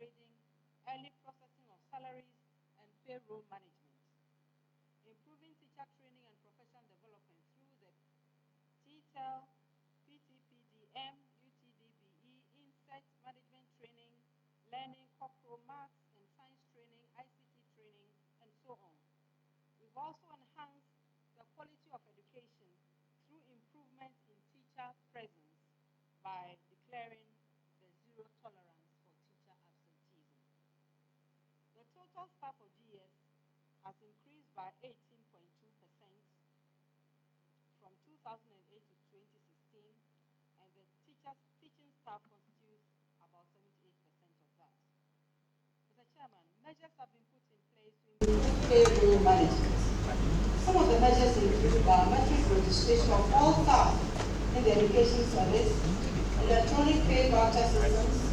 grading, early processing of salaries, and payroll management. Improving teacher training and professional development through the TTEL, PTPDM, UTDBE, insect management training, learning, corporal maths and science training, ICT training, and so on. We've also enhanced the quality of education through improvement in teacher presence by declaring the zero tolerance for teacher absenteeism. The total staff of GS has increased by 18.2% from 2008 to 2016, and the teaching staff constitutes about 78% of that. Mr. Chairman, measures have been put in place to improve payroll management. Some of the measures include biometric registration of all staff in the education service, electronic pay voucher systems,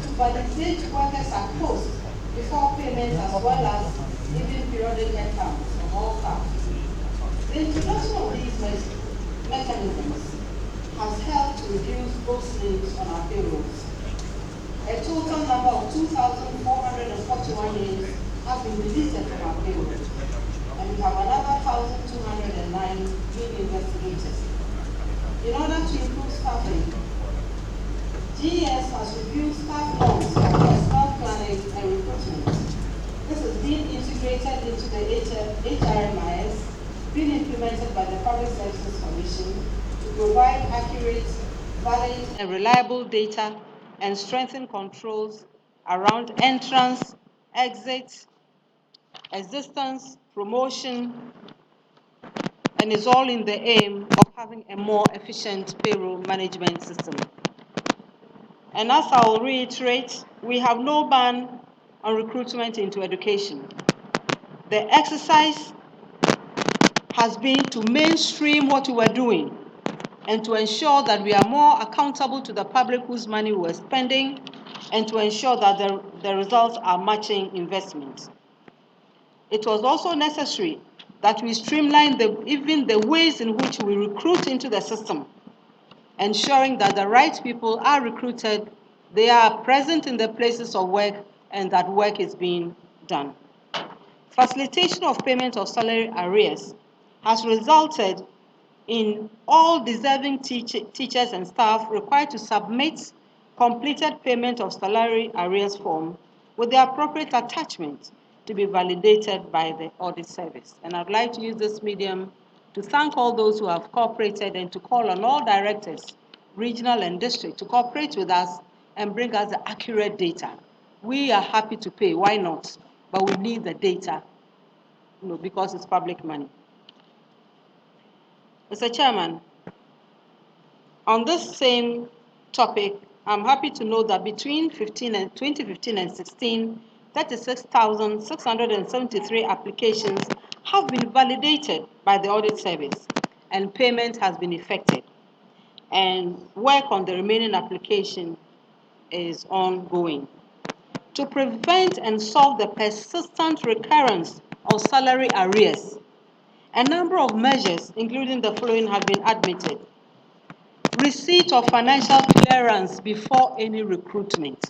to validate workers at post before payment, as well as even periodic headcounts of all staff. The introduction of these mechanisms has helped to reduce gross names on our payrolls. A total number of 2,441 names have been deleted from our payroll, and we have another 1,209 being investigated. In order to improve staffing, GES has reviewed staff norms for personnel planning and recruitment. This is being integrated into the HRMIS, being implemented by the Public Services Commission to provide accurate, valid, and reliable data and strengthen controls around entrance, exit, existence, promotion, and is all in the aim of having a more efficient payroll management system. And as I will reiterate, we have no ban on recruitment into education. The exercise has been to mainstream what we were doing and to ensure that we are more accountable to the public whose money we're spending, and to ensure that the results are matching investment. It was also necessary that we streamline even the ways in which we recruit into the system, ensuring that the right people are recruited, they are present in the places of work, and that work is being done. Facilitation of payment of salary arrears has resulted in all deserving teachers and staff required to submit completed payment of salary arrears form with the appropriate attachment to be validated by the audit service. And I'd like to use this medium to thank all those who have cooperated and to call on all directors, regional and district, to cooperate with us and bring us the accurate data. We are happy to pay, why not? But we need the data, because it's public money. Mr. Chairman, on this same topic, I'm happy to know that between 2015 and 16, 36,673 applications have been validated by the audit service, and payment has been effected. And work on the remaining application is ongoing. To prevent and solve the persistent recurrence of salary arrears, a number of measures, including the following, have been admitted. Receipt of financial clearance before any recruitment.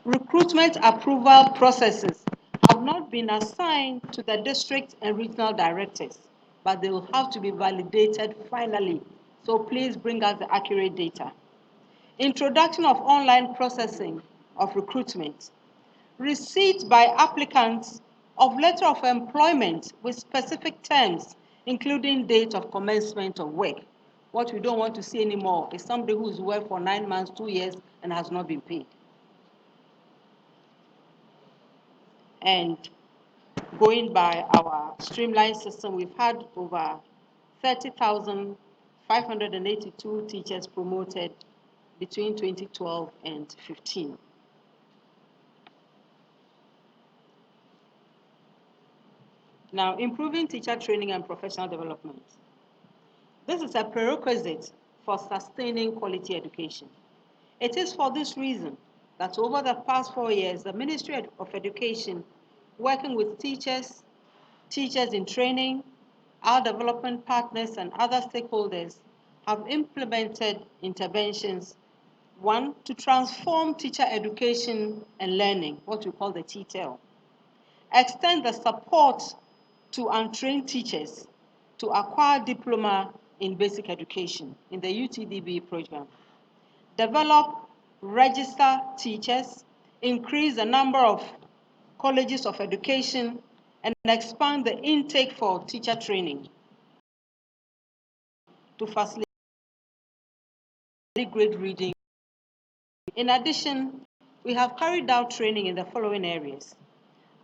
Recruitment approval processes have not been assigned to the district and regional directors, but they will have to be validated finally. So please bring us the accurate data. Introduction of online processing of recruitment. Receipt by applicants of letter of employment with specific terms, including date of commencement of work. What we don't want to see anymore is somebody who's worked for 9 months, 2 years, and has not been paid. And going by our streamlined system, we've had over 30,582 teachers promoted between 2012 and 15. Now, improving teacher training and professional development. This is a prerequisite for sustaining quality education. It is for this reason that over the past 4 years, the Ministry of Education, working with teachers in training, our development partners, and other stakeholders, have implemented interventions One, to transform teacher education and learning, what we call the TTEL. Extend the support to untrained teachers to acquire diploma in basic education in the UTDB program. Develop, register teachers, increase the number of colleges of education, and expand the intake for teacher training to facilitate grade reading. In addition, we have carried out training in the following areas: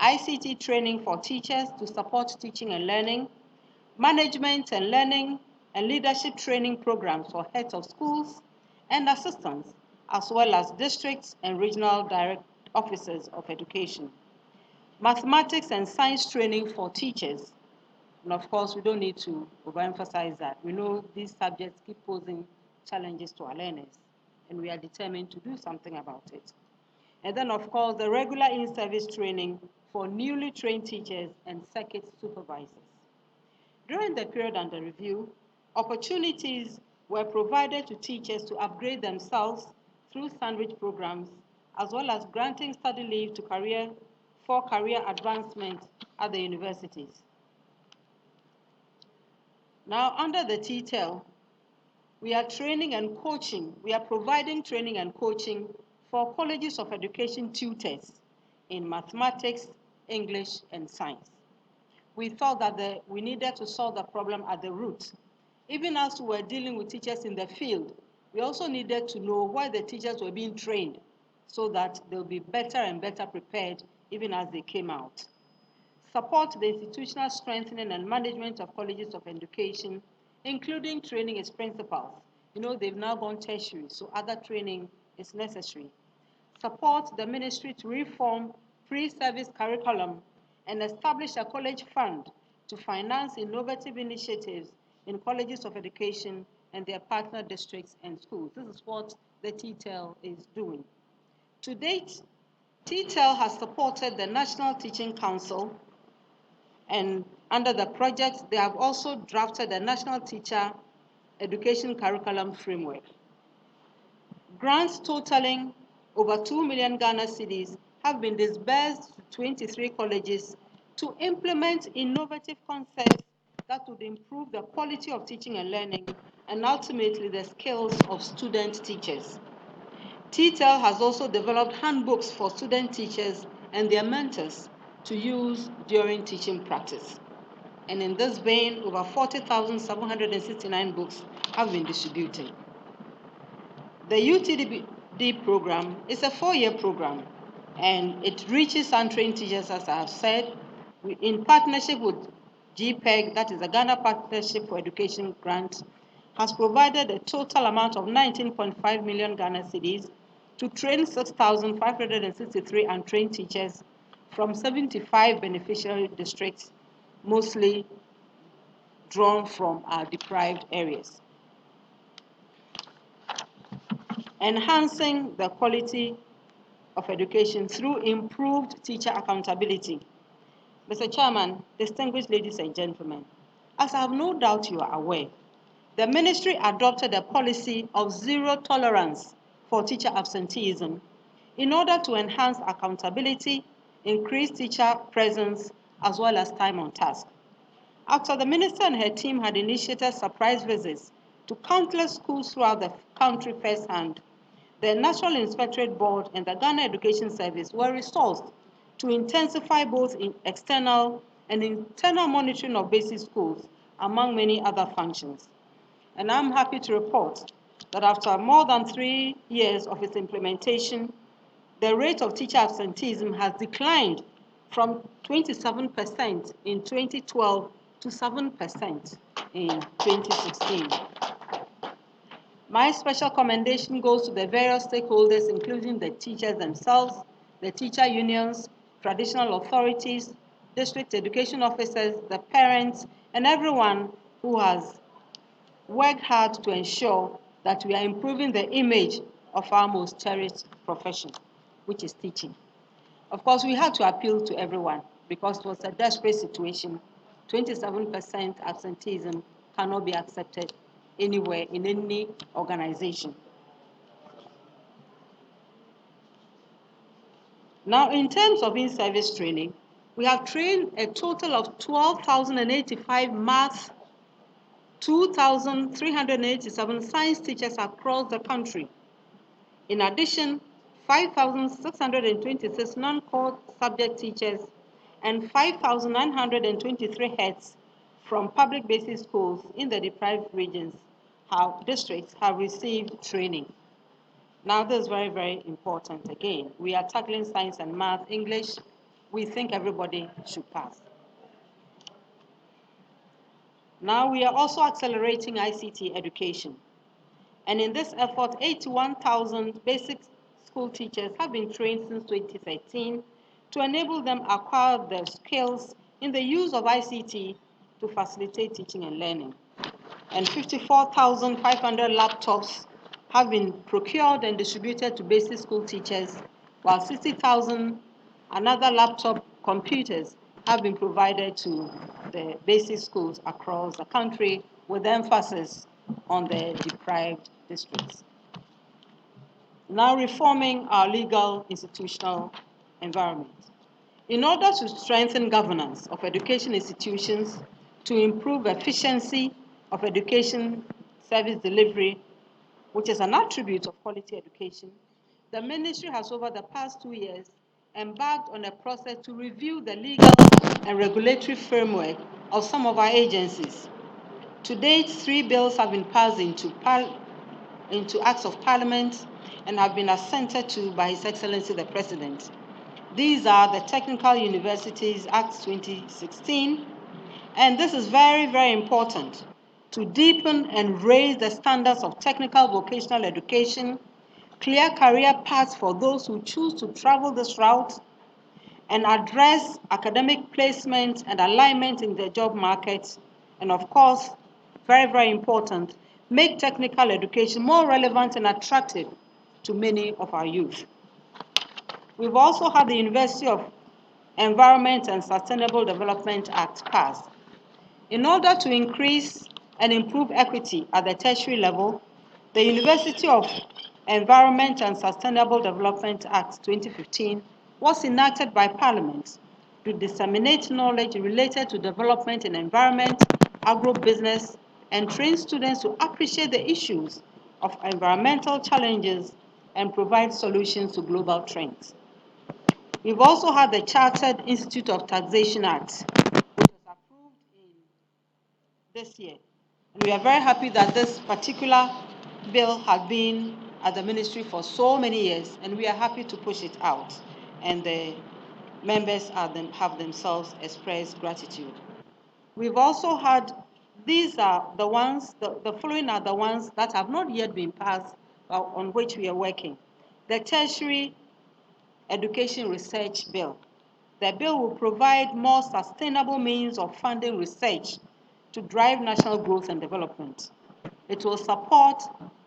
ICT training for teachers to support teaching and learning, management and learning and leadership training programs for heads of schools and assistants, as well as districts and regional direct officers of education. Mathematics and science training for teachers. And of course, we don't need to overemphasize that. We know these subjects keep posing challenges to our learners, and we are determined to do something about it. And then, of course, the regular in-service training for newly trained teachers and circuit supervisors. During the period under review, opportunities were provided to teachers to upgrade themselves through sandwich programs, as well as granting study leave to for career advancement at the universities. Now, under the TTEL, we are providing training and coaching for colleges of education tutors in mathematics, English, and science. We thought that we needed to solve the problem at the root. Even as we were dealing with teachers in the field, we also needed to know where the teachers were being trained so that they'll be better and better prepared even as they came out. Support the institutional strengthening and management of colleges of education, including training its principals. You know, they've now gone tertiary, so other training is necessary. Support the ministry to reform pre-service curriculum and establish a college fund to finance innovative initiatives in colleges of education and their partner districts and schools. This is what the TTEL is doing. To date, TTEL has supported the National Teaching Council, and under the project, they have also drafted the National Teacher Education Curriculum Framework. Grants totaling over 2 million Ghana cedis have been disbursed to 23 colleges to implement innovative concepts that would improve the quality of teaching and learning and ultimately the skills of student teachers. TTEL has also developed handbooks for student teachers and their mentors to use during teaching practice. And in this vein, over 40,769 books have been distributed. The UTDB program is a 4-year program, and it reaches untrained teachers, as I have said, in partnership with GPEG, that is the Ghana Partnership for Education Grant, has provided a total amount of 19.5 million Ghana cedis to train 6,563 untrained teachers from 75 beneficiary districts, mostly drawn from our deprived areas. Enhancing the quality of education through improved teacher accountability. Mr. Chairman, distinguished ladies and gentlemen, as I have no doubt you are aware, the ministry adopted a policy of zero tolerance for teacher absenteeism in order to enhance accountability, increase teacher presence, as well as time on task. After the minister and her team had initiated surprise visits to countless schools throughout the country firsthand, the National Inspectorate Board and the Ghana Education Service were resourced to intensify both external and internal monitoring of basic schools, among many other functions. And I'm happy to report that after more than 3 years of its implementation, the rate of teacher absenteeism has declined from 27% in 2012 to 7% in 2016. My special commendation goes to the various stakeholders, including the teachers themselves, the teacher unions, traditional authorities, district education officers, the parents, and everyone who has worked hard to ensure that we are improving the image of our most cherished profession, which is teaching. Of course, we had to appeal to everyone because it was a desperate situation. 27% absenteeism cannot be accepted anywhere in any organization. Now, in terms of in-service training, we have trained a total of 12,085 math, 2,387 science teachers across the country. In addition, 5,626 non-core subject teachers and 5,923 heads from public basic schools in the deprived districts have received training. Now, this is very, very important again. We are tackling science and math, English. We think everybody should pass. Now, we are also accelerating ICT education. And in this effort, 81,000 basic school teachers have been trained since 2013 to enable them acquire the skills in the use of ICT to facilitate teaching and learning. And 54,500 laptops have been procured and distributed to basic school teachers, while 60,000 another laptop computers have been provided to the basic schools across the country, with emphasis on the deprived districts. Now, reforming our legal institutional environment. In order to strengthen governance of education institutions, to improve efficiency of education service delivery, which is an attribute of quality education, the ministry has over the past 2 years embarked on a process to review the legal and regulatory framework of some of our agencies. To date, 3 bills have been passed into Acts of Parliament and have been assented to by His Excellency the President. These are the Technical Universities Act 2016, and this is very, very important to deepen and raise the standards of technical vocational education, clear career paths for those who choose to travel this route, and address academic placement and alignment in the job market, and of course, very, very important, make technical education more relevant and attractive to many of our youth. We've also had the University of Environment and Sustainable Development Act passed. In order to increase and improve equity at the tertiary level, the University of Environment and Sustainable Development Act 2015 was enacted by Parliament to disseminate knowledge related to development in environment, agribusiness, and train students to appreciate the issues of environmental challenges and provide solutions to global trends. We've also had the Chartered Institute of Taxation Act, which was approved in this year. And we are very happy that this particular bill had been at the ministry for so many years, and we are happy to push it out. And the members have themselves expressed gratitude. We've also had, these are the ones, the following are the ones that have not yet been passed, on which we are working. The Tertiary Education Research Bill. The bill will provide more sustainable means of funding research to drive national growth and development. It will support,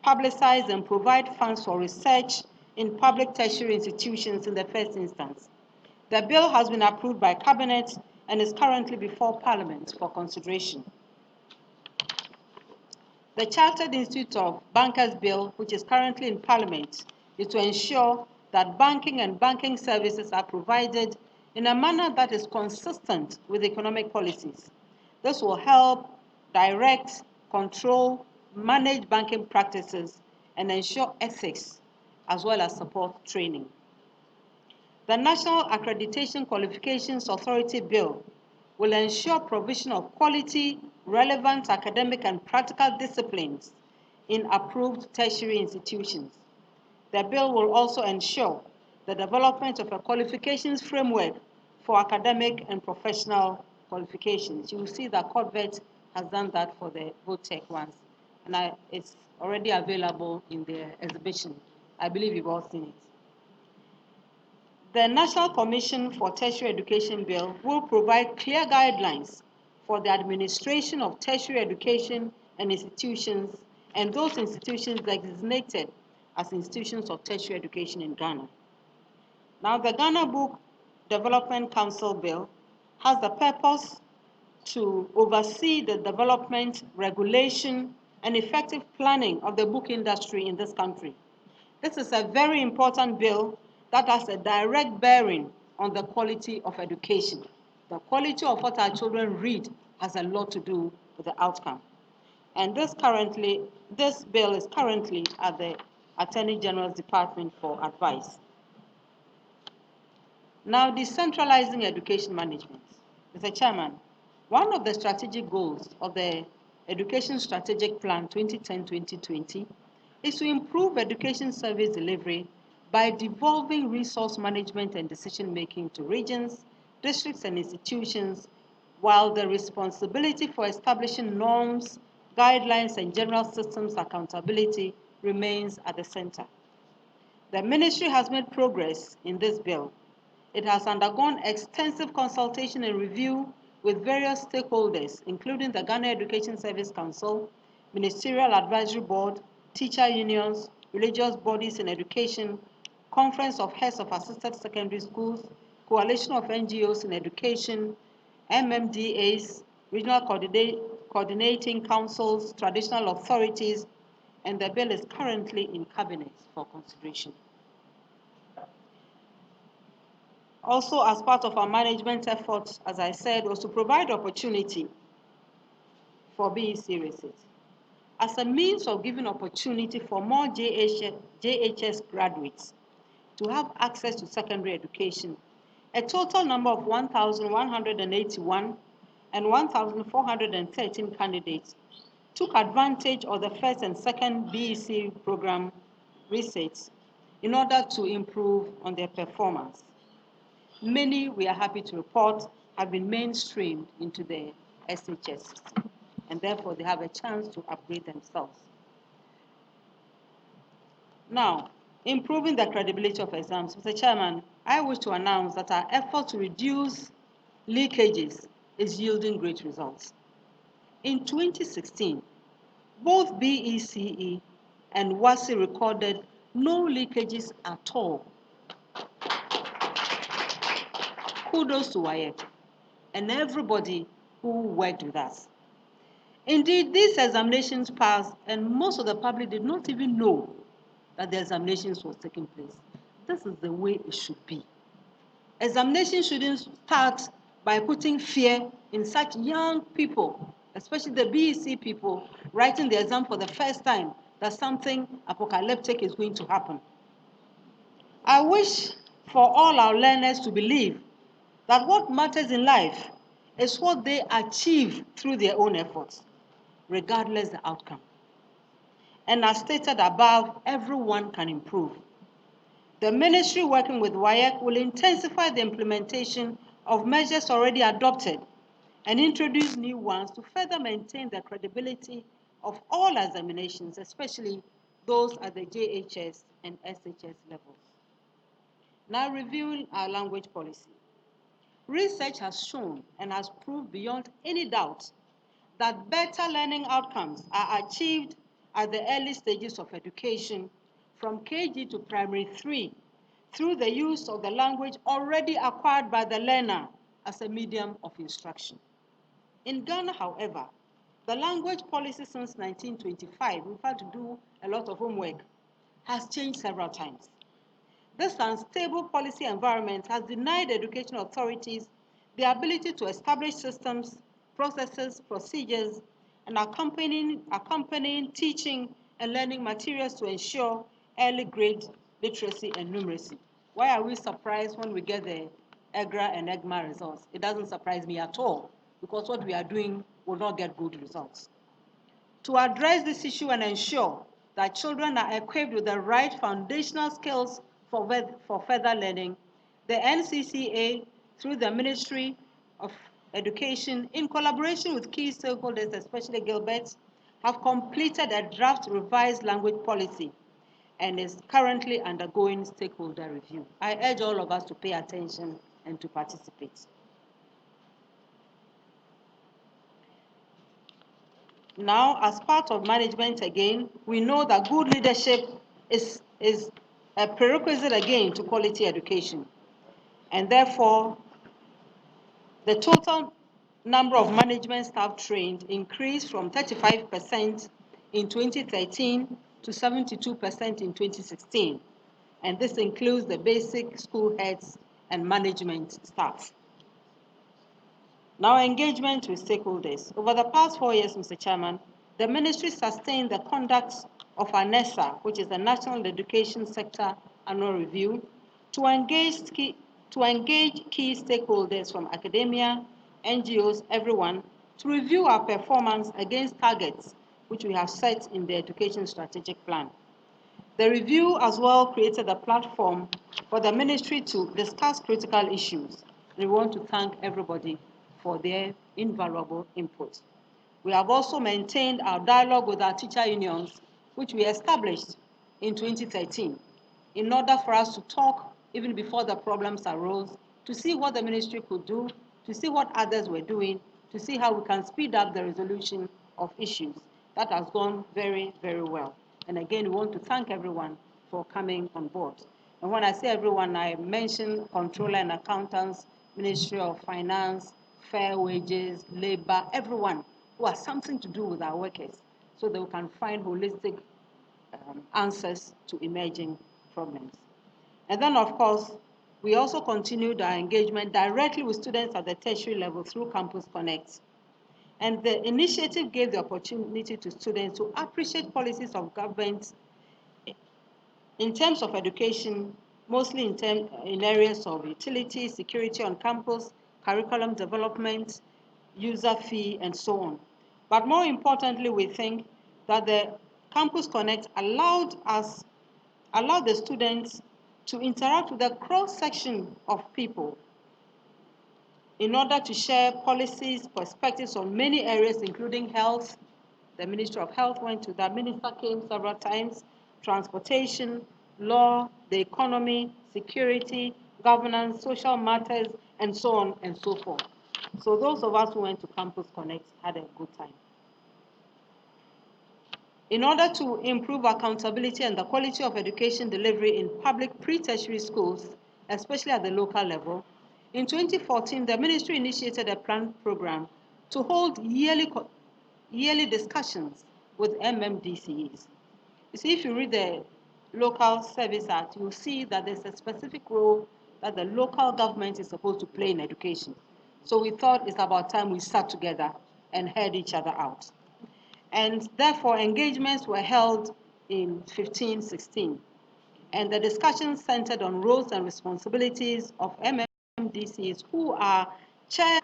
publicize, and provide funds for research in public tertiary institutions in the first instance. The bill has been approved by Cabinet and is currently before Parliament for consideration. The Chartered Institute of Bankers Bill, which is currently in Parliament, is to ensure that banking and banking services are provided in a manner that is consistent with economic policies. This will help direct, control, manage banking practices, and ensure ethics, as well as support training. The National Accreditation Qualifications Authority Bill will ensure provision of quality, relevant academic and practical disciplines in approved tertiary institutions. The bill will also ensure the development of a qualifications framework for academic and professional qualifications. You will see that CODVET has done that for the VOTEC ones, and it's already available in the exhibition. I believe you've all seen it. The National Commission for Tertiary Education Bill will provide clear guidelines for the administration of tertiary education and institutions, and those institutions designated as institutions of tertiary education in Ghana. Now, the Ghana Book Development Council Bill has the purpose to oversee the development, regulation, and effective planning of the book industry in this country. This is a very important bill that has a direct bearing on the quality of education. The quality of what our children read has a lot to do with the outcome. And this bill is currently at the Attorney General's Department for advice. Now, decentralizing education management. Mr. Chairman, one of the strategic goals of the Education Strategic Plan 2010-2020 is to improve education service delivery by devolving resource management and decision-making to regions, districts, and institutions, while the responsibility for establishing norms, guidelines, and general systems accountability remains at the center. The ministry has made progress in this bill. It has undergone extensive consultation and review with various stakeholders, including the Ghana Education Service Council, Ministerial Advisory Board, teacher unions, religious bodies in education, Conference of Heads of Assisted Secondary Schools, Coalition of NGOs in Education, MMDAs, regional coordinating councils, traditional authorities, and the bill is currently in cabinet for consideration. Also, as part of our management efforts, as I said, was to provide opportunity for BEC receipts as a means of giving opportunity for more JHS graduates to have access to secondary education. A total number of 1,181 and 1,413 candidates took advantage of the first and second BEC program receipts in order to improve on their performance. Many, we are happy to report, have been mainstreamed into the SHS system, and therefore they have a chance to upgrade themselves. Now, improving the credibility of exams. Mr. Chairman, I wish to announce that our effort to reduce leakages is yielding great results. In 2016, both BECE and WASI recorded no leakages at all. Kudos to WAEC and everybody who worked with us. Indeed, these examinations passed, and most of the public did not even know that the examinations was taking place. This is the way it should be. Examinations shouldn't start by putting fear in such young people, especially the BEC people, writing the exam for the first time, that something apocalyptic is going to happen. I wish for all our learners to believe that what matters in life is what they achieve through their own efforts, regardless the outcome. And as stated above, everyone can improve. The ministry working with WAEC will intensify the implementation of measures already adopted and introduce new ones to further maintain the credibility of all examinations, especially those at the JHS and SHS levels. Now reviewing our language policy. Research has shown and has proved beyond any doubt that better learning outcomes are achieved at the early stages of education from KG to primary 3 through the use of the language already acquired by the learner as a medium of instruction. In Ghana, however, the language policy since 1925, we've had to do a lot of homework, has changed several times. This unstable policy environment has denied education authorities the ability to establish systems, processes, procedures, and accompanying teaching and learning materials to ensure early grade literacy and numeracy. Why are we surprised when we get the EGRA and EGMA results? It doesn't surprise me at all, because what we are doing will not get good results. To address this issue and ensure that children are equipped with the right foundational skills for further learning, the NCCA, through the Ministry of Education, in collaboration with key stakeholders, especially Gilbert, have completed a draft revised language policy and is currently undergoing stakeholder review. I urge all of us to pay attention and to participate. Now, as part of management again, we know that good leadership is a prerequisite again to quality education. And therefore, the total number of management staff trained increased from 35% in 2013 to 72% in 2016. and this includes the basic school heads and management staff. Now, engagement with stakeholders. Over the past 4 years, Mr. Chairman, the ministry sustained the conduct of our NESA, which is the National Education Sector Annual Review, to engage key stakeholders from academia, NGOs, everyone, to review our performance against targets which we have set in the Education Strategic Plan. The review as well created a platform for the ministry to discuss critical issues. We want to thank everybody for their invaluable input. We have also maintained our dialogue with our teacher unions, which we established in 2013, in order for us to talk even before the problems arose, to see what the ministry could do, to see what others were doing, to see how we can speed up the resolution of issues. That has gone very, very well. And again, we want to thank everyone for coming on board. And when I say everyone, I mention controller and accountants, Ministry of Finance, fair wages, labor, everyone who has something to do with our workers so that we can find holistic answers to emerging problems. And then, of course, we also continued our engagement directly with students at the tertiary level through Campus Connect. And the initiative gave the opportunity to students to appreciate policies of government in terms of education, mostly in areas of utility, security on campus, curriculum development, user fee, and so on. But more importantly, we think that the Campus Connect allowed the students to interact with a cross-section of people in order to share policies, perspectives on many areas, including health. The Ministry of Health went to that. Minister came several times. Transportation, law, the economy, security, governance, social matters, and so on and so forth. So those of us who went to Campus Connect had a good time. In order to improve accountability and the quality of education delivery in public pre-tertiary schools, especially at the local level, in 2014, the ministry initiated a planned program to hold yearly discussions with MMDCEs. You see, if you read the Local Service Act, you'll see that there's a specific role that the local government is supposed to play in education. So we thought it's about time we sat together and heard each other out. And therefore, engagements were held in 15-16. And the discussions centered on roles and responsibilities of MMDCs, who are chair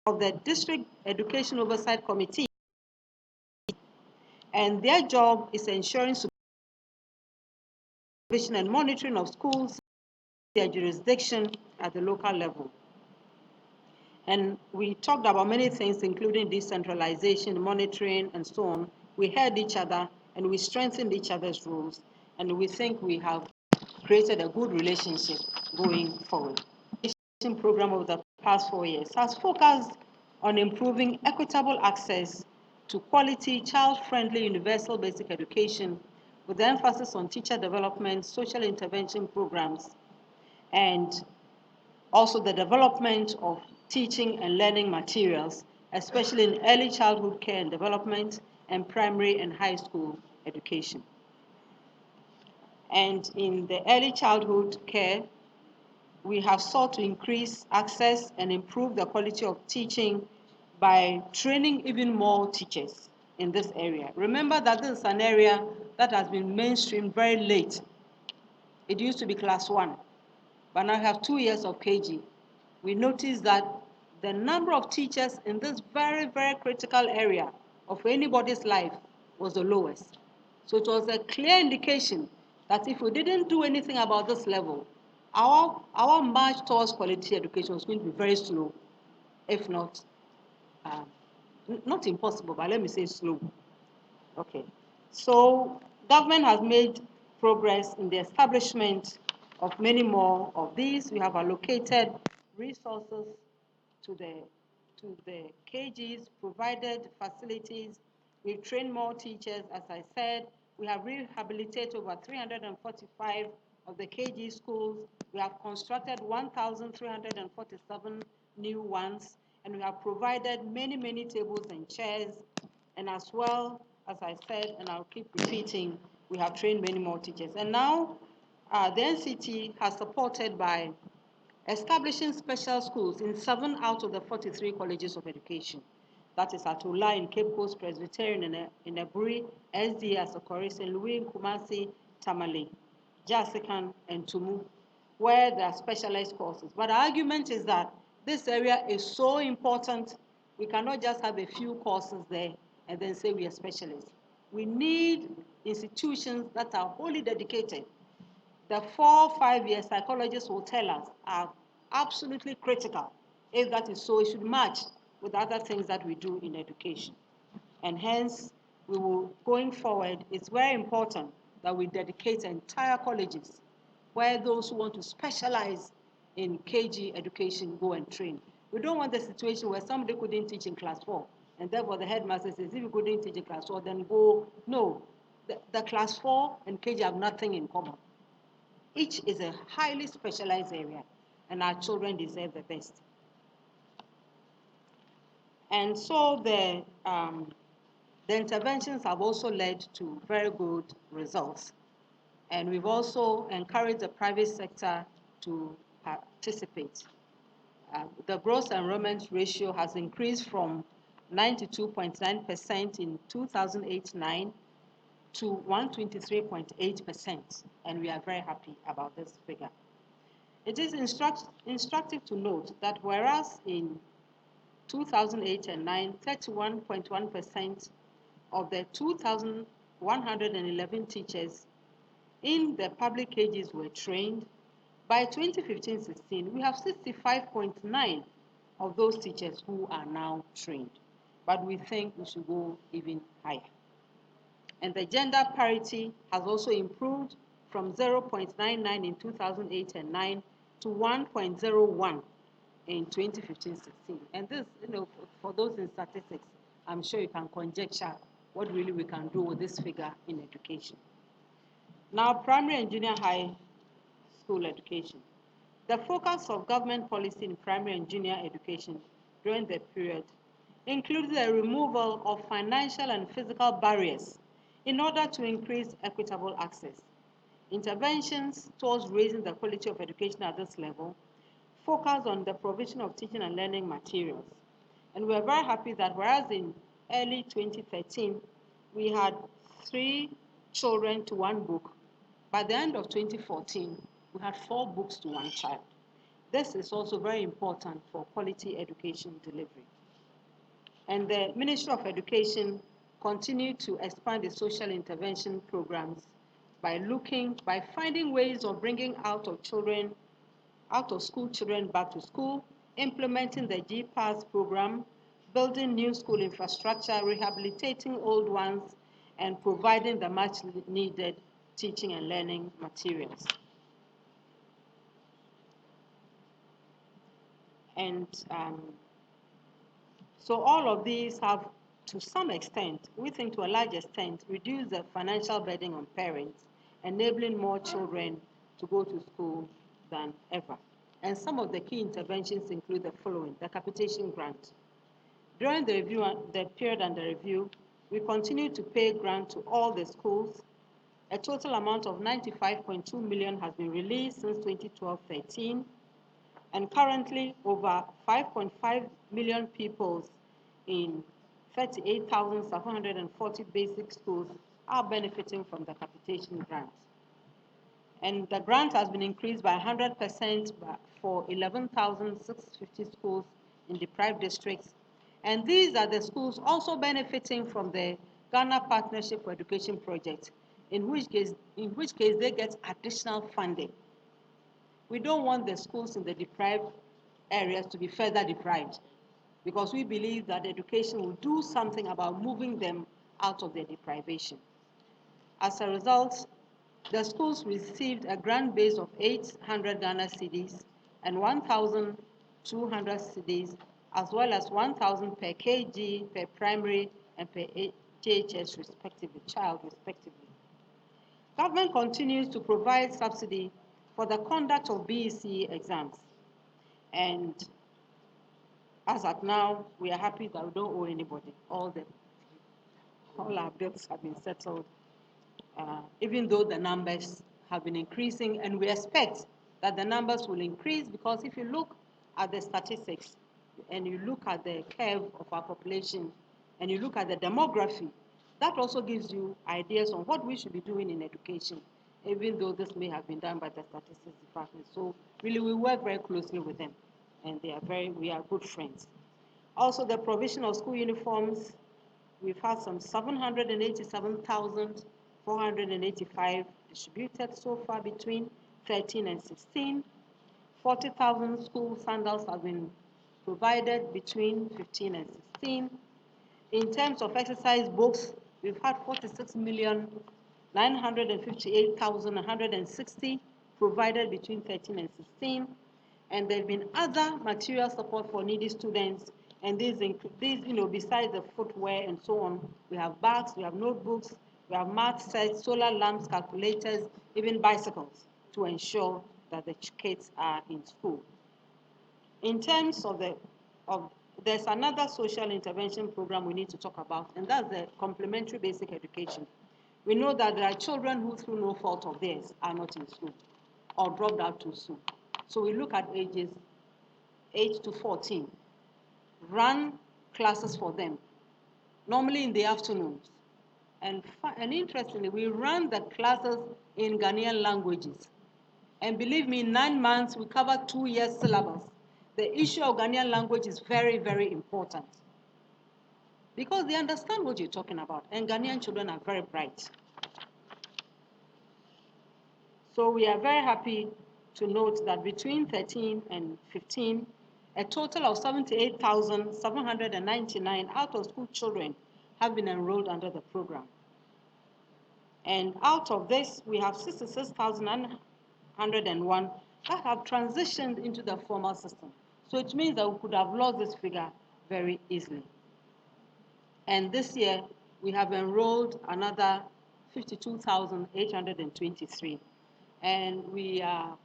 of the District Education Oversight Committee. And their job is ensuring supervision and monitoring of schools, their jurisdiction at the local level. And we talked about many things, including decentralization, monitoring, and so on. We heard each other, and we strengthened each other's roles, and we think we have created a good relationship going forward. The education program over the past 4 years has focused on improving equitable access to quality, child-friendly, universal basic education, with emphasis on teacher development, social intervention programs, and also the development of teaching and learning materials, especially in early childhood care and development and primary and high school education. And in the early childhood care, we have sought to increase access and improve the quality of teaching by training even more teachers in this area. Remember that this is an area that has been mainstreamed very late. It used to be class 1, but now we have 2 years of KG. We noticed that the number of teachers in this very, very critical area of anybody's life was the lowest. So it was a clear indication that if we didn't do anything about this level, our march towards quality education was going to be very slow, if not, not impossible, but let me say slow. Okay. So government has made progress in the establishment of many more of these. We have allocated resources to the KGs, provided facilities. We've trained more teachers, as I said. We have rehabilitated over 345 of the KG schools. We have constructed 1,347 new ones, and we have provided many, many tables and chairs. And as well, as I said, and I'll keep repeating, we have trained many more teachers. And now, the NCT has supported by establishing special schools in 7 out of the 43 colleges of education. That is at Ola in Cape Coast Presbyterian in Eburi, SDA Asokori, St. Louis in Kumasi, Tamale, Jasikan, and Tumu, where there are specialized courses. But the argument is that this area is so important, we cannot just have a few courses there and then say we are specialists. We need institutions that are wholly dedicated. The 4-5 year psychologists will tell us are absolutely critical. If that is so, it should match with other things that we do in education. And hence, we will, going forward, it's very important that we dedicate entire colleges where those who want to specialize in KG education go and train. We don't want the situation where somebody couldn't teach in class 4, and therefore the headmaster says, if you couldn't teach in class 4, then go. No, the class 4 and KG have nothing in common. Each is a highly specialized area, and our children deserve the best. And so the interventions have also led to very good results. And we've also encouraged the private sector to participate. The gross enrollment ratio has increased from 92.9% in 2008-9 to 123.8%, and we are very happy about this figure. It is instructive to note that whereas in 2008 and 9, 31.1% of the 2,111 teachers in the public KGs were trained, by 2015-16, we have 65.9 of those teachers who are now trained. But we think we should go even higher. And the gender parity has also improved from 0.99 in 2008 and 9 to 1.01 in 2015-16. And this, for those in statistics, I'm sure you can conjecture what really we can do with this figure in education. Now, primary and junior high school education. The focus of government policy in primary and junior education during the period included the removal of financial and physical barriers in order to increase equitable access. Interventions towards raising the quality of education at this level focus on the provision of teaching and learning materials. And we're very happy that whereas in early 2013, we had 3 children to 1 book, by the end of 2014, we had 4 books to 1 child. This is also very important for quality education delivery. And the Ministry of Education continued to expand its social intervention programs by finding ways of bringing out of school children back to school, implementing the GPAS program, building new school infrastructure, rehabilitating old ones, and providing the much needed teaching and learning materials. And so all of these have, to some extent, we think to a large extent, reduced the financial burden on parents, enabling more children to go to school than ever. And some of the key interventions include the following: the capitation grant. During the period under review, we continue to pay grant to all the schools. A total amount of 95.2 million has been released since 2012-13, and currently over 5.5 million pupils in 38,740 basic schools are benefiting from the capitation grant. And the grant has been increased by 100% for 11,650 schools in deprived districts. And these are the schools also benefiting from the Ghana Partnership for Education project, in which case they get additional funding. We don't want the schools in the deprived areas to be further deprived, because we believe that education will do something about moving them out of their deprivation. As a result, the schools received a grant base of 800 Ghana cedis and 1,200 cedis, as well as 1,000 per KG, per primary, and per JHS respectively, child respectively. Government continues to provide subsidy for the conduct of BECE exams. And as at now, we are happy that we don't owe anybody. All our bills have been settled, even though the numbers have been increasing, and we expect that the numbers will increase because if you look at the statistics and you look at the curve of our population and you look at the demography, that also gives you ideas on what we should be doing in education, even though this may have been done by the statistics department. So really we work very closely with them, and we are good friends. Also, the provision of school uniforms, we've had some 787,485 distributed so far between 13 and 16. 40,000 school sandals have been provided between 15 and 16. In terms of exercise books, we've had 46,958,160 provided between 13 and 16. And there have been other material support for needy students. And these, besides the footwear and so on, we have bags, we have notebooks, we have math sets, solar lamps, calculators, even bicycles to ensure that the kids are in school. In terms of there's another social intervention program we need to talk about, and that's the complementary basic education. We know that there are children who, through no fault of theirs, are not in school or dropped out too soon. So we look at ages 8 to 14, run classes for them, normally in the afternoons. And interestingly, we run the classes in Ghanaian languages. And believe me, in 9 months, we cover 2 years syllabus. The issue of Ghanaian language is very, very important because they understand what you're talking about, and Ghanaian children are very bright. So we are very happy to note that between 13 and 15, a total of 78,799 out-of-school children have been enrolled under the program. And out of this, we have 66,901 that have transitioned into the formal system. So it means that we could have lost this figure very easily. And this year, we have enrolled another 52,823. And we are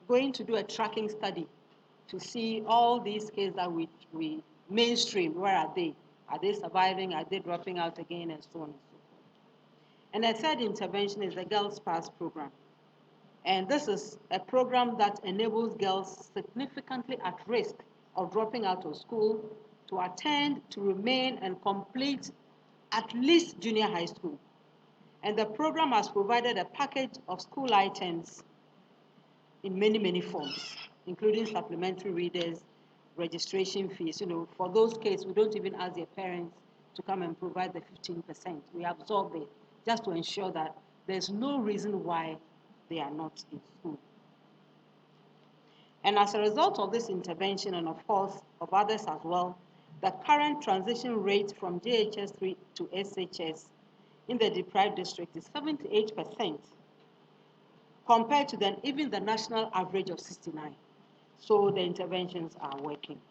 going to do a tracking study to see all these kids that we mainstream. Where are they? Are they surviving? Are they dropping out again? And so on and so forth. And the third intervention is the Girls Pass program. And this is a program that enables girls significantly at risk of dropping out of school to attend, to remain, and complete at least junior high school. And the program has provided a package of school items in many, many forms, including supplementary readers, registration fees. For those kids, we don't even ask their parents to come and provide the 15%. We absorb it just to ensure that there's no reason why they are not in school. And as a result of this intervention, and of course of others as well, the current transition rate from JHS3 to SHS in the deprived district is 78%, compared to even the national average of 69%. So the interventions are working.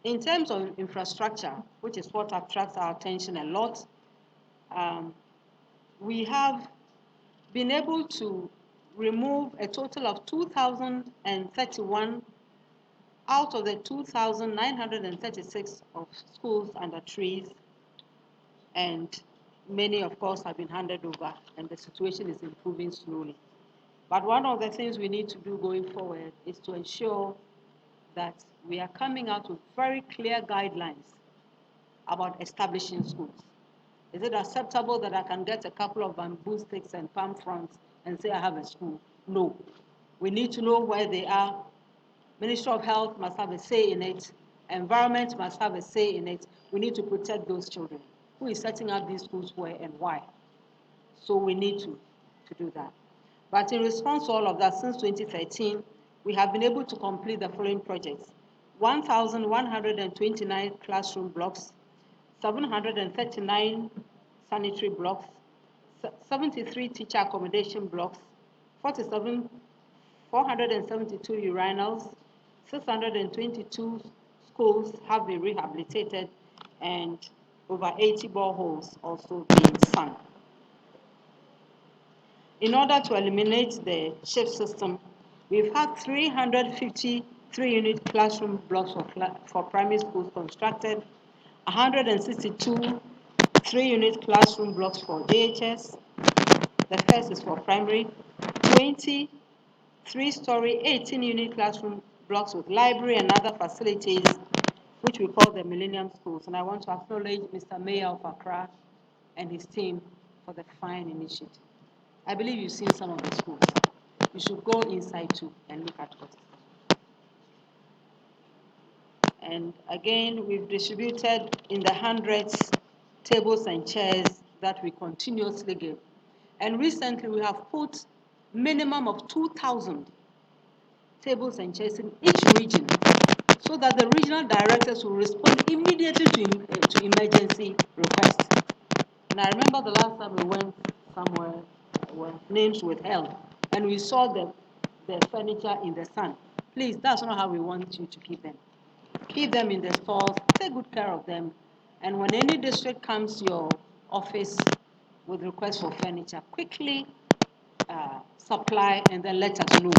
In terms of infrastructure, which is what attracts our attention a lot, we have been able to remove a total of 2,031 out of the 2,936 of schools under trees, and many, of course, have been handed over, and the situation is improving slowly. But one of the things we need to do going forward is to ensure that we are coming out with very clear guidelines about establishing schools. Is it acceptable that I can get a couple of bamboo sticks and palm fronds and say I have a school? No. We need to know where they are. Ministry of Health must have a say in it. Environment must have a say in it. We need to protect those children. Who is setting up these schools where and why? So we need to do that. But in response to all of that, since 2013, we have been able to complete the following projects: 1,129 classroom blocks, 739 sanitary blocks, 73 teacher accommodation blocks, 472 urinals, 622 schools have been rehabilitated, and over 80 boreholes also being sunk. In order to eliminate the shift system, we've had 353 unit classroom blocks for primary schools constructed, 162 3-unit classroom blocks for JHS. The first is for primary. 20 3-story, 18-unit classroom blocks with library and other facilities, which we call the Millennium Schools. And I want to acknowledge Mr. Mayor of Accra and his team for the fine initiative. I believe you've seen some of the schools. You should go inside too and look at what is there. And again, we've distributed in the hundreds tables and chairs that we continuously give. And recently, we have put minimum of 2,000 tables and chairs in each region so that the regional directors will respond immediately to emergency requests. And I remember the last time we went somewhere where names withheld, and we saw the furniture in the sun. Please, that's not how we want you to keep them. Keep them in the stores, take good care of them, and when any district comes to your office with requests for furniture, quickly supply and then let us know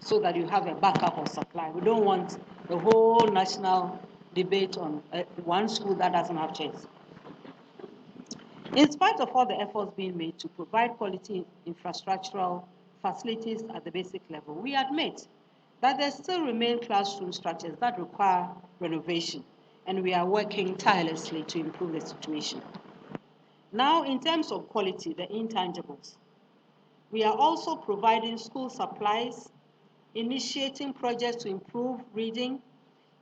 so that you have a backup of supply. We don't want the whole national debate on one school that doesn't have chairs. In spite of all the efforts being made to provide quality infrastructural facilities at the basic level, we admit that there still remain classroom structures that require renovation, and we are working tirelessly to improve the situation. Now, in terms of quality, the intangibles, we are also providing school supplies, initiating projects to improve reading,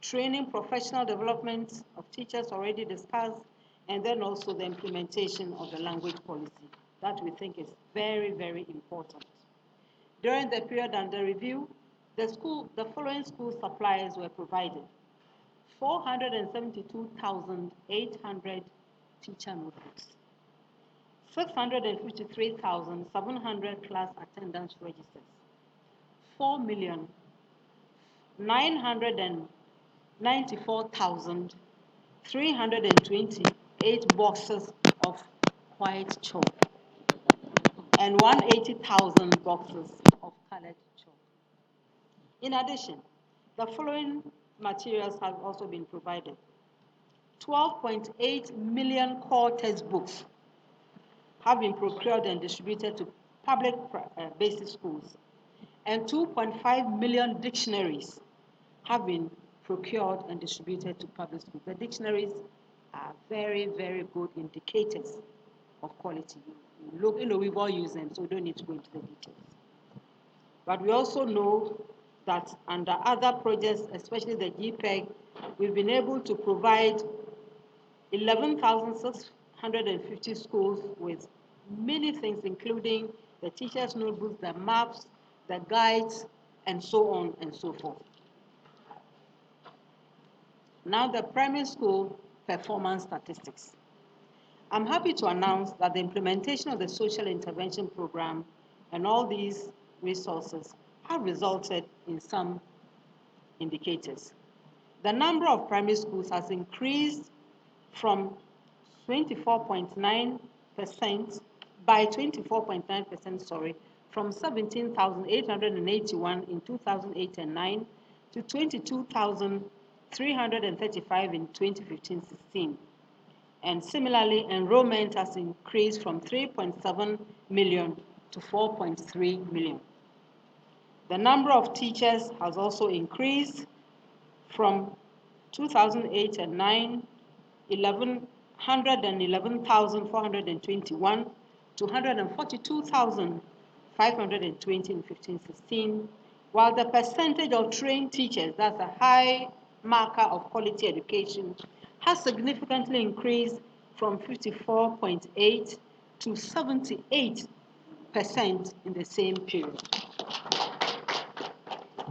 training, professional development of teachers already discussed, and then also the implementation of the language policy that we think is very, very important. During the period under review, the following school supplies were provided: 472,800 teacher notebooks, 653,700 class attendance registers, 4,994,328 boxes of white chalk, and 180,000 boxes of colored chalk. In addition, the following materials have also been provided: 12.8 million core textbooks have been procured and distributed to public basic schools, and 2.5 million dictionaries have been procured and distributed to public schools. The dictionaries are very, very good indicators of quality. Look, we've all used them, so we don't need to go into the details. But we also know that under other projects, especially the GPEG, we've been able to provide 11,650 schools with many things, including the teachers' notebooks, the maps, the guides, and so on and so forth. Now, the primary school performance statistics. I'm happy to announce that the implementation of the social intervention program and all these resources have resulted in some indicators. The number of primary schools has increased from 24.9% by 24.9%, from 17,881 in 2008 and 9 to 22,335 in 2015-16. And similarly, enrollment has increased from 3.7 million to 4.3 million. The number of teachers has also increased from 2008 and 9, 111,421 to 142,520 in 15-16, while the percentage of trained teachers, that's a high marker of quality education, has significantly increased from 54.8 to 78% in the same period.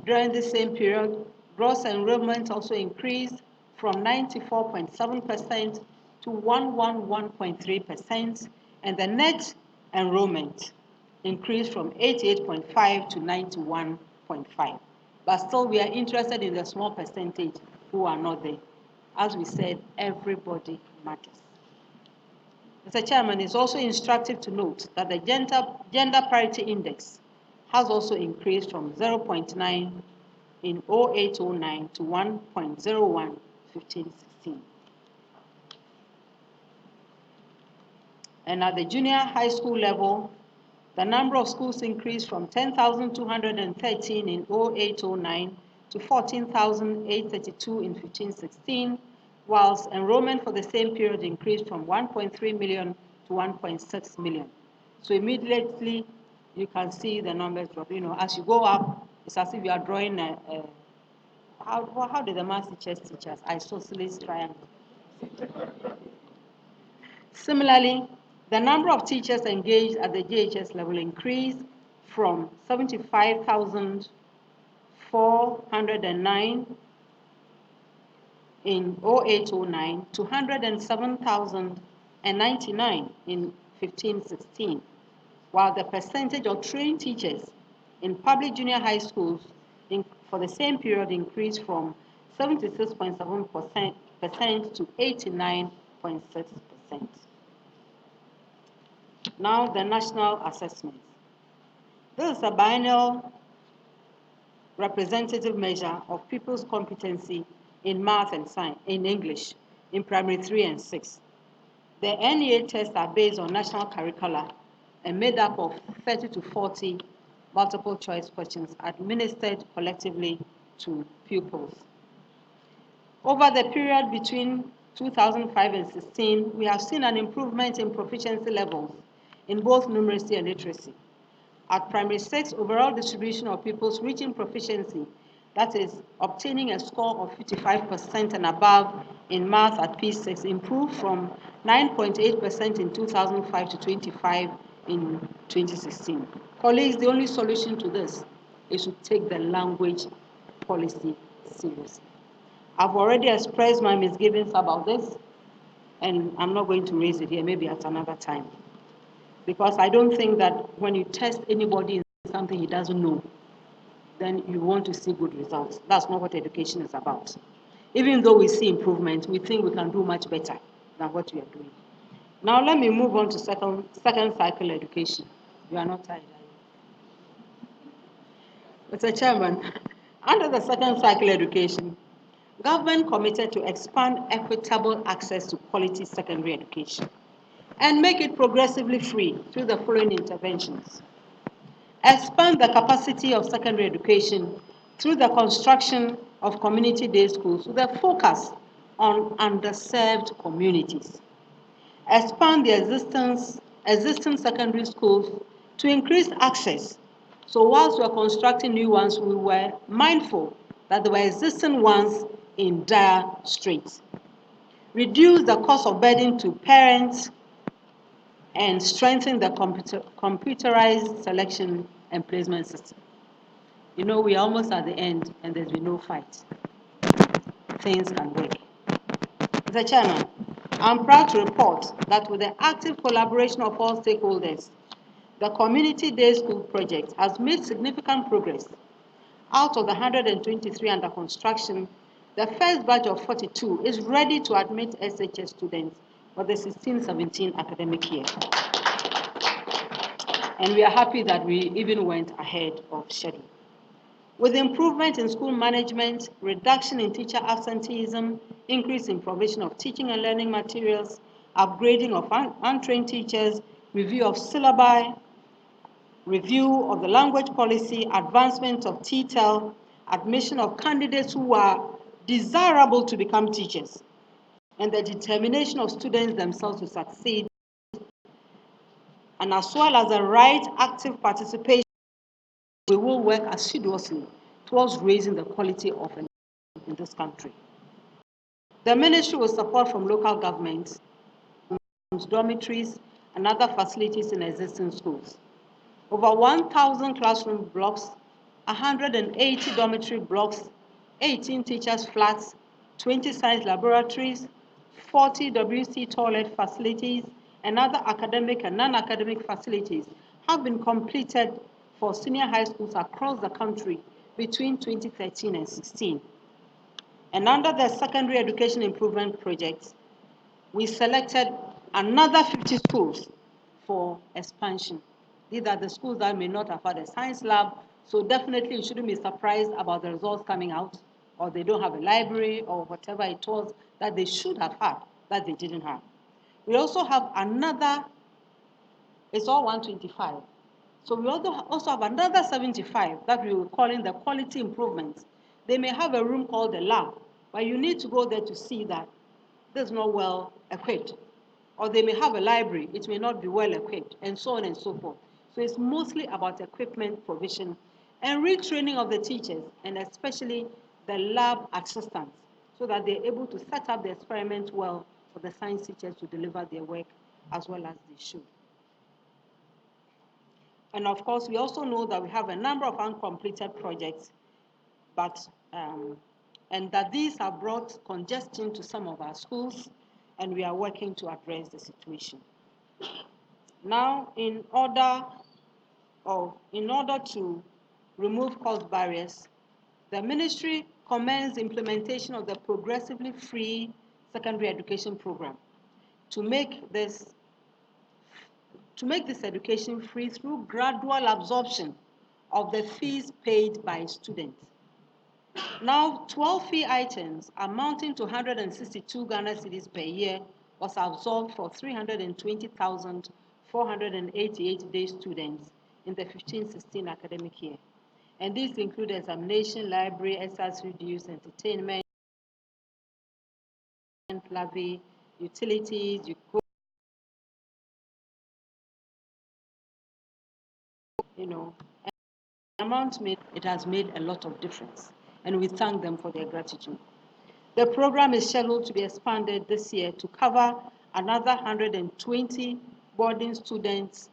During the same period, gross enrollment also increased from 94.7% to 111.3%, and the net enrollment increased from 88.5 to 91.5. But still, we are interested in the small percentage who are not there. As we said, everybody matters. Mr. Chairman, it's also instructive to note that the gender parity index has also increased from 0.9 in 0809 to 1.01 15-16. And at the junior high school level, the number of schools increased from 10,213 in 0809 to 14,832 in 1516, whilst enrollment for the same period increased from 1.3 million to 1.6 million. So immediately you can see the numbers drop. As you go up, it's as if you are drawing how did the math teachers teach us? Isosceles triangle. Similarly, the number of teachers engaged at the JHS level increased from 75,409 in 0809 to 107,099 in 1516, while the percentage of trained teachers in public junior high schools for the same period increased from 76.7% to 89.6%. Now, the national assessments. This is a biennial representative measure of pupils' competency in math and science, in English, in primary 3 and 6. The NEA tests are based on national curricula and made up of 30 to 40 multiple choice questions administered collectively to pupils. Over the period between 2005 and 16, we have seen an improvement in proficiency levels in both numeracy and literacy. At primary 6, overall distribution of pupils reaching proficiency, that is, obtaining a score of 55% and above in math at P6, improved from 9.8% in 2005 to 25 in 2016. Colleagues, the only solution to this is to take the language policy seriously. I've already expressed my misgivings about this, and I'm not going to raise it here, maybe at another time. Because I don't think that when you test anybody in something he doesn't know, then you want to see good results. That's not what education is about. Even though we see improvement, we think we can do much better than what we are doing. Now let me move on to second cycle education. You are not tired, are you? Mr. Chairman, under the second cycle education, government committed to expand equitable access to quality secondary education and make it progressively free through the following interventions. Expand the capacity of secondary education through the construction of community day schools with a focus on underserved communities. Expand the existing secondary schools to increase access. So whilst we are constructing new ones, we were mindful that there were existing ones in dire straits. Reduce the cost of burden to parents and strengthen the computerized selection and placement system. We are almost at the end and there's been no fight. Things can work. Mr. Chairman, I'm proud to report that with the active collaboration of all stakeholders, the Community Day School project has made significant progress. Out of the 123 under construction, the first batch of 42 is ready to admit SHS students for the 16-17 academic year. And we are happy that we even went ahead of schedule. With improvement in school management, reduction in teacher absenteeism, increase in provision of teaching and learning materials, upgrading of untrained teachers, review of syllabi, review of the language policy, advancement of TTEL, admission of candidates who are desirable to become teachers, and the determination of students themselves to succeed, and as well as the right active participation, we will work assiduously towards raising the quality of education in this country. The ministry will support from local governments, dormitories, and other facilities in existing schools. Over 1,000 classroom blocks, 180 dormitory blocks, 18 teachers' flats, 20 science laboratories, 40 WC toilet facilities, and other academic and non-academic facilities have been completed for senior high schools across the country between 2013 and 16. And under the Secondary Education Improvement Project, we selected another 50 schools for expansion. These are the schools that may not have had a science lab, so definitely you shouldn't be surprised about the results coming out, or they don't have a library, or whatever it was that they should have had that they didn't have. We also have another It's all 125. So we also have another 75 that we will call in the quality improvements. They may have a room called the lab, but you need to go there to see that this is not well equipped. Or they may have a library, it may not be well equipped, and so on and so forth. So it's mostly about equipment provision and retraining of the teachers, and especially the lab assistants, so that they're able to set up the experiment well for the science teachers to deliver their work as well as they should. And of course, we also know that we have a number of uncompleted projects, and that these have brought congestion to some of our schools, and we are working to address the situation. Now, in order to remove cost barriers, the ministry commenced implementation of the progressively free secondary education program to make this education free through gradual absorption of the fees paid by students. Now, 12 fee items amounting to 162 Ghana cedis per year was absorbed for 320,488 day students in the 15-16 academic year. And these include examination, library, exercise dues, entertainment, levy, utilities, amount made, it has made a lot of difference, and we thank them for their gratitude. The program is scheduled to be expanded this year to cover another 120 boarding students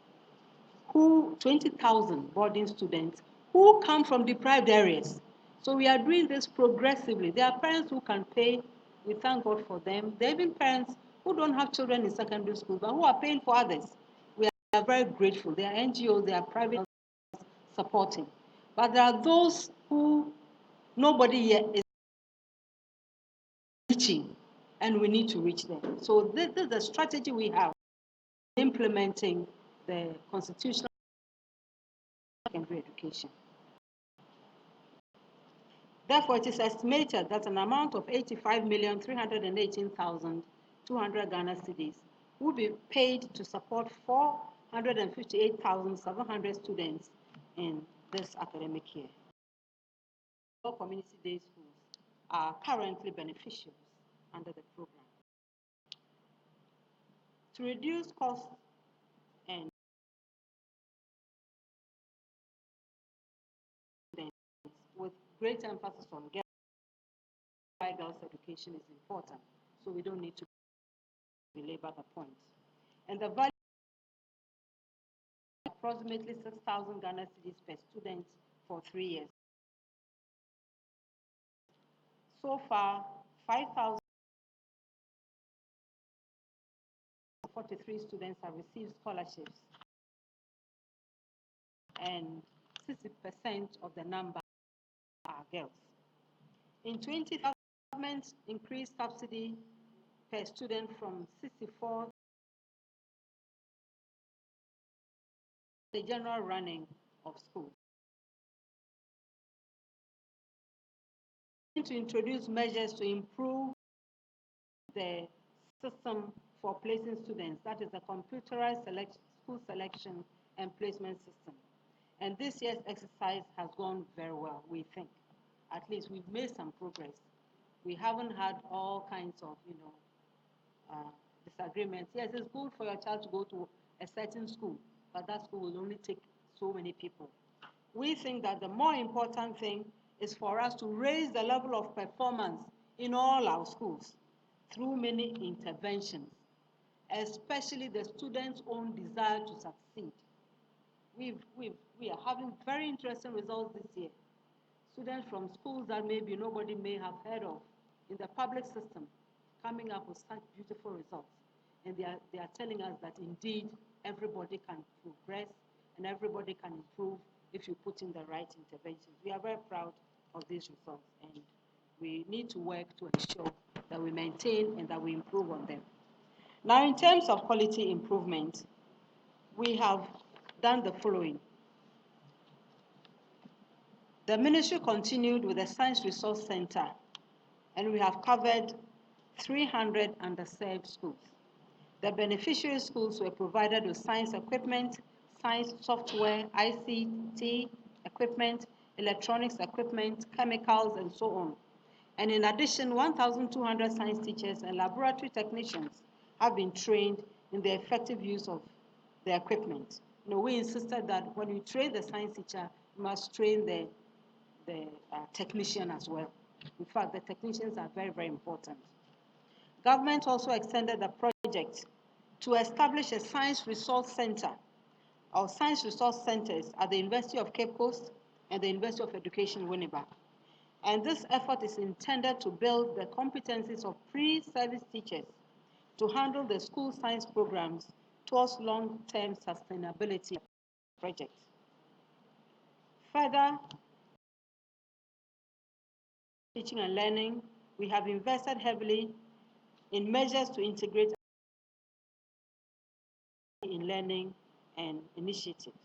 20,000 boarding students who come from deprived areas. So we are doing this progressively. There are parents who can pay. We thank God for them. There are even parents who don't have children in secondary school, but who are paying for others. We are very grateful. There are NGOs, there are private supporting. But there are those who nobody yet is reaching, and we need to reach them. So this is the strategy we have implementing the constitutional secondary education. Therefore, it is estimated that an amount of 85,318,200 Ghana cedis will be paid to support 458,700 students in this academic year. All community-day schools are currently beneficiaries under the program. To reduce costs and with great emphasis on girls' education is important, so we don't need to belabor the point. And the value approximately 6,000 Ghana cedis per student for 3 years. So far, 5,043 students have received scholarships, and 60% of the number are girls. In 20,000, government increased subsidy per student from 64 the general running of schools. To introduce measures to improve the system for placing students, that is the computerized school selection and placement system. And this year's exercise has gone very well, we think. At least we've made some progress. We haven't had all kinds of, disagreements. Yes, it's good for your child to go to a certain school, but that school will only take so many people. We think that the more important thing is for us to raise the level of performance in all our schools through many interventions, especially the students' own desire to succeed. We are having very interesting results this year. Students from schools that maybe nobody may have heard of in the public system coming up with such beautiful results. And they are telling us that indeed everybody can progress and everybody can improve if you put in the right interventions. We are very proud of these results, and we need to work to ensure that we maintain and that we improve on them. Now, in terms of quality improvement, we have done the following. The ministry continued with the Science Resource Center, and we have covered 300 underserved schools. The beneficiary schools were provided with science equipment, science software, ICT equipment, electronics equipment, chemicals, and so on. And in addition, 1,200 science teachers and laboratory technicians have been trained in the effective use of the equipment. We insisted that when you train the science teacher, you must train the technician as well. In fact, the technicians are very, very important. Government also extended the project to establish a science resource center or science resource centers at the University of Cape Coast and the University of Education, Winneba. And this effort is intended to build the competencies of pre-service teachers to handle the school science programs towards long-term sustainability projects. Further, teaching and learning, we have invested heavily in measures to integrate in learning and initiatives.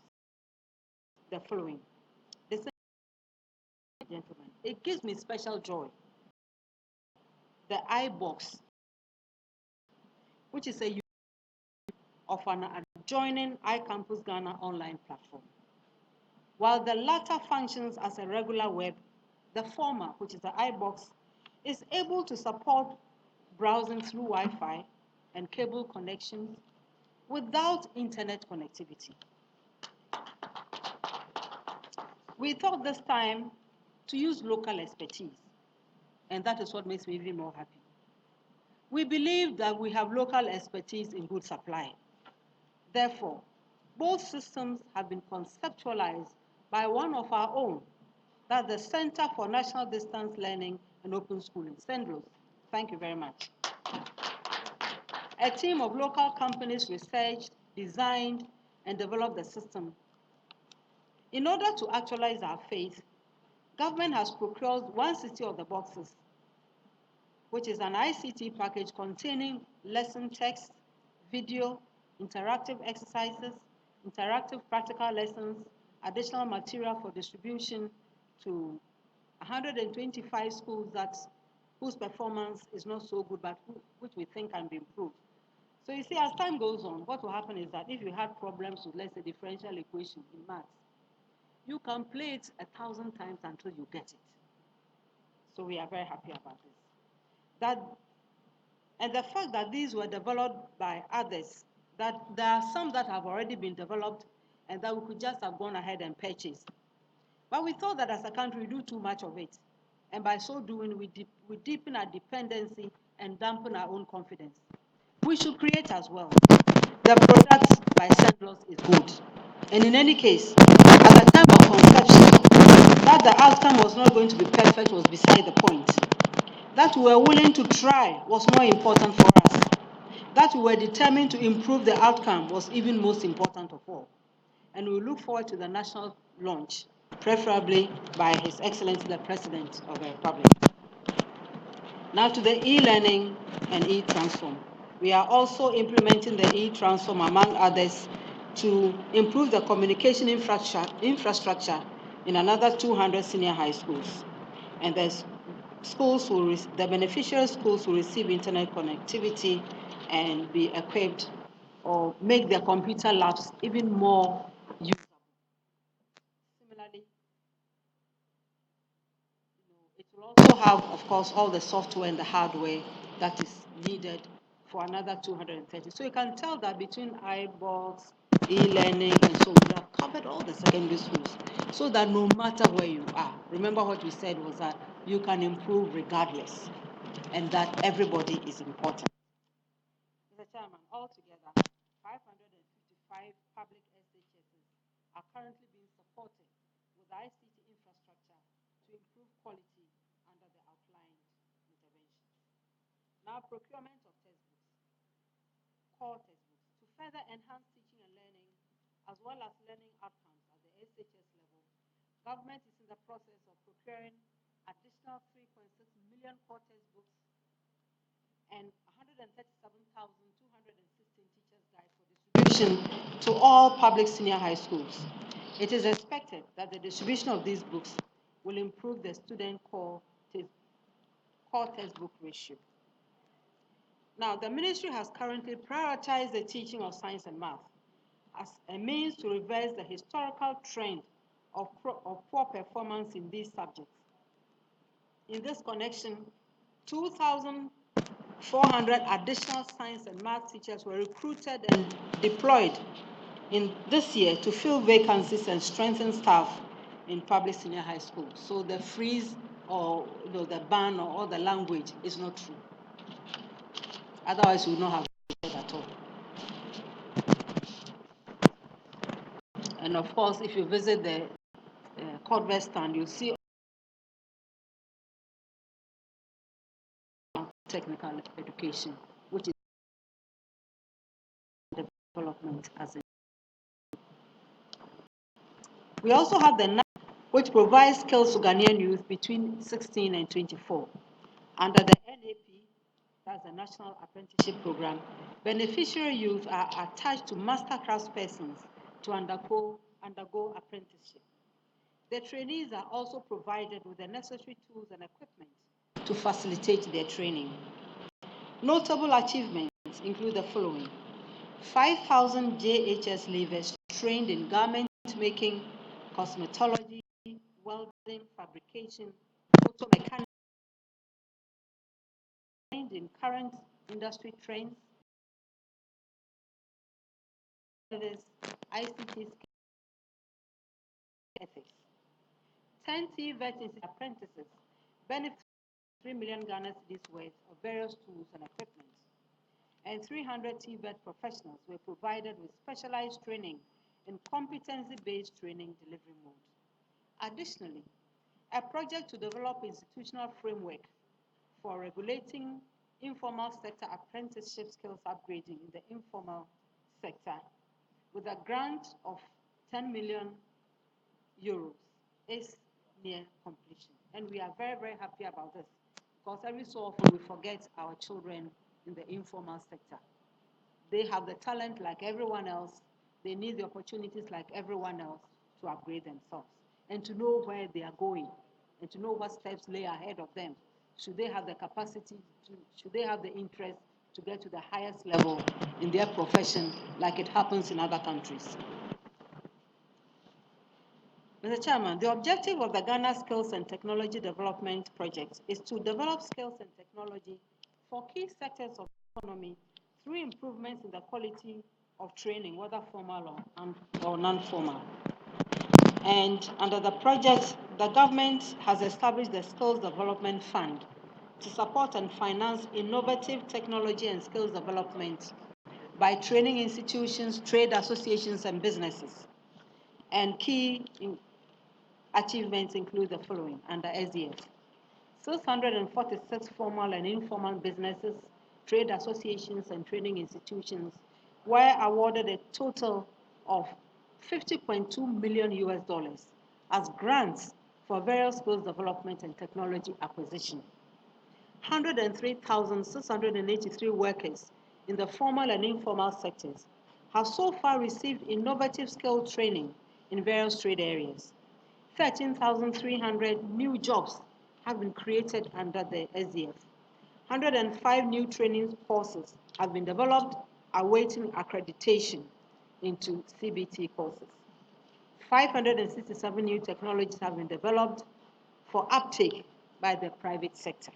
The following. Listen, gentlemen, it gives me special joy. The iBox, which is a of an adjoining iCampus Ghana online platform. While the latter functions as a regular web, the former, which is the iBox, is able to support browsing through Wi-Fi and cable connections without internet connectivity. We thought this time to use local expertise, and that is what makes me even more happy. We believe that we have local expertise in good supply. Therefore, both systems have been conceptualized by one of our own, that's the Center for National Distance Learning and Open Schooling, CENDLOS. Thank you very much. A team of local companies researched, designed, and developed the system. In order to actualize our faith, government has procured 160 of the boxes, which is an ICT package containing lesson text, video, interactive exercises, interactive practical lessons, additional material for distribution to 125 schools whose performance is not so good, but which we think can be improved. So you see, as time goes on, what will happen is that if you had problems with, let's say, differential equation in maths, you can play it 1,000 times until you get it. So we are very happy about this. And the fact that these were developed by others, that there are some that have already been developed and that we could just have gone ahead and purchased. But we thought that as a country, we do too much of it. And by so doing, we deepen our dependency and dampen our own confidence. We should create as well. The product by CENDLOS is good. And in any case, at the time of conception, that the outcome was not going to be perfect was beside the point. That we were willing to try was more important for us. That we were determined to improve the outcome was even most important of all. And we look forward to the national launch, preferably by His Excellency the President of the Republic. Now to the e-learning and e-transform. We are also implementing the e-transform, among others, to improve the communication infrastructure in another 200 senior high schools. And the beneficiary schools will receive internet connectivity and be equipped or make their computer labs even more usable. Similarly, it will also have, of course, all the software and the hardware that is needed for another 230. So you can tell that between iBox, e-learning, and so we have covered all the secondary schools so that no matter where you are, remember what we said was that you can improve regardless and that everybody is important. Mr. Chairman, altogether, 555 public SHSs are currently being supported with ICT infrastructure to improve quality under the outlined interventions. Now, procurement of textbooks, core textbooks, to further enhance teaching and learning, as well as learning outcomes at the SHS level, government is in the process of procuring additional 3.6 million core textbooks and 137,216 teachers' guides for distribution to all public senior high schools. It is expected that the distribution of these books will improve the student core textbook ratio. Now, the ministry has currently prioritized the teaching of science and math as a means to reverse the historical trend of poor performance in these subjects. In this connection, 2,400 additional science and math teachers were recruited and deployed in this year to fill vacancies and strengthen staff in public senior high schools. So the freeze or the ban or all the language is not true. Otherwise, we would not have it at all. And of course, if you visit the Codver stand, you'll see technical education, which is development as a. We also have the NAP, which provides skills to Ghanaian youth between 16 and 24. Under the NAP, that's the National Apprenticeship Program, beneficiary youth are attached to master craftspersons to undergo apprenticeship. The trainees are also provided with the necessary tools and equipment to facilitate their training. Notable achievements include the following: 5,000 JHS leavers trained in garment making, cosmetology, welding, fabrication, auto mechanics, trained in current industry trends, ICT ethics. 10 TVET apprentices benefit 3 million Ghana cedis worth of various tools and equipment. And 300 TVET professionals were provided with specialized training in competency-based training delivery mode. Additionally, a project to develop institutional framework for regulating informal sector apprenticeship skills upgrading in the informal sector with a grant of 10 million euros is near completion. And we are very, very happy about this because every so often we forget our children in the informal sector. They have the talent like everyone else. They need the opportunities like everyone else to upgrade themselves and to know where they are going and to know what steps lay ahead of them. Should they have the capacity, should they have the interest to get to the highest level in their profession like it happens in other countries. Mr. Chairman, the objective of the Ghana Skills and Technology Development Project is to develop skills and technology for key sectors of the economy through improvements in the quality of training, whether formal or non-formal. And under the project, the government has established the Skills Development Fund to support and finance innovative technology and skills development by training institutions, trade associations, and businesses. And key achievements include the following under SDF. 646 formal and informal businesses, trade associations, and training institutions were awarded a total of 50.2 million US dollars as grants for various skills development and technology acquisition. 103,683 workers in the formal and informal sectors have so far received innovative skill training in various trade areas. 13,300 new jobs have been created under the SDF. 105 new training courses have been developed, awaiting accreditation into CBT courses. 567 new technologies have been developed for uptake by the private sector.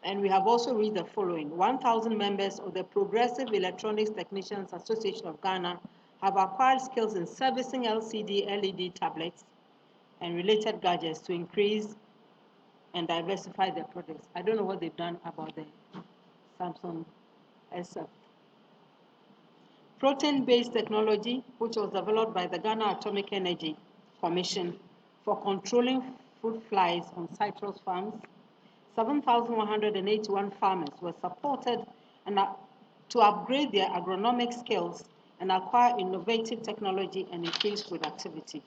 And we have also read the following: 1,000 members of the Progressive Electronics Technicians Association of Ghana have acquired skills in servicing LCD, LED tablets, and related gadgets to increase and diversify their products. I don't know what they've done about the Samsung SF. Protein-based technology, which was developed by the Ghana Atomic Energy Commission for controlling fruit flies on citrus farms. 7,181 farmers were supported to upgrade their agronomic skills and acquire innovative technology and increase productivity.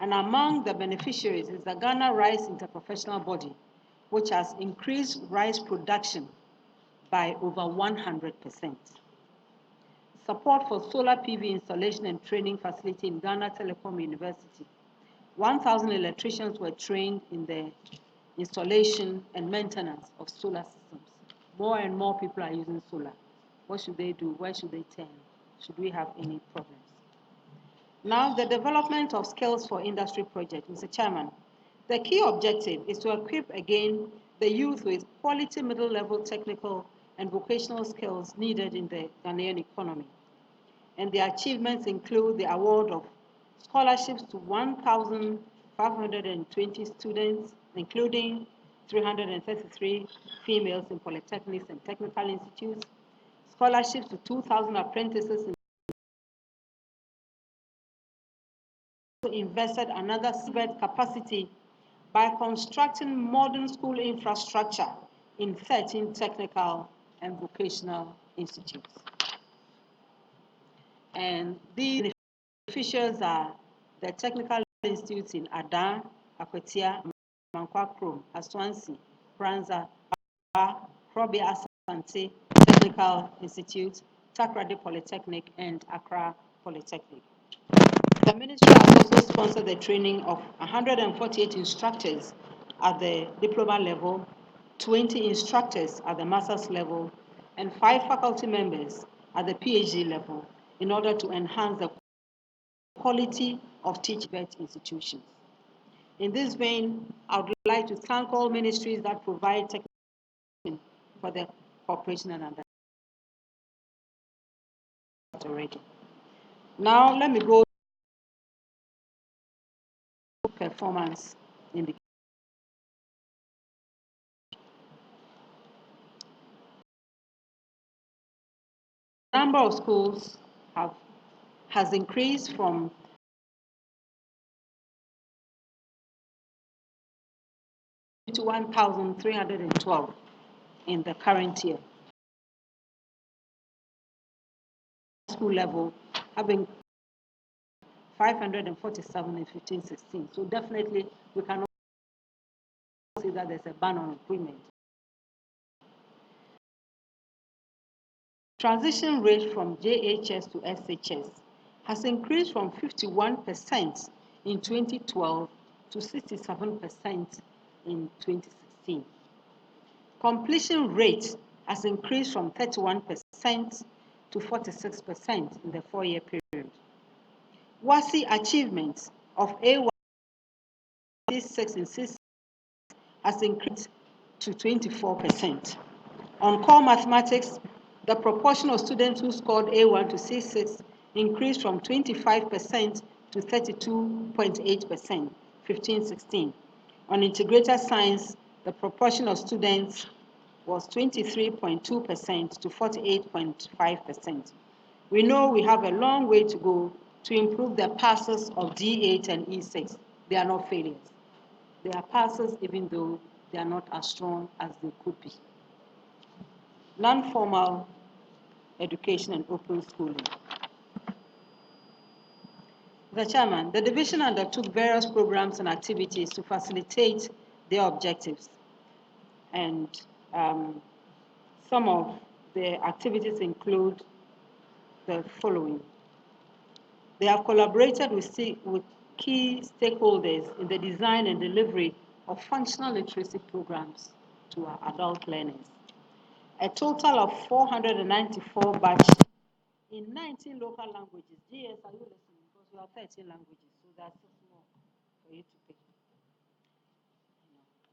And among the beneficiaries is the Ghana Rice Interprofessional Body, which has increased rice production by over 100%. Support for solar PV installation and training facility in Ghana Telecom University. 1,000 electricians were trained in the installation, and maintenance of solar systems. More and more people are using solar. What should they do? Where should they turn? Should we have any problems? Now, the development of skills for industry project, Mr. Chairman. The key objective is to equip again the youth with quality middle-level technical and vocational skills needed in the Ghanaian economy. And the achievements include the award of scholarships to 1,520 students, including 333 females in polytechnics and technical institutes, scholarships to 2,000 apprentices in invested another bed capacity by constructing modern school infrastructure in 13 technical and vocational institutes. And these beneficiaries are the technical institutes in Adan, Akwetia, Mankwakro, Aswansi, Pranza, Krobi Asante Technical Institute, Takrady Polytechnic, and Accra Polytechnic. The ministry has also sponsored the training of 148 instructors at the diploma level, 20 instructors at the master's level, and 5 faculty members at the PhD level in order to enhance the quality of teaching institutions. In this vein, I would like to thank all ministries that provide technical for the cooperation and understanding already. Now, let me go to performance indicators. The number of schools has increased from to 1,312 in the current year. School level having 547 in 15-16. So definitely we cannot say that there's a ban on recruitment. Transition rate from JHS to SHS has increased from 51% in 2012 to 67% in 2016. Completion rate has increased from 31% to 46% in the 4-year period. WASI achievement of A1 6 and 6 has increased to 24%. On core mathematics, the proportion of students who scored A1 to C6 increased from 25% to 32.8%, 15-16. On integrated science, the proportion of students was 23.2% to 48.5%. We know we have a long way to go to improve the passes of D8 and E6. They are not failures. They are passes even though they are not as strong as they could be. Non-formal education and open schooling. The chairman, the division undertook various programs and activities to facilitate their objectives. And some of the activities include the following. They have collaborated with key stakeholders in the design and delivery of functional literacy programs to our adult learners. A total of 494 batches in 19 local languages. GS, are you listening? Because we have 13 languages, so that's 6 more for you to pick.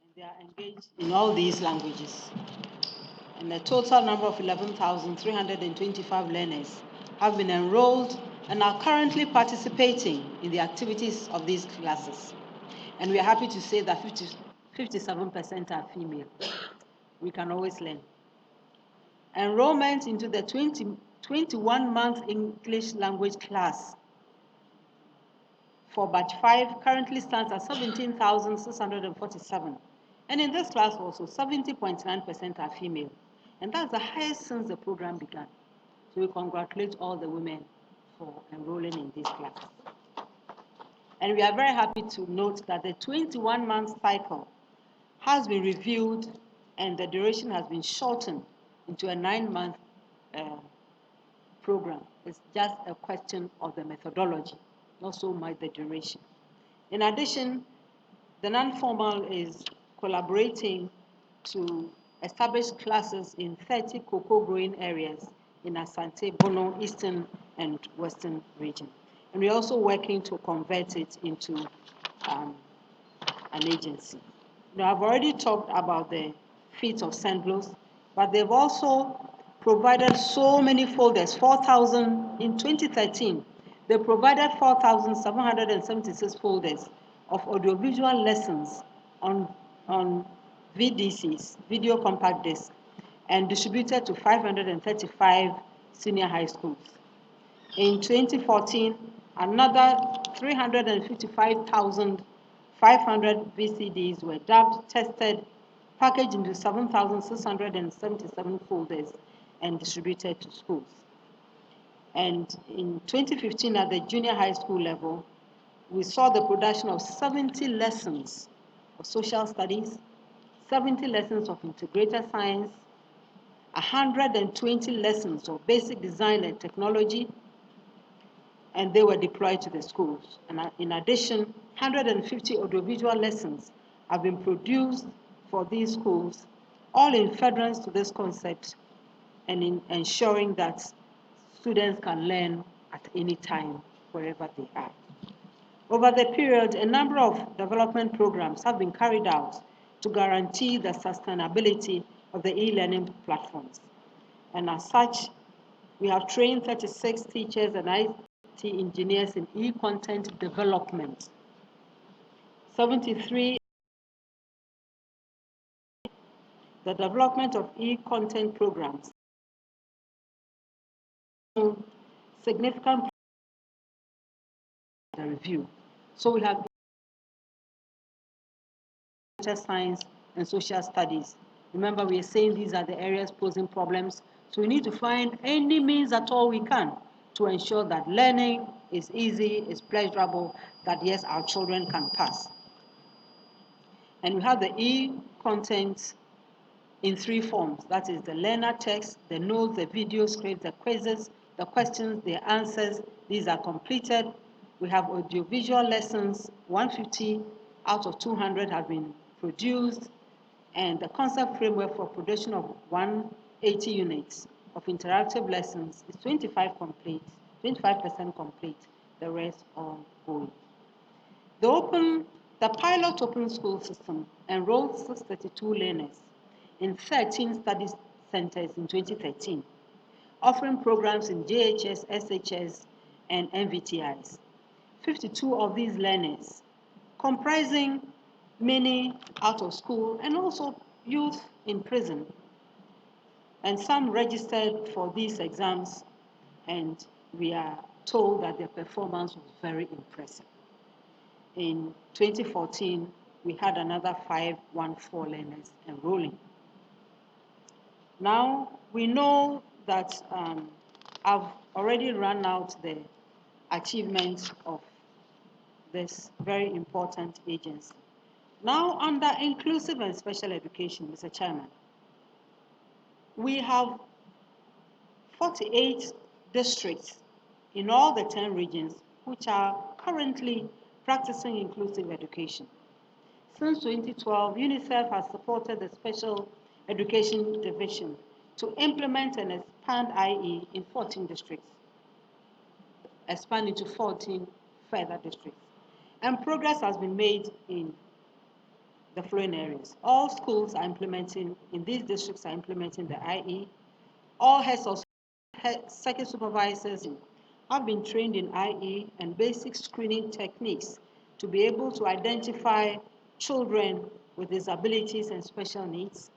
And they are engaged in all these languages. And the total number of 11,325 learners have been enrolled and are currently participating in the activities of these classes. And we are happy to say that 57% are female. We can always learn. Enrollment into the 21-month English language class for batch 5 currently stands at 17,647. And in this class also, 70.9% are female. And that's the highest since the program began. So we congratulate all the women for enrolling in this class. And we are very happy to note that the 21-month cycle has been reviewed and the duration has been shortened into a 9-month program. It's just a question of the methodology, not so much the duration. In addition, the non-formal is collaborating to establish classes in 30 cocoa growing areas in Asante, Bono, Eastern and Western region. And we're also working to convert it into an agency. Now, I've already talked about the feet of St. Louis, but they've also provided so many folders, 4,000 in 2013. They provided 4,776 folders of audiovisual lessons on VDCs, video compact disc, and distributed to 535 senior high schools. In 2014, another 355,500 VCDs were dubbed, tested, packaged into 7,677 folders, and distributed to schools. And in 2015, at the junior high school level, we saw the production of 70 lessons of social studies, 70 lessons of integrated science, 120 lessons of basic design and technology, and they were deployed to the schools. And in addition, 150 audiovisual lessons have been produced for these schools, all in furtherance to this concept and in ensuring that students can learn at any time, wherever they are. Over the period, a number of development programs have been carried out to guarantee the sustainability of the e-learning platforms. And as such, we have trained 36 teachers and IT engineers in e-content development. 73, the development of e-content programs. Significant review. So we have science and social studies. Remember, we are saying these are the areas posing problems. So we need to find any means at all we can to ensure that learning is easy, is pleasurable, that yes, our children can pass. And we have the e-content in three forms. That is the learner text, the notes, the video script, the quizzes, the questions, the answers. These are completed. We have audiovisual lessons, 150 out of 200 have been produced, and the concept framework for production of 180 units of interactive lessons is 25% complete, the rest ongoing. The pilot open school system enrolled 632 learners in 13 study centers in 2013, offering programs in JHS, SHS, and MVTIs. 52 of these learners, comprising many out of school and also youth in prison, and some registered for these exams, and we are told that their performance was very impressive. In 2014, we had another 514 learners enrolling. Now, we know that I've already run out the achievements of this very important agency. Now, under inclusive and special education, Mr. Chairman, we have 48 districts in all the 10 regions which are currently practicing inclusive education. Since 2012, UNICEF has supported the Special Education Division to implement and expand IE in 14 districts, expand into 14 further districts. And progress has been made in the following areas. All schools are implementing, in these districts are implementing the IE. All heads of circuit supervisors have been trained in IE and basic screening techniques to be able to identify children with disabilities and special needs.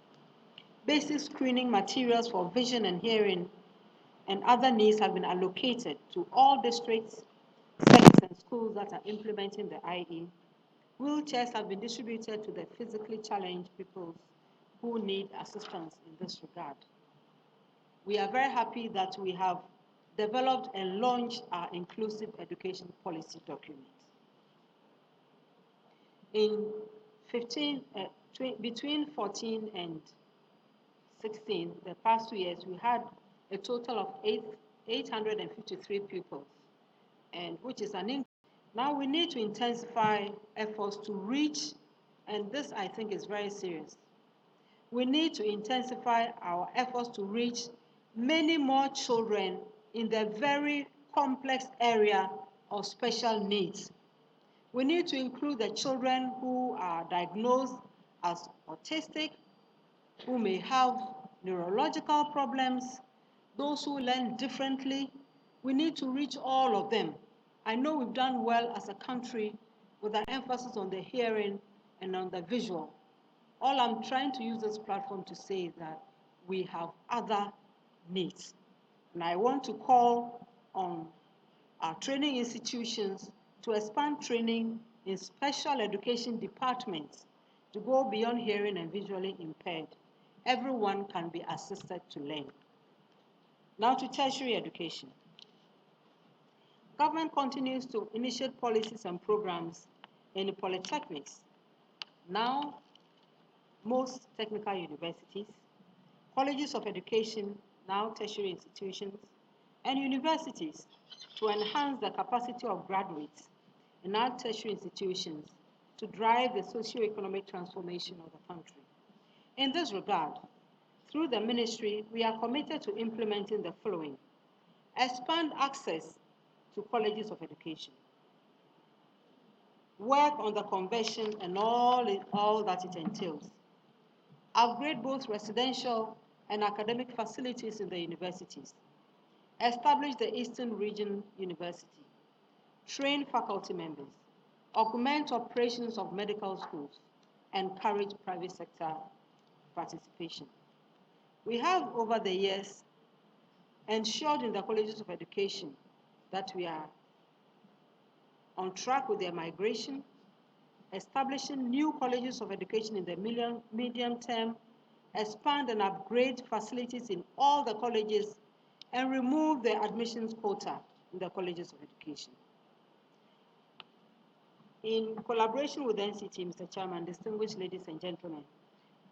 Basic screening materials for vision and hearing and other needs have been allocated to all districts, sectors, and schools that are implementing the IE. Wheelchairs have been distributed to the physically challenged people who need assistance in this regard. We are very happy that we have developed and launched our inclusive education policy document. Between 14 and 16, the past 2 years, we had a total of 853 pupils, and which is an increase. Now we need to intensify efforts to reach and this I think is very serious. We need to intensify our efforts to reach many more children in the very complex area of special needs. We need to include the children who are diagnosed as autistic, who may have neurological problems, those who learn differently. We need to reach all of them. I know we've done well as a country with an emphasis on the hearing and on the visual. All I'm trying to use this platform to say is that we have other needs. And I want to call on our training institutions to expand training in special education departments to go beyond hearing and visually impaired. Everyone can be assisted to learn. Now to tertiary education. Government continues to initiate policies and programs in the polytechnics. Now, most technical universities, colleges of education, now tertiary institutions, and universities to enhance the capacity of graduates in our tertiary institutions to drive the socio-economic transformation of the country. In this regard, through the ministry, we are committed to implementing the following: expand access to colleges of education, work on the conversion and all that it entails, upgrade both residential and academic facilities in the universities, establish the Eastern Region University, train faculty members, augment operations of medical schools, encourage private sector participation. We have, over the years, ensured in the colleges of education that we are on track with their migration, establishing new colleges of education in the medium term, expand and upgrade facilities in all the colleges, and remove the admissions quota in the colleges of education. In collaboration with NCT, Mr. Chairman, distinguished ladies and gentlemen,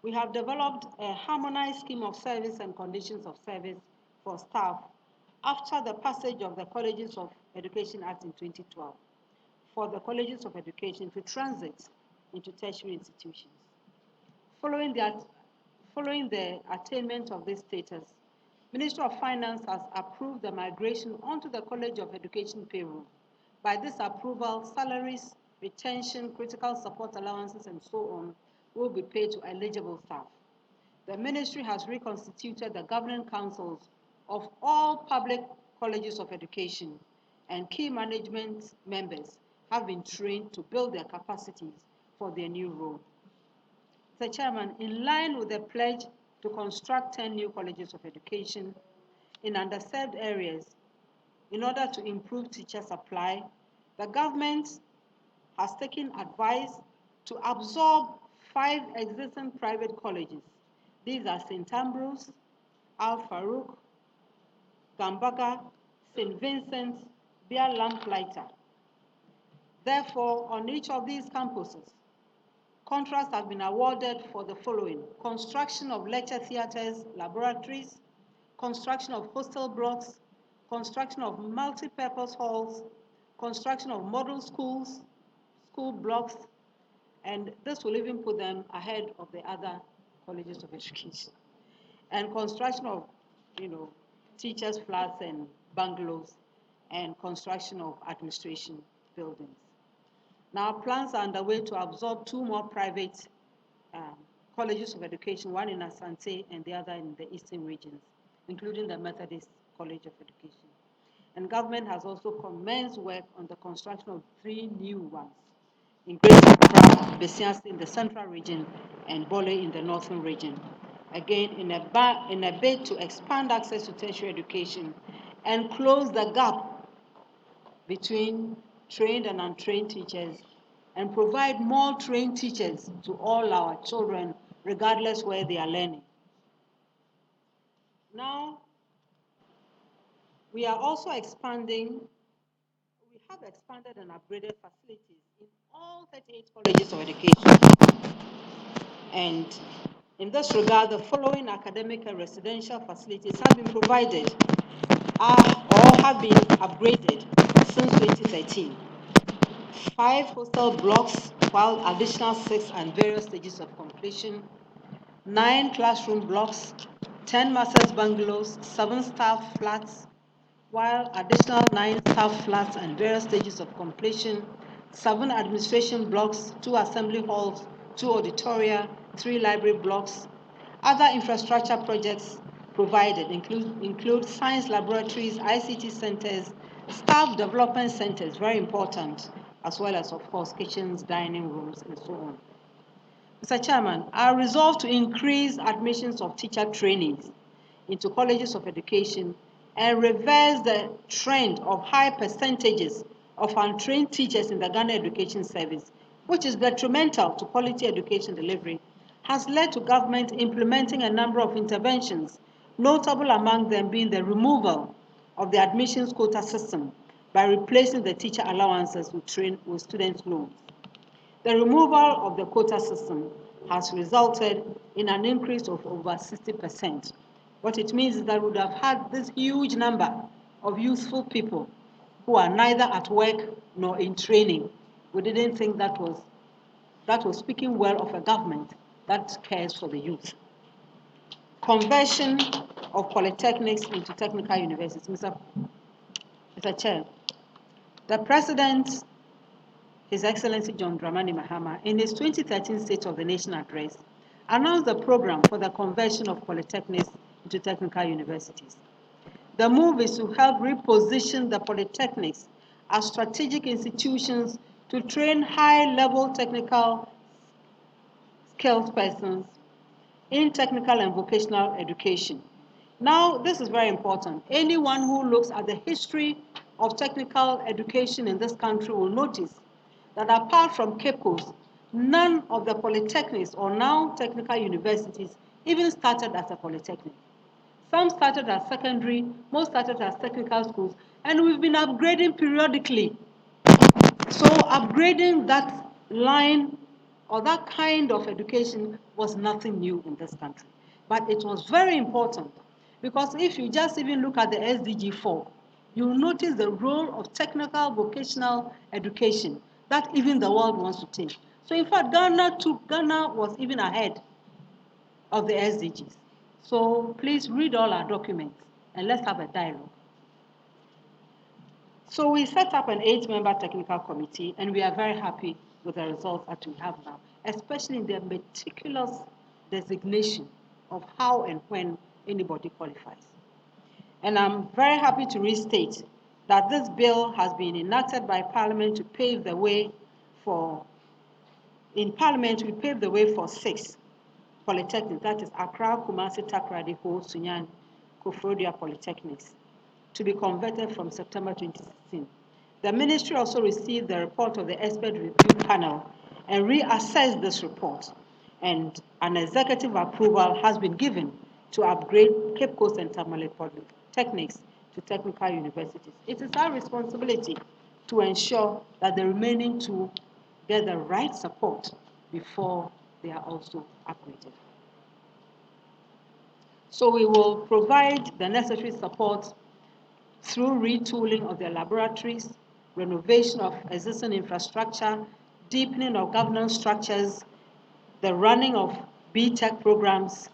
we have developed a harmonized scheme of service and conditions of service for staff after the passage of the Colleges of Education Act in 2012 for the colleges of education to transit into tertiary institutions. Following the attainment of this status, Ministry of Finance has approved the migration onto the College of Education payroll. By this approval, salaries, retention, critical support allowances, and so on will be paid to eligible staff. The ministry has reconstituted the governing councils of all public colleges of education, and key management members have been trained to build their capacities for their new role. Mr. Chairman, in line with the pledge to construct 10 new colleges of education in underserved areas in order to improve teacher supply, the government has taken advice to absorb 5 existing private colleges. These are St. Ambrose, Al Farouk, Gambaga, St. Vincent, Bia Lamplighter. Therefore, on each of these campuses, contracts have been awarded for the following: construction of lecture theaters, laboratories, construction of hostel blocks, construction of multi-purpose halls, construction of model schools, school blocks, and this will even put them ahead of the other colleges of education, and construction of, teachers' flats and bungalows, and construction of administration buildings. Now, plans are underway to absorb 2 more private colleges of education, one in Asante and the other in the eastern regions, including the Methodist College of Education. And government has also commenced work on the construction of 3 new ones in Greater Accra, Besiansi in the central region, and Bole in the northern region. Again, in a bid to expand access to tertiary education and close the gap between trained and untrained teachers, and provide more trained teachers to all our children, regardless where they are learning. Now, we are also expanding. We have expanded and upgraded facilities in all 38 colleges of education. And in this regard, the following academic and residential facilities have been provided or have been upgraded since 2013. 5 hostel blocks while additional 6 are in various stages of completion. 9 classroom blocks, 10 master's bungalows, 7 staff flats, while additional 9 staff flats and various stages of completion, 7 administration blocks, 2 assembly halls, 2 auditoria, 3 library blocks. Other infrastructure projects provided include science laboratories, ICT centers, staff development centers, very important, as well as, of course, kitchens, dining rooms, and so on. Mr. Chairman, I resolve to increase admissions of teacher trainees into colleges of education and reverse the trend of high percentages of untrained teachers in the Ghana Education Service, which is detrimental to quality education delivery, has led to government implementing a number of interventions, notable among them being the removal of the admissions quota system by replacing the teacher allowances with student loans. The removal of the quota system has resulted in an increase of over 60%. What it means is that we would have had this huge number of useful people who are neither at work nor in training. We didn't think that was speaking well of a government that cares for the youth. Conversion of polytechnics into technical universities. Mr. Chair, the President, His Excellency John Dramani Mahama, in his 2013 State of the Nation address, announced a program for the conversion of polytechnics into technical universities. The move is to help reposition the polytechnics as strategic institutions to train high-level technical skilled persons in technical and vocational education. Now, this is very important. Anyone who looks at the history of technical education in this country will notice that apart from Cape Coast, none of the polytechnics or now technical universities even started as a polytechnic. Some started as secondary, most started as technical schools, and we've been upgrading periodically. So upgrading that line or that kind of education was nothing new in this country. But it was very important because if you just even look at the SDG 4, you'll notice the role of technical vocational education that even the world wants to take. So in fact, Ghana was even ahead of the SDGs. So please read all our documents and let's have a dialogue. So we set up an 8-member technical committee, and we are very happy with the results that we have now, especially in the meticulous designation of how and when anybody qualifies. And I'm very happy to restate that this bill has been enacted by Parliament to pave the way for, in Parliament, we paved the way for 6 polytechnics, that is Accra, Kumasi, Takoradi, Ho, Sunyani, Koforidua Polytechnics, to be converted from September 2016. The ministry also received the report of the expert review panel and reassessed this report, and an executive approval has been given to upgrade Cape Coast and Tamale Polytechnics to technical universities. It is our responsibility to ensure that the remaining 2 get the right support before they are also upgraded. So we will provide the necessary support through retooling of their laboratories, renovation of existing infrastructure, deepening of governance structures, the running of B.Tech programs.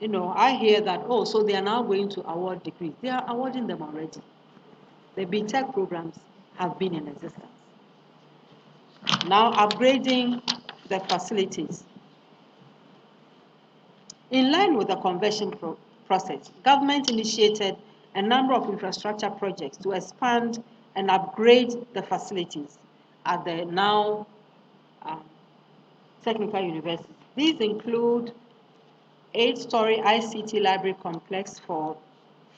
You know, I hear that, oh, so they are now going to award degrees. They are awarding them already. The B.Tech programs have been in existence. Now upgrading the facilities. In line with the conversion process, government initiated a number of infrastructure projects to expand and upgrade the facilities at the now technical universities. These include 8-story ICT library complex for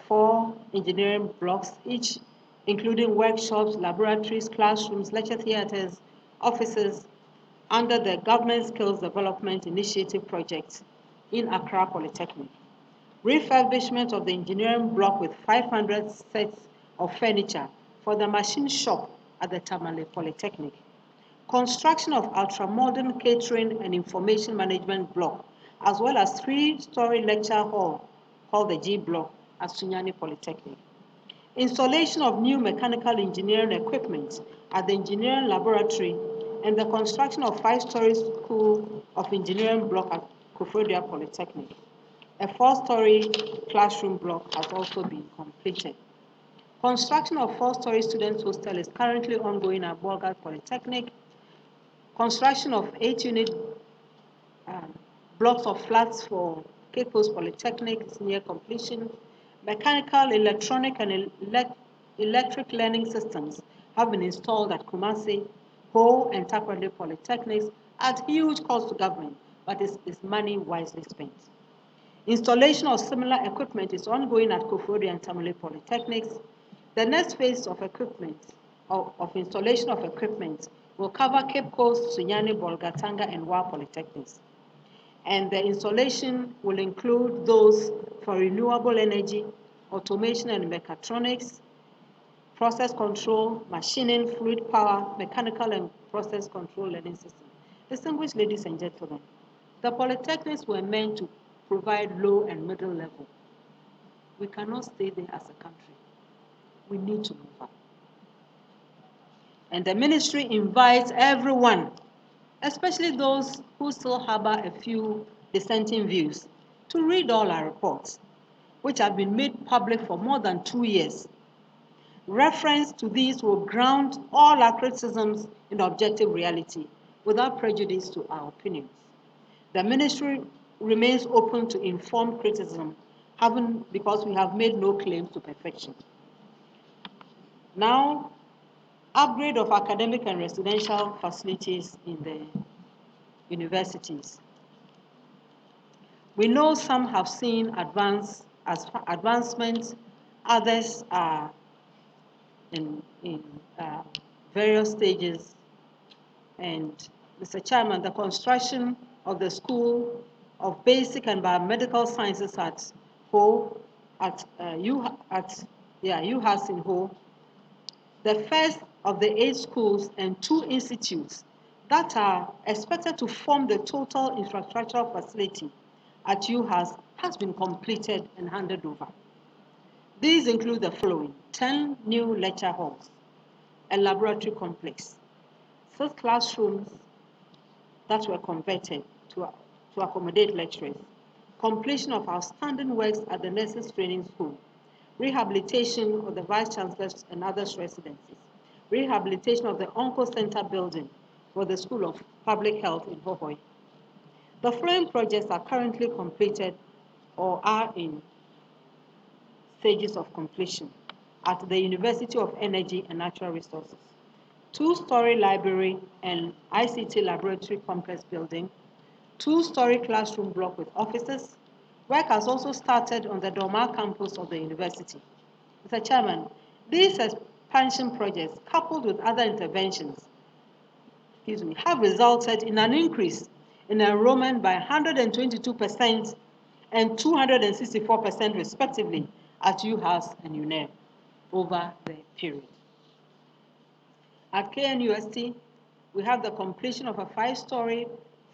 4 engineering blocks, each including workshops, laboratories, classrooms, lecture theaters, offices, under the Government Skills Development Initiative project in Accra Polytechnic. Refurbishment of the engineering block with 500 sets of furniture for the machine shop at the Tamale Polytechnic. Construction of ultra-modern catering and information management block, as well as 3-story lecture hall called the G block at Sunyani Polytechnic. Installation of new mechanical engineering equipment at the engineering laboratory and the construction of 5-story School of Engineering block at Koforidua Polytechnic. A 4-story classroom block has also been completed. Construction of 4-story student hostel is currently ongoing at Bolga Polytechnic. Construction of 8-unit blocks of flats for Cape Coast Polytechnic is near completion. Mechanical, electronic, and electric learning systems have been installed at Kumasi, Ho, and Takoradi Polytechnics at huge cost to government, but is money wisely spent. Installation of similar equipment is ongoing at Koforidua and Tamale Polytechnics. The next phase of installation of equipment will cover Cape Coast, Sunyani, Bolgatanga, and Wa Polytechnics. And the installation will include those for renewable energy, automation and mechatronics, process control, machining, fluid power, mechanical and process control learning system. Distinguished ladies and gentlemen, the polytechnics were meant to provide low and middle level. We cannot stay there as a country. We need to move up. And the ministry invites everyone, especially those who still harbor a few dissenting views, to read all our reports, which have been made public for more than 2 years. Reference to these will ground all our criticisms in objective reality without prejudice to our opinions. The ministry remains open to informed criticism, because we have made no claims to perfection. Now, upgrade of academic and residential facilities in the universities. We know some have seen advancements, others are in various stages. And Mr. Chairman, the construction of the School of Basic and Biomedical Sciences at Ho, UHAS in Ho, the first of the 8 schools and 2 institutes that are expected to form the total infrastructural facility at UHAS has been completed and handed over. These include the following: 10 new lecture halls, a laboratory complex, 6 classrooms that were converted to accommodate lecturers, completion of outstanding works at the Nurses Training School, rehabilitation of the Vice Chancellor's and others' residences, rehabilitation of the Onco Center building for the School of Public Health in Hohoi. The following projects are currently completed or are in stages of completion at the University of Energy and Natural Resources: 2-story library and ICT laboratory complex building, 2-story classroom block with offices. Work has also started on the Dorma campus of the university. Mr. Chairman, these expansion projects, coupled with other interventions, have resulted in an increase in enrollment by 122% and 264% respectively at UHAS and UNER over the period. At KNUST, we have the completion of a 5-story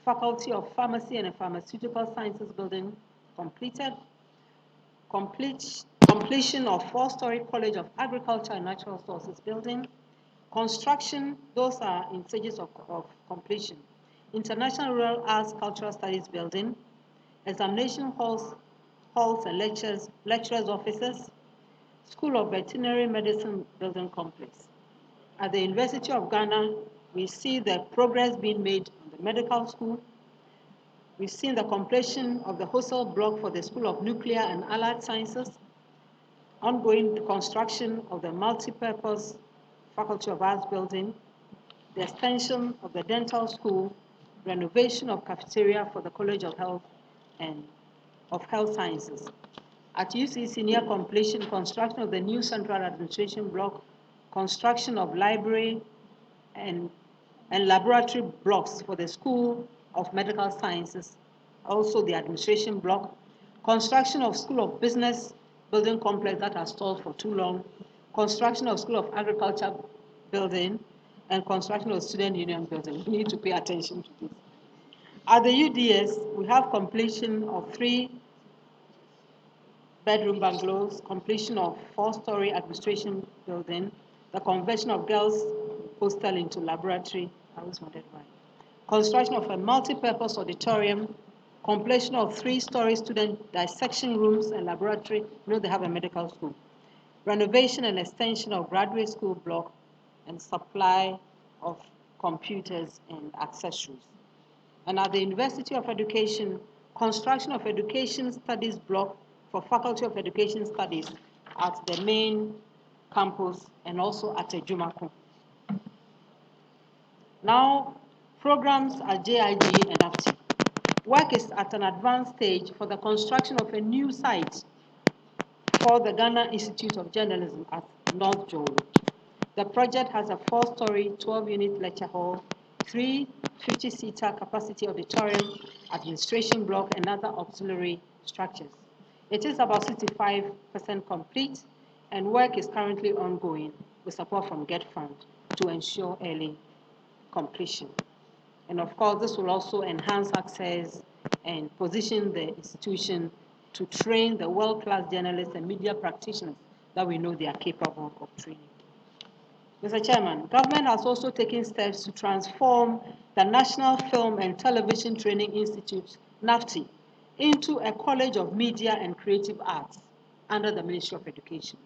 Faculty of Pharmacy and a Pharmaceutical Sciences building completed, completion of 4-story College of Agriculture and Natural Resources building, construction, those are in stages of completion, International Rural Arts Cultural Studies building, examination halls and lecturers' offices, School of Veterinary Medicine building complex. At the University of Ghana, we see the progress being made on the medical school. We've seen the completion of the hostel block for the School of Nuclear and Allied Sciences, ongoing construction of the multi-purpose Faculty of Arts building, the extension of the dental school, renovation of cafeteria for the College of Health and of Health Sciences. At UCC, near completion, construction of the new Central Administration block, construction of library and laboratory blocks for the School of Medical Sciences, also the administration block, construction of School of Business building complex that has stalled for too long, construction of School of Agriculture building, and construction of Student Union building. We need to pay attention to this. At the UDS, we have completion of 3-bedroom bungalows, completion of 4-story administration building, the conversion of girls' hostel into laboratory, I always wondered why. Construction of a multi-purpose auditorium, completion of 3-story student dissection rooms and laboratory. You know they have a medical school. Renovation and extension of graduate school block and supply of computers and accessories. And at the University of Education, construction of education studies block for Faculty of Education Studies at the main campus and also at Ejumako. Now, programs at JIG and AFTI. Work is at an advanced stage for the construction of a new site for the Ghana Institute of Journalism at North Jolo. The project has a 4-story, 12-unit lecture hall, 3 50-seater capacity auditorium, administration block, and other auxiliary structures. It is about 65% complete, and work is currently ongoing with support from GET Fund to ensure early completion. And of course, this will also enhance access and position the institution to train the world-class journalists and media practitioners that we know they are capable of training. Mr. Chairman, government has also taken steps to transform the National Film and Television Training Institute, NAFTI, into a College of Media and Creative Arts under the Ministry of Education.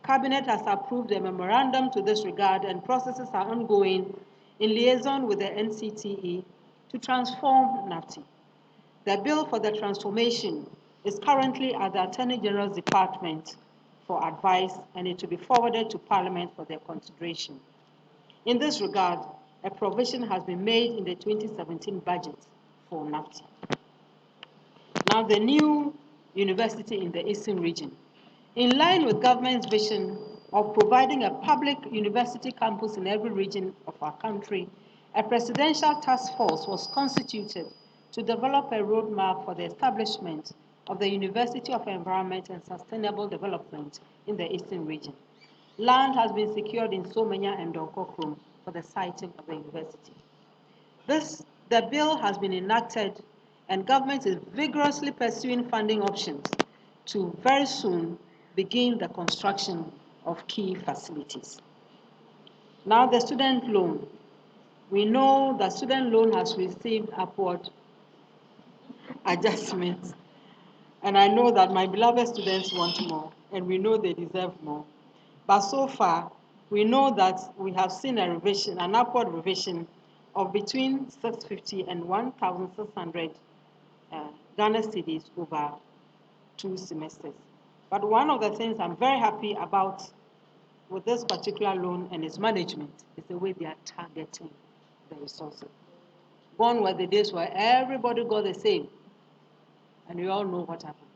Cabinet has approved a memorandum to this regard, and processes are ongoing in liaison with the NCTE to transform NAFTI. The bill for the transformation is currently at the Attorney General's Department for advice, and it will be forwarded to Parliament for their consideration. In this regard, a provision has been made in the 2017 budget for NAFTI. Now, the new university in the Eastern region. In line with government's vision of providing a public university campus in every region of our country, a presidential task force was constituted to develop a roadmap for the establishment of the University of Environment and Sustainable Development in the Eastern region. Land has been secured in Somenya and Donkokrom for the siting of the university. The bill has been enacted, and government is vigorously pursuing funding options to very soon begin the construction of key facilities. Now, the student loan. We know that student loan has received upward adjustments, and I know that my beloved students want more, and we know they deserve more. But so far, we know that we have seen a revision, an upward revision of between 650 and 1,600 Ghana cedis over 2 semesters. But one of the things I'm very happy about with this particular loan and its management is the way they are targeting the resources. Gone were the days where everybody got the same, and we all know what happened.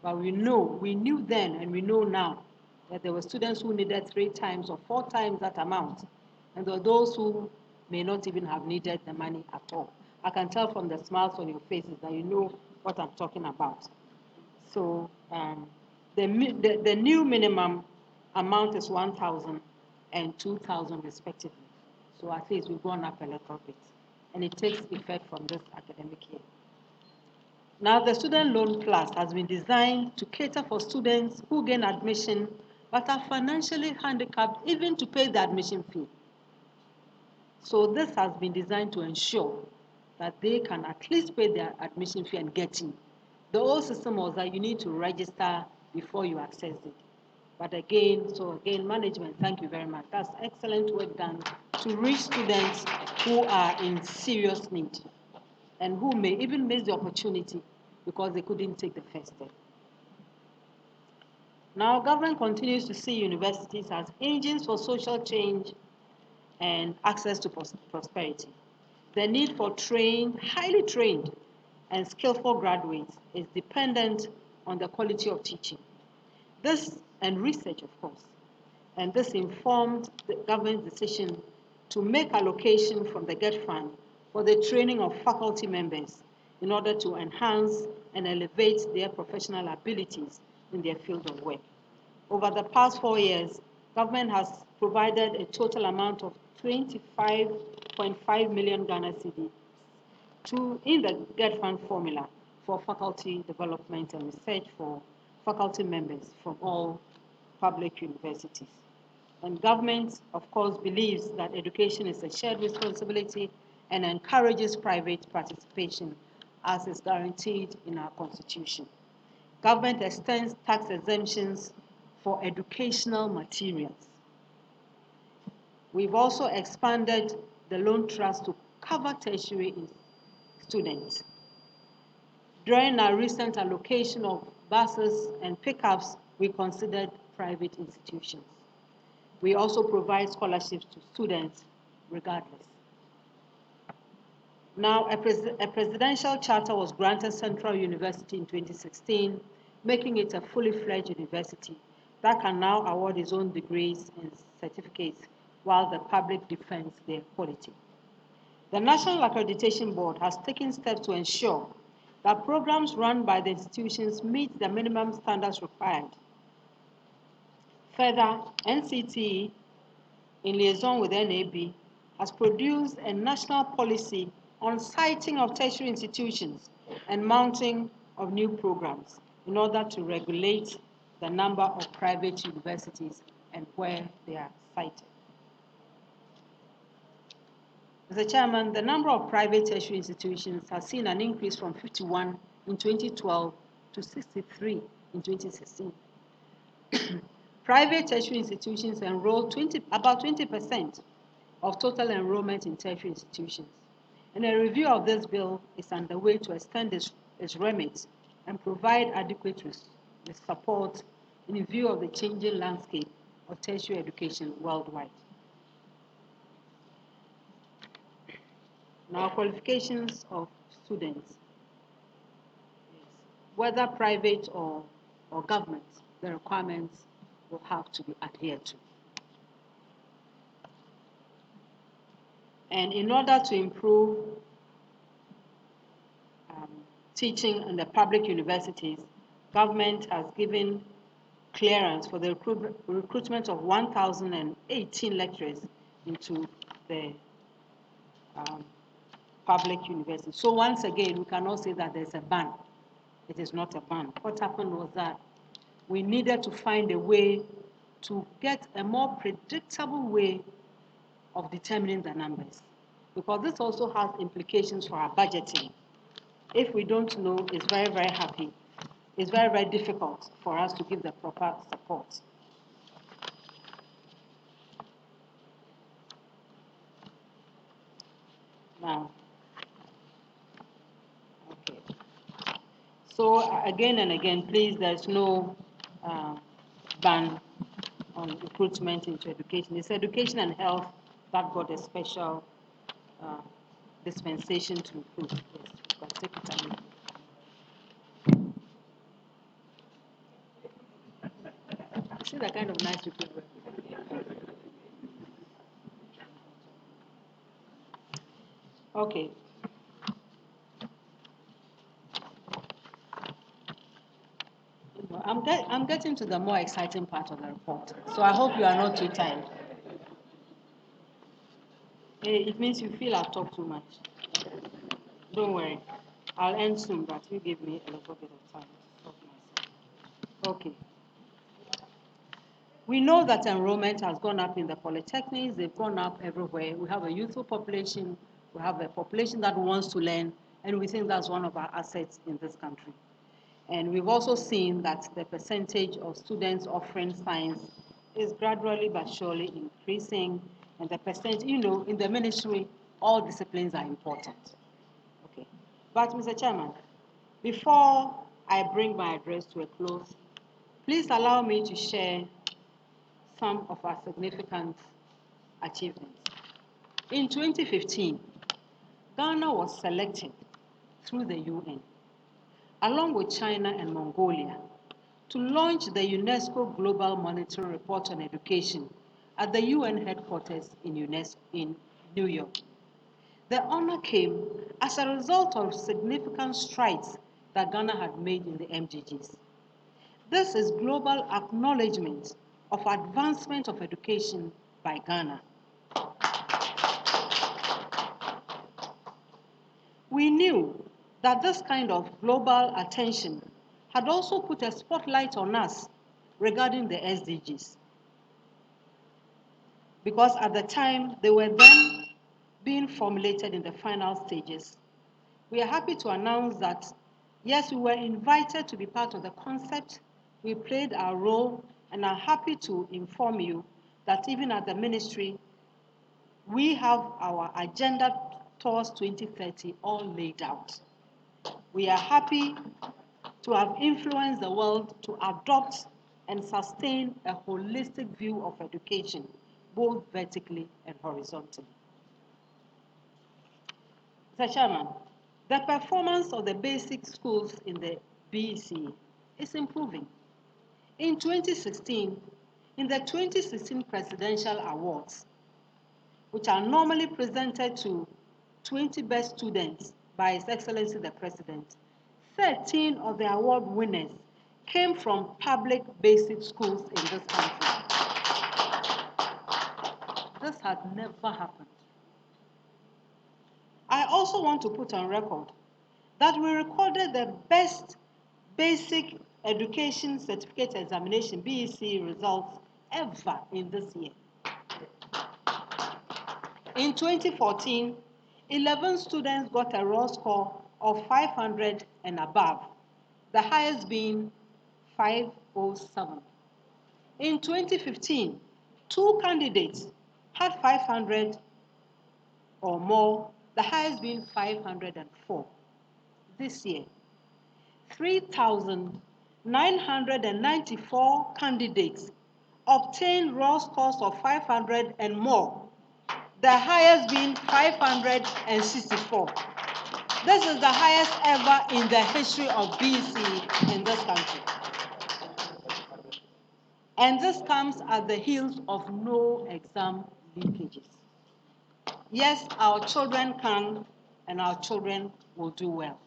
But we knew then and we know now that there were students who needed 3 times or 4 times that amount, and there were those who may not even have needed the money at all. I can tell from the smiles on your faces that you know what I'm talking about. So the new minimum amount is 1,000 and 2,000 respectively. So at least we've gone up a little bit, and it takes effect from this academic year. Now, the Student Loan Plus has been designed to cater for students who gain admission but are financially handicapped even to pay the admission fee. So this has been designed to ensure that they can at least pay their admission fee and get in. The old system was that you need to register before you access it. But again, management, thank you very much. That's excellent work done to reach students who are in serious need and who may even miss the opportunity because they couldn't take the first step. Now, government continues to see universities as engines for social change and access to prosperity. The need for highly trained and skillful graduates is dependent on the quality of teaching. This and research, of course, and this informed the government's decision to make allocation from the GET Fund for the training of faculty members in order to enhance and elevate their professional abilities in their field of work. Over the past 4 years, government has provided a total amount of 25.5 million Ghana cedis in the GET Fund formula for faculty development and research for faculty members from all public universities. And government, of course, believes that education is a shared responsibility and encourages private participation as is guaranteed in our Constitution. Government extends tax exemptions for educational materials. We've also expanded the loan trust to cover tertiary students. During our recent allocation of buses and pickups, we considered private institutions. We also provide scholarships to students regardless. Now, a presidential charter was granted Central University in 2016, making it a fully fledged university that can now award its own degrees and certificates while the public defends their quality. The National Accreditation Board has taken steps to ensure that programs run by the institutions meet the minimum standards required. Further, NCTE, in liaison with NAB, has produced a national policy on citing of tertiary institutions and mounting of new programs in order to regulate the number of private universities and where they are cited. Mr. Chairman, the number of private tertiary institutions has seen an increase from 51 in 2012 to 63 in 2016. Private tertiary institutions enroll about 20% of total enrollment in tertiary institutions. And a review of this bill is underway to extend its remit and provide adequate support in view of the changing landscape of tertiary education worldwide. Now, qualifications of students, whether private or government, the requirements will have to be adhered to. And in order to improve teaching in the public universities, government has given clearance for the recruitment of 1,018 lecturers into the public universities. So once again, we cannot say that there's a ban. It is not a ban. What happened was that we needed to find a way to get a more predictable way of determining the numbers, because this also has implications for our budgeting. If we don't know, it's very, very difficult for us to give the proper support. Now, okay. So again and again, please, there's no ban on recruitment into education. It's education and health that got a special dispensation to recruit. Yes, you can take it away. You see the kind of nice people. Okay. I'm getting to the more exciting part of the report, so I hope you are not too tired. It means you feel I've talked too much. Don't worry. I'll end soon, but you give me a little bit of time to talk myself. Okay. We know that enrollment has gone up in the polytechnics. They've gone up everywhere. We have a youthful population. We have a population that wants to learn, and we think that's one of our assets in this country. And we've also seen that the percentage of students offering science is gradually but surely increasing. And the percentage, in the ministry, all disciplines are important. Okay. But, Mr. Chairman, before I bring my address to a close, please allow me to share some of our significant achievements. In 2015, Ghana was selected through the UN, along with China and Mongolia, to launch the UNESCO Global Monitoring Report on Education at the UN headquarters in New York. The honor came as a result of significant strides that Ghana had made in the MDGs. This is global acknowledgement of advancement of education by Ghana. We knew that this kind of global attention had also put a spotlight on us regarding the SDGs. because at the time they were then being formulated in the final stages. We are happy to announce that, yes, we were invited to be part of the concept, we played our role, and are happy to inform you that even at the ministry, we have our agenda towards 2030 all laid out. We are happy to have influenced the world to adopt and sustain a holistic view of education, both vertically and horizontally. Mr. Chairman, the performance of the basic schools in the BEC is improving. In 2016, in the 2016 Presidential Awards, which are normally presented to 20 best students by His Excellency the President, 13 of the award winners came from public basic schools in this country. This had never happened. I also want to put on record that we recorded the best basic education certificate examination BEC results ever in this year. In 2014, 11 students got a raw score of 500 and above, the highest being 507. In 2015, 2 candidates had 500 or more, the highest being 504. This year, 3,994 candidates obtained raw scores of 500 and more, the highest being 564. This is the highest ever in the history of BC in this country. And this comes at the heels of no exam leakages. Yes, our children can, and our children will do well.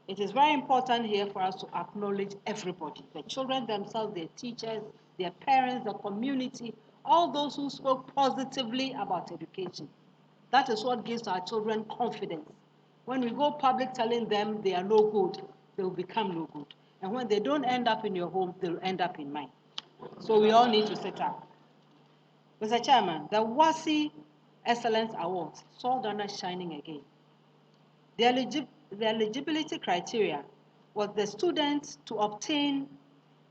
It is very important here for us to acknowledge everybody, the children themselves, their teachers, their parents, the community, all those who spoke positively about education. That is what gives our children confidence. When we go public telling them they are no good, they will become no good. And when they don't end up in your home, they'll end up in mine. So we all need to sit up. Mr. Chairman, the WASI Excellence Awards saw Ghana shining again. The eligibility criteria was the students to obtain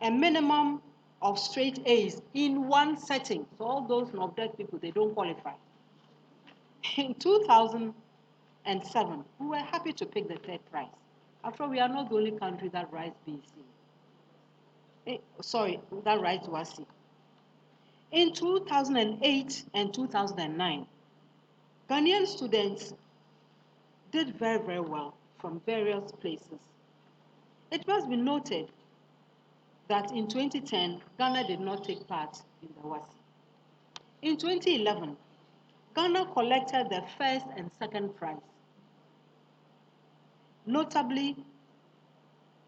a minimum of straight A's in one setting. So all those non-deaf people, they don't qualify. In 2007, we were happy to pick the 3rd prize. After all, we are not the only country that writes BC. That writes WASI. In 2008 and 2009, Ghanaian students did very, very well from various places. It must be noted that in 2010, Ghana did not take part in the WASI. In 2011, Ghana collected the 1st and 2nd prize. Notably,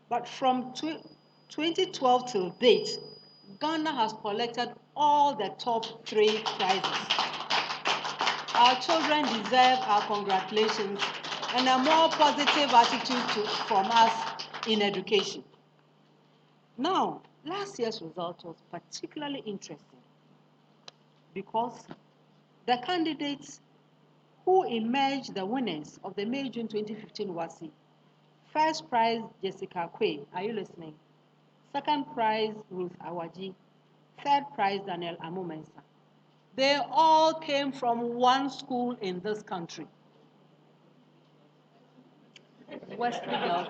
but from 2012 till date, Ghana has collected all the top 3 prizes. Our children deserve our congratulations and a more positive attitude from us in education. Now, last year's result was particularly interesting because the candidates who emerged the winners of the May-June 2015 WASI, 1st prize, Jessica Kwe, are you listening? 2nd prize, Ruth Awaji. 3rd prize, Daniel Amumensa. They all came from one school in this country. Wesley Girls.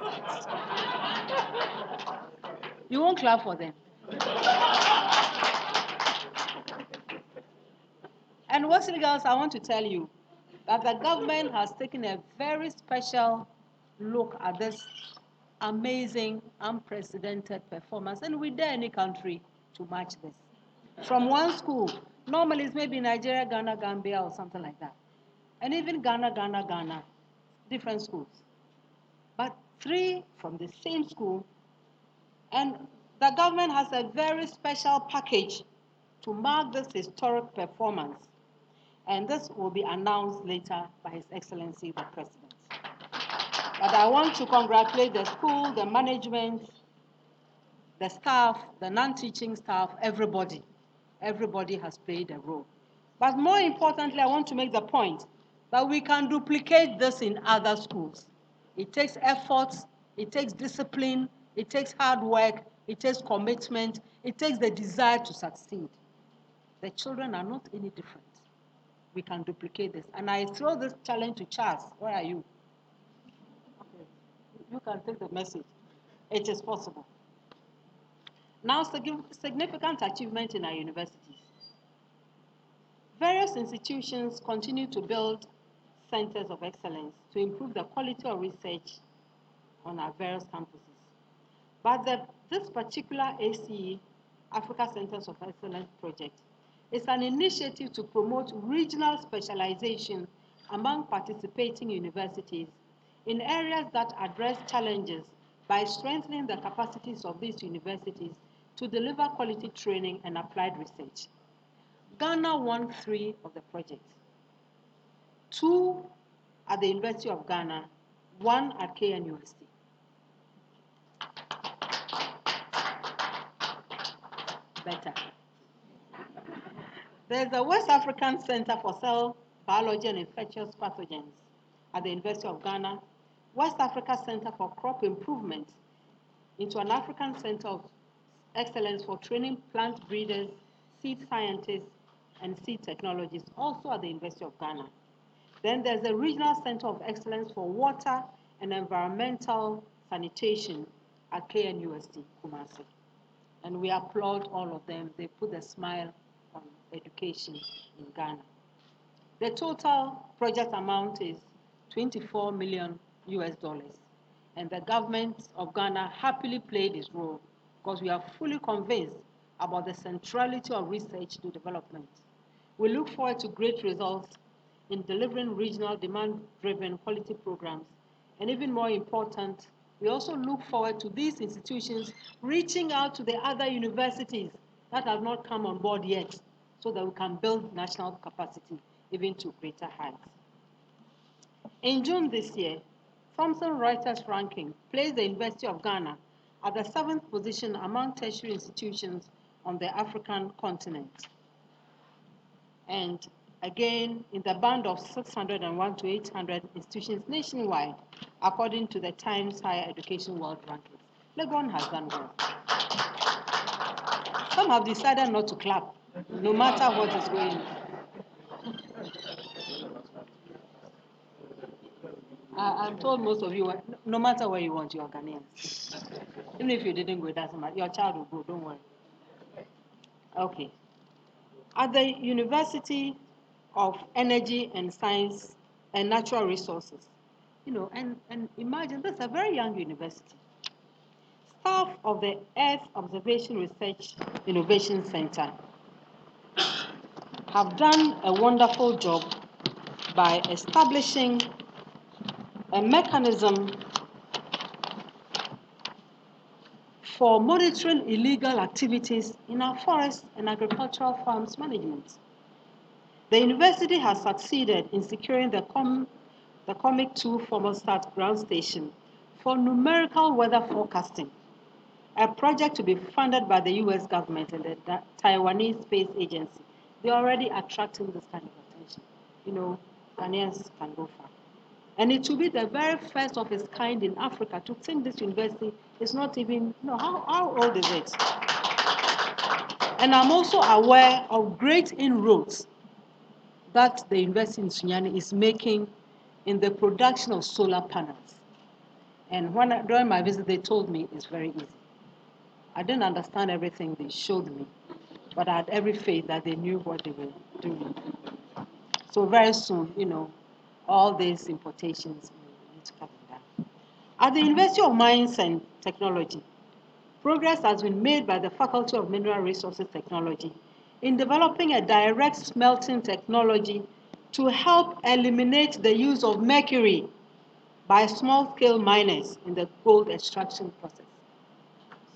You won't clap for them. And Wesley Girls, I want to tell you that the government has taken a very special look at this amazing, unprecedented performance, and we dare any country to match this. From one school, normally it's maybe Nigeria, Ghana, Gambia, or something like that. And even Ghana, different schools. But 3 from the same school, and the government has a very special package to mark this historic performance. And this will be announced later by His Excellency the President. But I want to congratulate the school, the management, the staff, the non-teaching staff, everybody. Everybody has played a role. But more importantly, I want to make the point that we can duplicate this in other schools. It takes effort, it takes discipline, it takes hard work, it takes commitment, it takes the desire to succeed. The children are not any different. We can duplicate this. And I throw this challenge to Charles. Where are you? Okay. You can take the message. It is possible. Now, significant achievement in our universities. Various institutions continue to build centers of excellence to improve the quality of research on our various campuses. But this particular ACE, Africa Centers of Excellence project, is an initiative to promote regional specialization among participating universities in areas that address challenges by strengthening the capacities of these universities to deliver quality training and applied research. Ghana won 3 of the projects. 2 at the University of Ghana, 1 at KNUST. Better. There's the West African Center for Cell Biology and Infectious Pathogens at the University of Ghana, West Africa Center for Crop Improvement into an African Center of Excellence for training plant breeders, seed scientists, and seed technologists, also at the University of Ghana. Then there's the Regional Center of Excellence for Water and Environmental Sanitation at KNUST, Kumasi. And we applaud all of them. They put a smile on education in Ghana. The total project amount is 24 million US dollars. And the government of Ghana happily played its role because we are fully convinced about the centrality of research to development. We look forward to great results in delivering regional demand-driven quality programs. And even more important, we also look forward to these institutions reaching out to the other universities that have not come on board yet so that we can build national capacity even to greater heights. In June this year, Thomson Reuters ranking placed the University of Ghana at the 7th position among tertiary institutions on the African continent. And again, in the band of 601 to 800 institutions nationwide, according to the Times Higher Education World Rankings. Legon has done well. Some have decided not to clap, no matter what is going on. I'm told most of you, no matter where you want, you are Ghanaians. Even if you didn't go, it doesn't matter. Your child will go, don't worry. Okay. At the University of Energy and Science and Natural Resources, and imagine, this is a very young university. Staff of the Earth Observation Research Innovation Center have done a wonderful job by establishing a mechanism for monitoring illegal activities in our forest and agricultural farms management. The university has succeeded in securing the COMIC 2 formal start ground station for numerical weather forecasting, a project to be funded by the US government and the Taiwanese Space Agency. They're already attracting this kind of attention. Ghanaians can go far. And it will be the very first of its kind in Africa. To think this university is not even, how old is it? And I'm also aware of great inroads that the university in Sunyani is making in the production of solar panels. And during my visit, they told me it's very easy. I didn't understand everything they showed me, but I had every faith that they knew what they were doing. So very soon, all these importations need to come down. At the University of Mines and Technology, progress has been made by the Faculty of Mineral Resources Technology in developing a direct smelting technology to help eliminate the use of mercury by small-scale miners in the gold extraction process.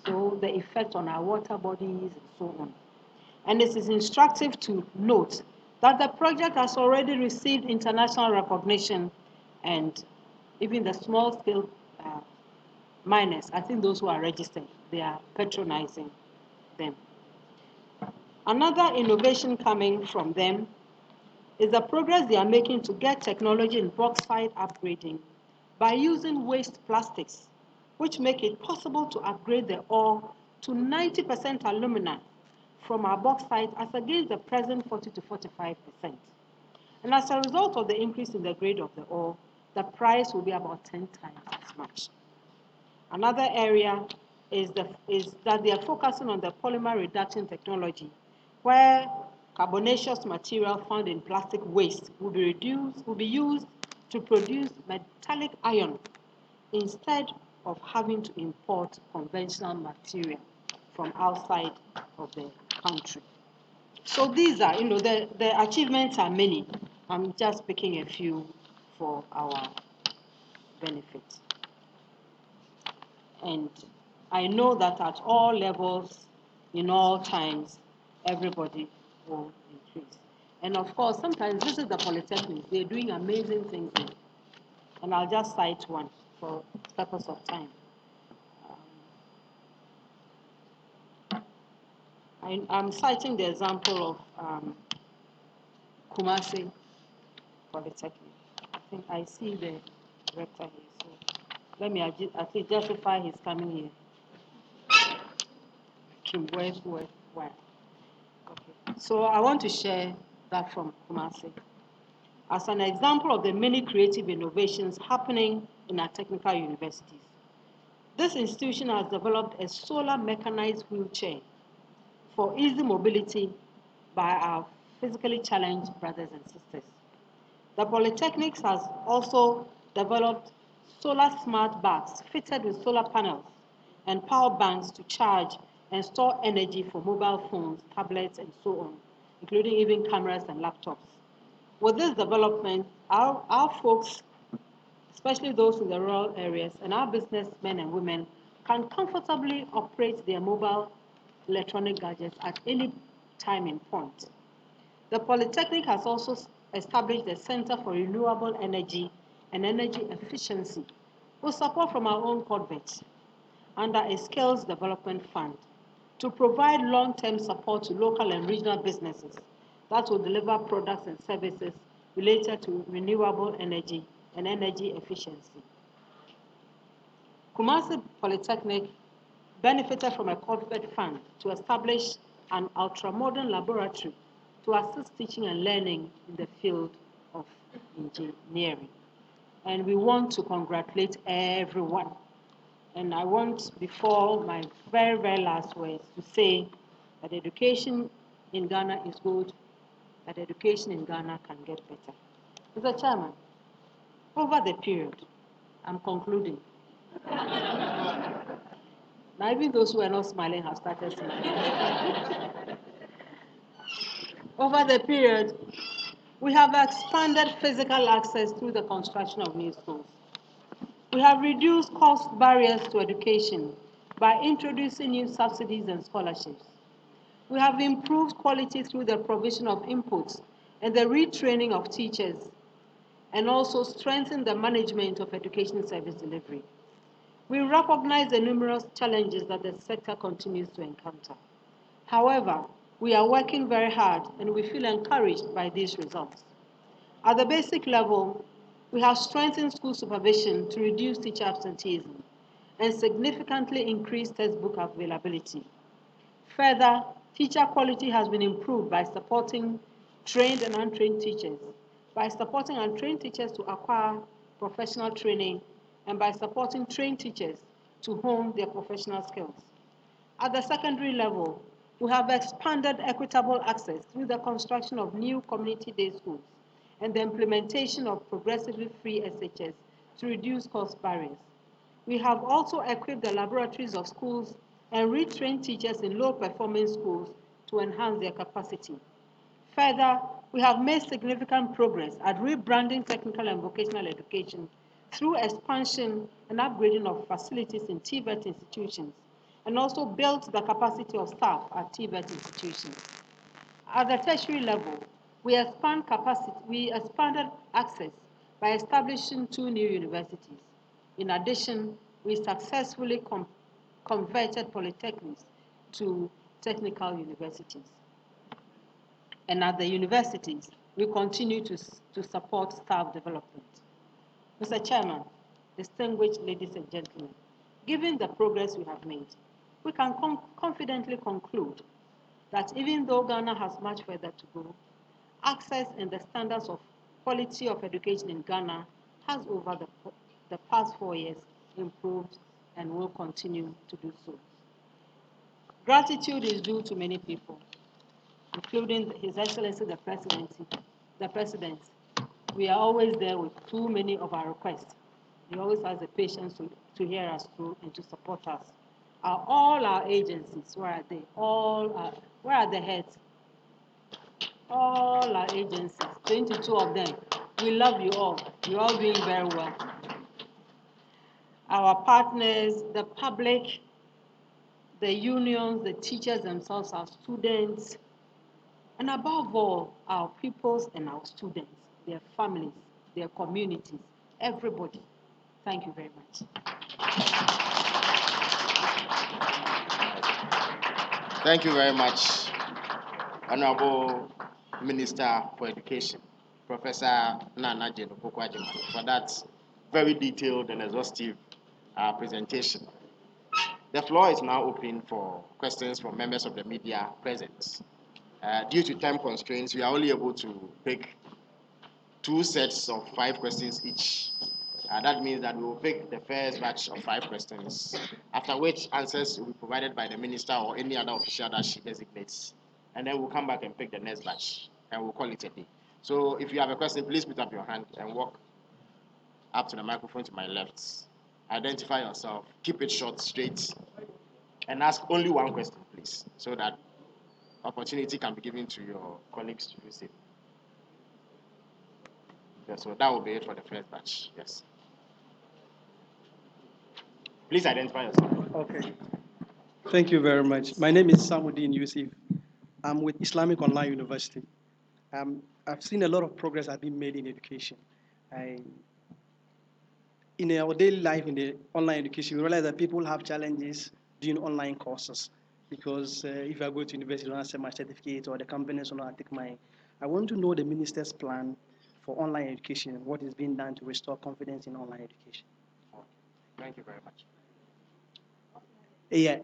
So the effect on our water bodies and so on. And it is instructive to note that the project has already received international recognition, and even the small-scale miners, I think those who are registered, they are patronizing them. Another innovation coming from them is the progress they are making to get technology in bauxite upgrading by using waste plastics, which make it possible to upgrade the ore to 90% alumina from our bauxite as against the present 40 to 45%. And as a result of the increase in the grade of the ore, the price will be about 10 times as much. Another area is that they are focusing on the polymer reduction technology, where carbonaceous material found in plastic waste will be used to produce metallic iron instead of having to import conventional material from outside of the country. So these are, the achievements are many. I'm just picking a few for our benefit. And I know that at all levels, in all times, everybody will increase. And of course, sometimes this is the polytechnics. They're doing amazing things here. And I'll just cite one for purpose of time. I'm citing the example of Kumasi Polytechnic. I think I see the rector here, so let me at least justify his coming here. Where? Okay. So I want to share that from Kumasi as an example of the many creative innovations happening in our technical universities. This institution has developed a solar mechanized wheelchair for easy mobility by our physically challenged brothers and sisters. The Polytechnics has also developed solar smart bags fitted with solar panels and power banks to charge and store energy for mobile phones, tablets, and so on, including even cameras and laptops. With this development, our folks, especially those in the rural areas, and our businessmen and women can comfortably operate their mobile electronic gadgets at any time and point. The Polytechnic has also established a Center for Renewable Energy and Energy Efficiency with support from our own Corvette under a Skills Development Fund to provide long-term support to local and regional businesses that will deliver products and services related to renewable energy and energy efficiency. Kumasi Polytechnic benefited from a Corvette fund to establish an ultra-modern laboratory to assist teaching and learning in the field of engineering. And we want to congratulate everyone. And I want, before my very, very last words, to say that education in Ghana is good, that education in Ghana can get better. Mr. Chairman, over the period, I'm concluding. Now, even those who are not smiling have started smiling. Over the period, we have expanded physical access through the construction of new schools. We have reduced cost barriers to education by introducing new subsidies and scholarships. We have improved quality through the provision of inputs and the retraining of teachers, and also strengthened the management of education service delivery. We recognize the numerous challenges that the sector continues to encounter. However, we are working very hard and we feel encouraged by these results. At the basic level, we have strengthened school supervision to reduce teacher absenteeism and significantly increased textbook availability. Further, teacher quality has been improved by supporting trained and untrained teachers, by supporting untrained teachers to acquire professional training, and by supporting trained teachers to hone their professional skills. At the secondary level, we have expanded equitable access through the construction of new community day schools and the implementation of progressively free SHS to reduce cost barriers. We have also equipped the laboratories of schools and retrained teachers in low-performing schools to enhance their capacity. Further, we have made significant progress at rebranding technical and vocational education through expansion and upgrading of facilities in TVET institutions, and also built the capacity of staff at TVET institutions. At the tertiary level, we expanded access by establishing 2 new universities. In addition, we successfully converted polytechnics to technical universities. And at the universities, we continue to support staff development. Mr. Chairman, distinguished ladies and gentlemen, given the progress we have made, we can confidently conclude that even though Ghana has much further to go, access and the standards of quality of education in Ghana has over the past 4 years improved and will continue to do so. Gratitude is due to many people, including His Excellency the President. We are always there with too many of our requests. He always has the patience to hear us through and to support us. All our agencies, where are they? Where are the heads? All our agencies, 22 of them. We love you all. You're all doing very well. Our partners, the public, the unions, the teachers themselves, our students, and above all, our pupils and our students, their families, their communities, everybody. Thank you very much. Thank you very much, Honorable Minister for Education, Professor Naana Jane Opoku-Agyemang, for that very detailed and exhaustive presentation. The floor is now open for questions from members of the media present. Due to time constraints, we are only able to pick 2 sets of 5 questions each. That means that we will pick the first batch of 5 questions, after which answers will be provided by the minister or any other official that she designates. And then we'll come back and pick the next batch, and we'll call it a day. So if you have a question, please put up your hand and walk up to the microphone to my left. Identify yourself, keep it short, straight, and ask only one question, please, so that opportunity can be given to your colleagues to do so. Yeah, so that will be it for the first batch. Yes. Please identify yourself. Okay. Thank you very much. My name is Samuddin Yusuf. I'm with Islamic Online University. I've seen a lot of progress have been made in education. In our daily life in the online education, we realize that people have challenges doing online courses because if I go to university, I don't accept my certificate or the companies will not take mine. I want to know the minister's plan for online education and what is being done to restore confidence in online education. Thank you very much. Yeah,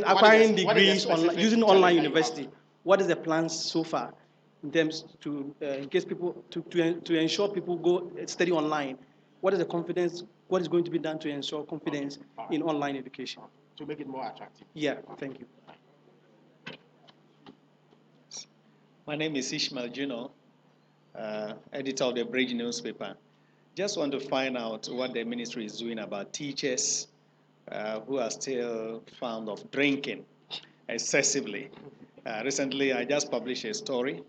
acquiring degrees using online university. What is the plans so far in terms to in case people to ensure people go study online? What is the confidence? What is going to be done to ensure confidence in online education? To make it more attractive. Yeah, thank you. My name is Ishmael Juno, editor of the Bridge newspaper. Just want to find out what the ministry is doing about teachers who are still found of drinking excessively. Recently, I just published a story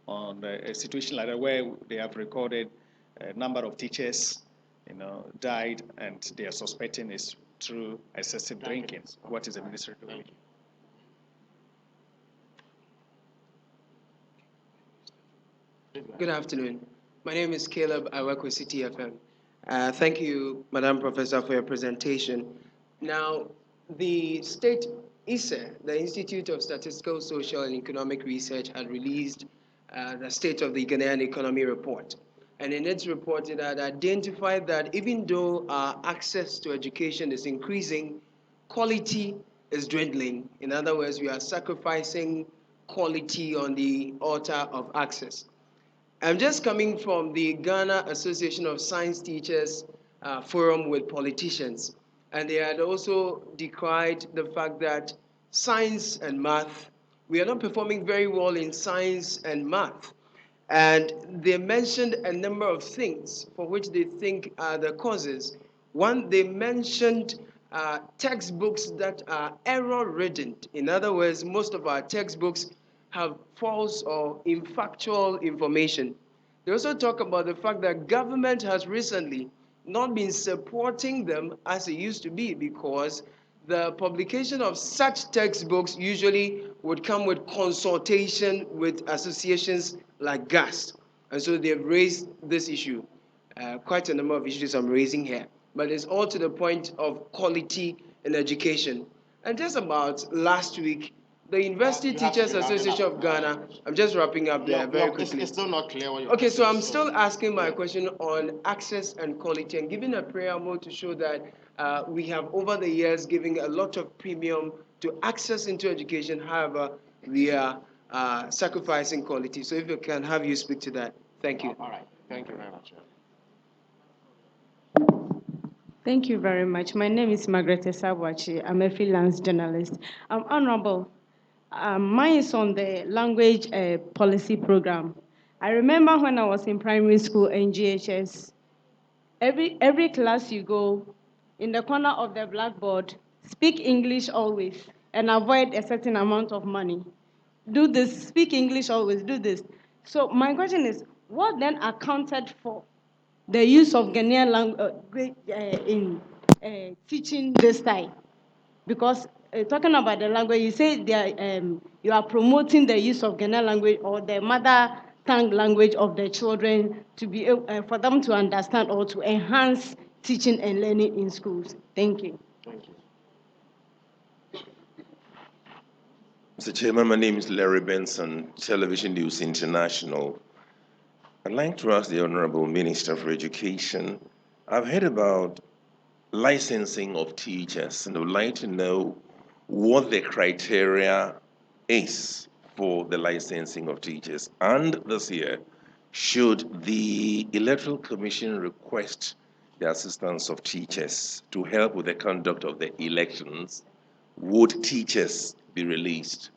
on a situation like that where they have recorded a number of teachers, died, and they are suspecting it's through excessive drinking. What is the ministry doing? Good afternoon. My name is Caleb. I work with CTFM. Thank you, Madam Professor, for your presentation. Now, the state ISE, the Institute of Statistical, Social, and Economic Research, had released the State of the Ghanaian Economy report. And in its report, it had identified that even though our access to education is increasing, quality is dwindling. In other words, we are sacrificing quality on the altar of access. I'm just coming from the Ghana Association of Science Teachers forum with politicians, and they had also decried the fact that science and math, we are not performing very well in science and math. And they mentioned a number of things for which they think are the causes. One, they mentioned textbooks that are error-ridden. In other words, most of our textbooks have false or infactual information. They also talk about the fact that government has recently not been supporting them as it used to be because the publication of such textbooks usually would come with consultation with associations like GAS. And so they've raised this issue. Quite a number of issues I'm raising here. But it's all to the point of quality in education. And just about last week, The University You have to Teachers be rounding Association up. of Ghana, I'm just wrapping up there very quickly. It's still not clear what you're Okay, so saying, I'm still asking my question on access and quality and giving a preamble to show that we have over the years given a lot of premium to access into education. However, we are sacrificing quality. So if you can have you speak to that. Thank you. All right. Thank you very much. Thank you very much. My name is Margaret Esabwachi. I'm a freelance journalist. Honorable, mine is on the language policy program. I remember when I was in primary school in GHS, every class you go, in the corner of the blackboard, speak English always and avoid a certain amount of money. Do this, speak English always, do this. So my question is, what then accounted for the use of Ghanaian language in teaching this time? Because talking about the language, you say you are promoting the use of Ghanaian language or the mother tongue language of the children to be for them to understand or to enhance teaching and learning in schools. Thank you. Thank you. Mr. Chairman, my name is Larry Benson, Television News International. I'd like to ask the Honorable Minister for Education. I've heard about licensing of teachers, and I would like to know what the criteria is for the licensing of teachers. And this year, should the Electoral Commission request the assistance of teachers to help with the conduct of the elections, would teachers be released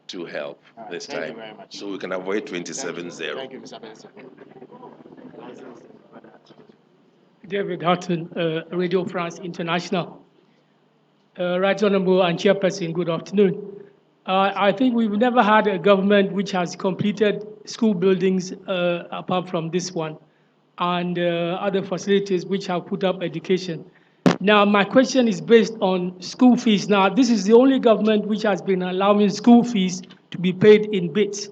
to help this Thank you time? very much. So we can avoid 27-0. Thank you, Mr. Benson. David Hutton, Radio France International. Right Honorable and Chairperson, good afternoon. I think we've never had a government which has completed school buildings apart from this one and other facilities which have put up education. Now, my question is based on school fees. Now, this is the only government which has been allowing school fees to be paid in bits.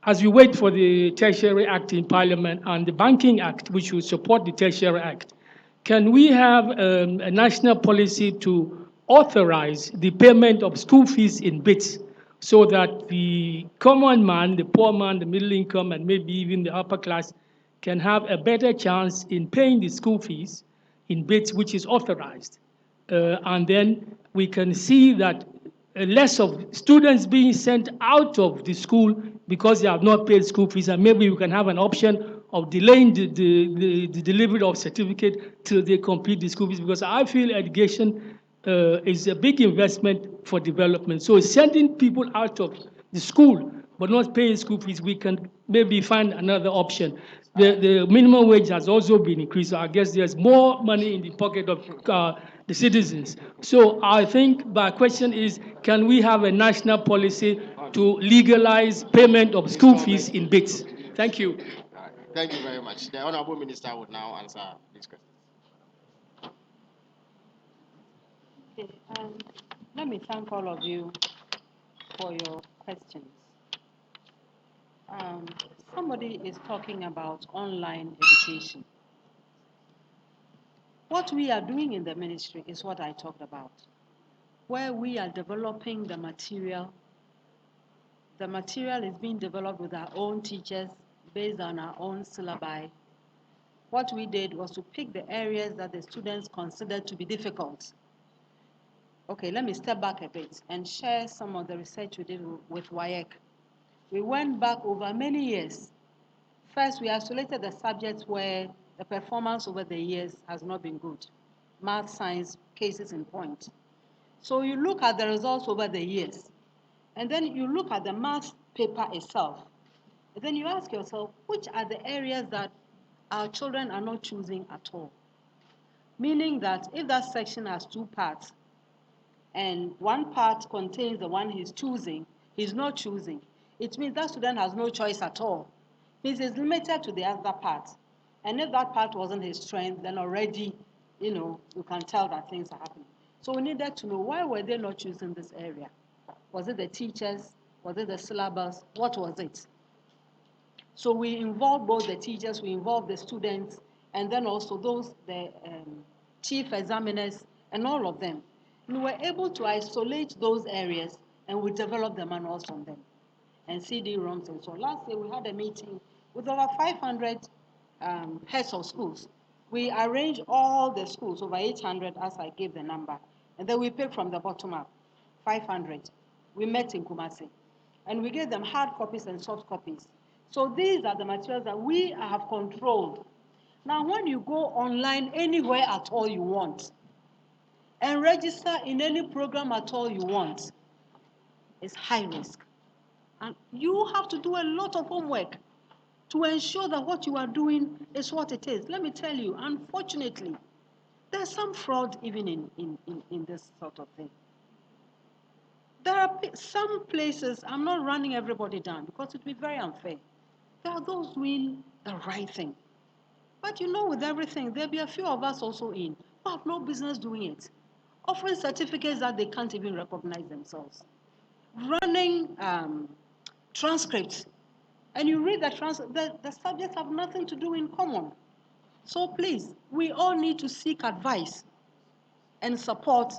As we wait for the Tertiary Act in Parliament and the Banking Act, which will support the Tertiary Act, can we have a national policy to authorize the payment of school fees in bits so that the common man, the poor man, the middle income, and maybe even the upper class can have a better chance in paying the school fees in bits, which is authorized? And then we can see that less of students being sent out of the school because they have not paid school fees, and maybe we can have an option of delaying the delivery of certificate till they complete the school fees, because I feel education is a big investment for development. So sending people out of the school but not paying school fees, we can maybe find another option. The minimum wage has also been increased, so I guess there's more money in the pocket of the citizens. So I think my question is, can we have a national policy to legalize payment of school fees in bits? Thank you. All right. Thank you very much. The Honorable Minister would now answer these questions. Okay, let me thank all of you for your questions. Somebody is talking about online education. What we are doing in the ministry is what I talked about, where we are developing the material. The material is being developed with our own teachers based on our own syllabi. What we did was to pick the areas that the students considered to be difficult. Okay, let me step back a bit and share some of the research we did with WAEC. We went back over many years. First, we isolated the subjects where the performance over the years has not been good. Math, science, cases in point. So you look at the results over the years, and then you look at the math paper itself. And then you ask yourself, which are the areas that our children are not choosing at all? Meaning that if that section has two parts, and one part contains the one he's not choosing, it means that student has no choice at all. It means he's limited to the other part. And if that part wasn't his strength, then already, you can tell that things are happening. So we needed to know, why were they not choosing this area? Was it the teachers? Was it the syllabus? What was it? So we involved both the teachers, we involved the students, and then also the chief examiners, and all of them. We were able to isolate those areas and we develop the manuals from them, and CD-ROMs and so on. Last year we had a meeting with over 500 heads of schools. We arranged all the schools, over 800 as I gave the number, and then we picked from the bottom up, 500. We met in Kumasi, and we gave them hard copies and soft copies. So these are the materials that we have controlled. Now, when you go online anywhere at all you want, and register in any program at all you want, it's high risk. And you have to do a lot of homework to ensure that what you are doing is what it is. Let me tell you, unfortunately, there's some fraud even in this sort of thing. There are some places, I'm not running everybody down because it would be very unfair. There are those doing the right thing. But you know, with everything, there'll be a few of us also in who have no business doing it, offering certificates that they can't even recognize themselves, running transcripts, and you read the transcript, the subjects have nothing to do in common. So please, we all need to seek advice and support.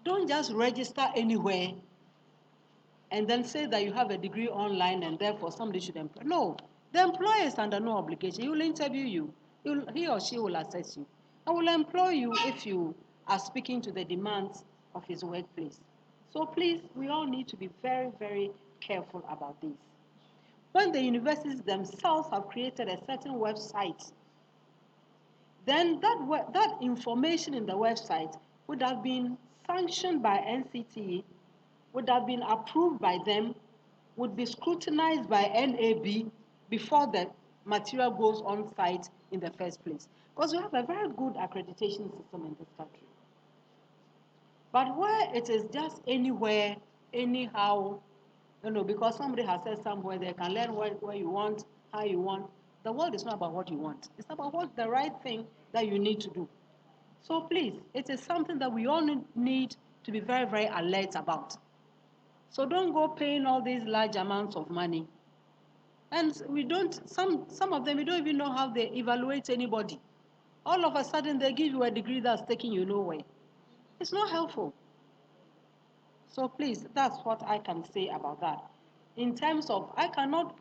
Don't just register anywhere and then say that you have a degree online and therefore somebody should employ. No, the employer is under no obligation. He will interview you. He or she will assess you. And will employ you if you are speaking to the demands of his workplace. So please, we all need to be very, very careful about this. When the universities themselves have created a certain website, then that information in the website would have been sanctioned by NCTE, would have been approved by them, would be scrutinized by NAB before the material goes on site in the first place. Because we have a very good accreditation system in this country. But where it is just anywhere, anyhow, because somebody has said somewhere they can learn where you want, how you want. The world is not about what you want. It's about what the right thing that you need to do. So please, it is something that we all need to be very, very alert about. So don't go paying all these large amounts of money. And some of them, we don't even know how they evaluate anybody. All of a sudden, they give you a degree that's taking you nowhere. It's not helpful. So please, that's what I can say about that. In terms of, I cannot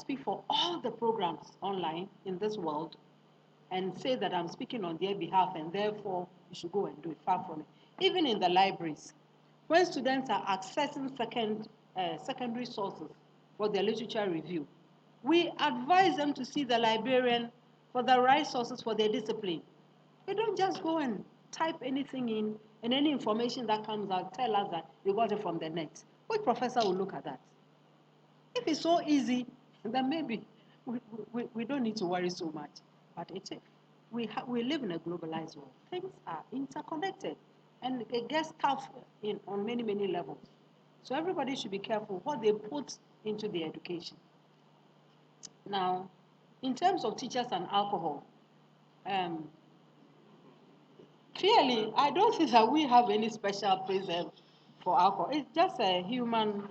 speak for all the programs online in this world and say that I'm speaking on their behalf and therefore you should go and do it. Far from it. Even in the libraries, when students are accessing secondary sources for their literature review, we advise them to see the librarian for the right sources for their discipline. You don't just go and type anything in, and any information that comes out, tell us that you got it from the net. Which professor will look at that? If it's so easy, then maybe we don't need to worry so much. But we live in a globalized world. Things are interconnected, and it gets tough on many, many levels. So everybody should be careful what they put into the education. Now, in terms of teachers and alcohol, clearly, I don't think that we have any special preserve for alcohol. It's just a human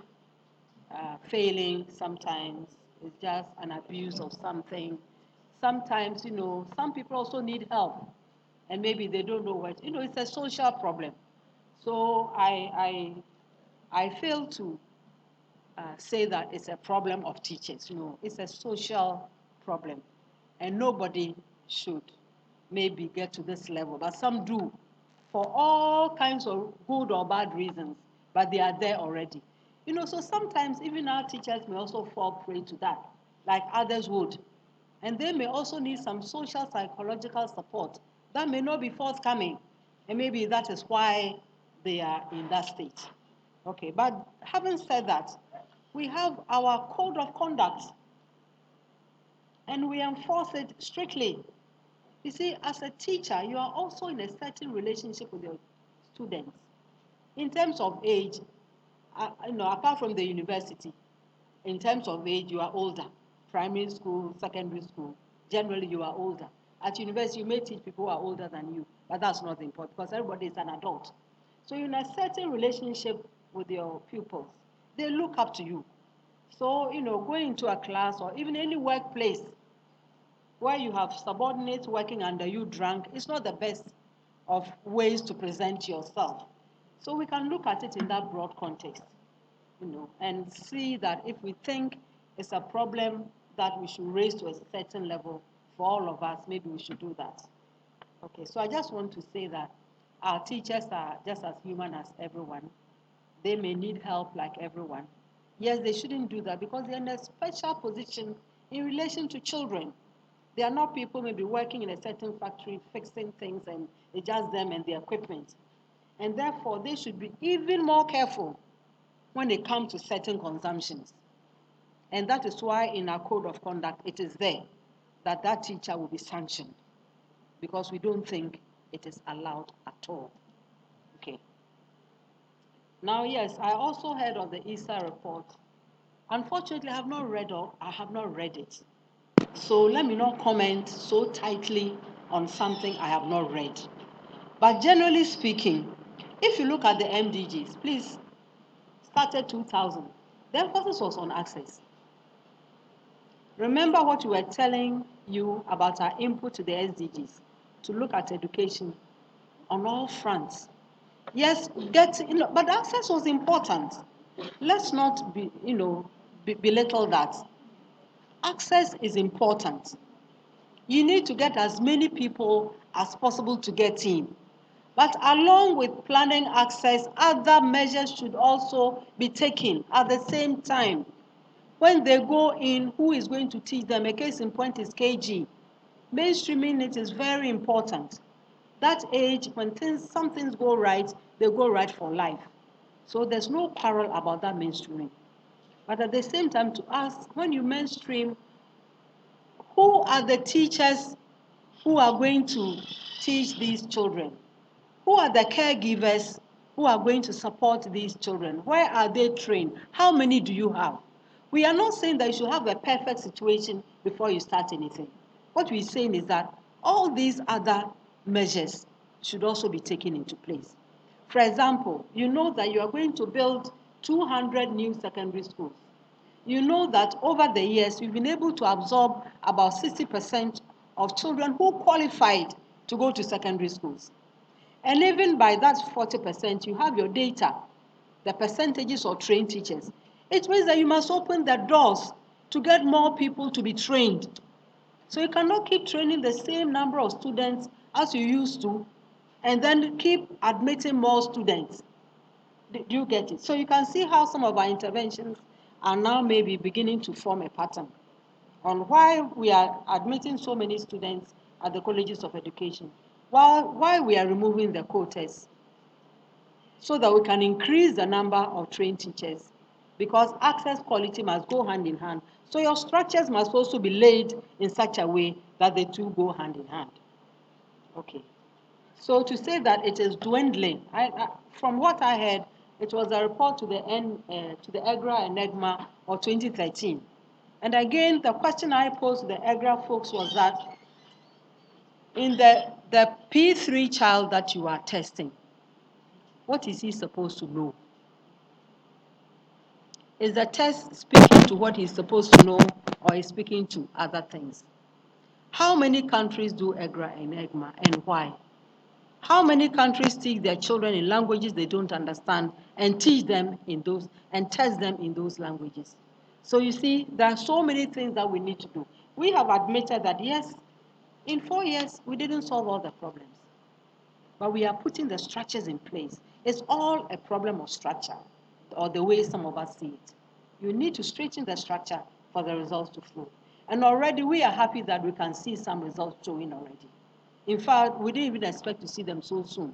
failing sometimes. It's just an abuse of something. Sometimes, some people also need help, and maybe they don't know what. It's a social problem. So I fail to say that it's a problem of teachers. It's a social problem, and nobody should maybe get to this level, but some do for all kinds of good or bad reasons, but they are there already. So sometimes even our teachers may also fall prey to that, like others would. And they may also need some social psychological support that may not be forthcoming. And maybe that is why they are in that state. Okay, but having said that, we have our code of conduct and we enforce it strictly. You see, as a teacher, you are also in a certain relationship with your students. In terms of age, apart from the university, in terms of age, you are older. Primary school, secondary school, generally you are older. At university, you may teach people who are older than you, but that's not important because everybody is an adult. So you're in a certain relationship with your pupils. They look up to you. So, going into a class or even any workplace where you have subordinates working under you drunk is not the best of ways to present yourself. So we can look at it in that broad context, and see that if we think it's a problem that we should raise to a certain level for all of us, maybe we should do that. Okay, so I just want to say that our teachers are just as human as everyone. They may need help like everyone. Yes, they shouldn't do that because they're in a special position in relation to children. They are not people maybe working in a certain factory, fixing things, and it's just them and the equipment. And therefore, they should be even more careful when it comes to certain consumptions. And that is why in our code of conduct, it is there that that teacher will be sanctioned, because we don't think it is allowed at all. Okay. Now, yes, I also heard of the ESA report. Unfortunately, I have not read it. So let me not comment so tightly on something I have not read. But generally speaking, if you look at the MDGs, please, started 2000, the emphasis was on access. Remember what we were telling you about our input to the SDGs, to look at education on all fronts. Yes, but access was important. Let's not belittle that. Access is important. You need to get as many people as possible to get in. But along with planning access, other measures should also be taken at the same time. When they go in, who is going to teach them? A case in point is KG. Mainstreaming it is very important. That age, when some things go right, they go right for life. So there's no quarrel about that mainstreaming. But at the same time, to ask, when you mainstream, who are the teachers who are going to teach these children? Who are the caregivers who are going to support these children? Where are they trained? How many do you have? We are not saying that you should have a perfect situation before you start anything. What we're saying is that all these other measures should also be taken into place. For example, you know that you are going to build 200 new secondary schools. You know that over the years, we've been able to absorb about 60% of children who qualified to go to secondary schools. And even by that 40%, you have your data, the percentages of trained teachers. It means that you must open the doors to get more people to be trained. So you cannot keep training the same number of students as you used to, and then keep admitting more students. Do you get it? So you can see how some of our interventions are now maybe beginning to form a pattern on why we are admitting so many students at the colleges of education, why we are removing the quotas, so that we can increase the number of trained teachers, because access quality must go hand in hand. So your structures must also be laid in such a way that the two go hand in hand. Okay. So to say that it is dwindling, from what I heard, it was a report to the EGRA and EGMA of 2013. And again, the question I posed to the EGRA folks was that in the P3 child that you are testing, what is he supposed to know? Is the test speaking to what he's supposed to know, or is speaking to other things? How many countries do EGRA and EGMA, and why? How many countries teach their children in languages they don't understand and teach them in those and test them in those languages? So you see, there are so many things that we need to do. We have admitted that yes, in 4 years, we didn't solve all the problems, but we are putting the structures in place. It's all a problem of structure, or the way some of us see it. You need to straighten the structure for the results to flow. And already we are happy that we can see some results showing already. In fact, we didn't even expect to see them so soon.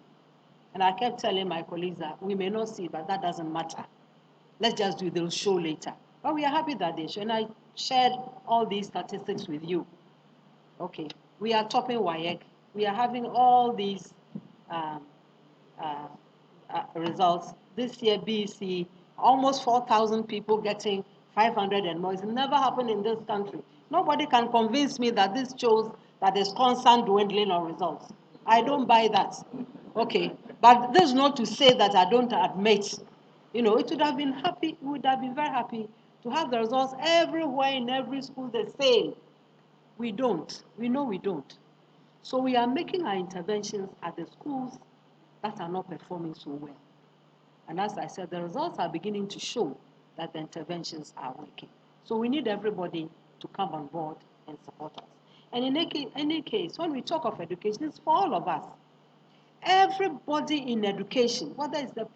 And I kept telling my colleagues that we may not see, but that doesn't matter. Let's just do the show later. But we are happy that they show. And I shared all these statistics with you. Okay, we are topping WAEC. We are having all these um, uh, results. This year, BEC, almost 4,000 people getting 500 and more. It's never happened in this country. Nobody can convince me that this shows that there's constant dwindling of results. I don't buy that. Okay, but this is not to say that I don't admit. It would have been happy, we would have been very happy to have the results everywhere in every school the same. We don't. We know we don't. So we are making our interventions at the schools that are not performing so well. And as I said, the results are beginning to show that the interventions are working. So we need everybody to come on board and support us. And in any case, when we talk of education, it's for all of us. Everybody in education, whether it's the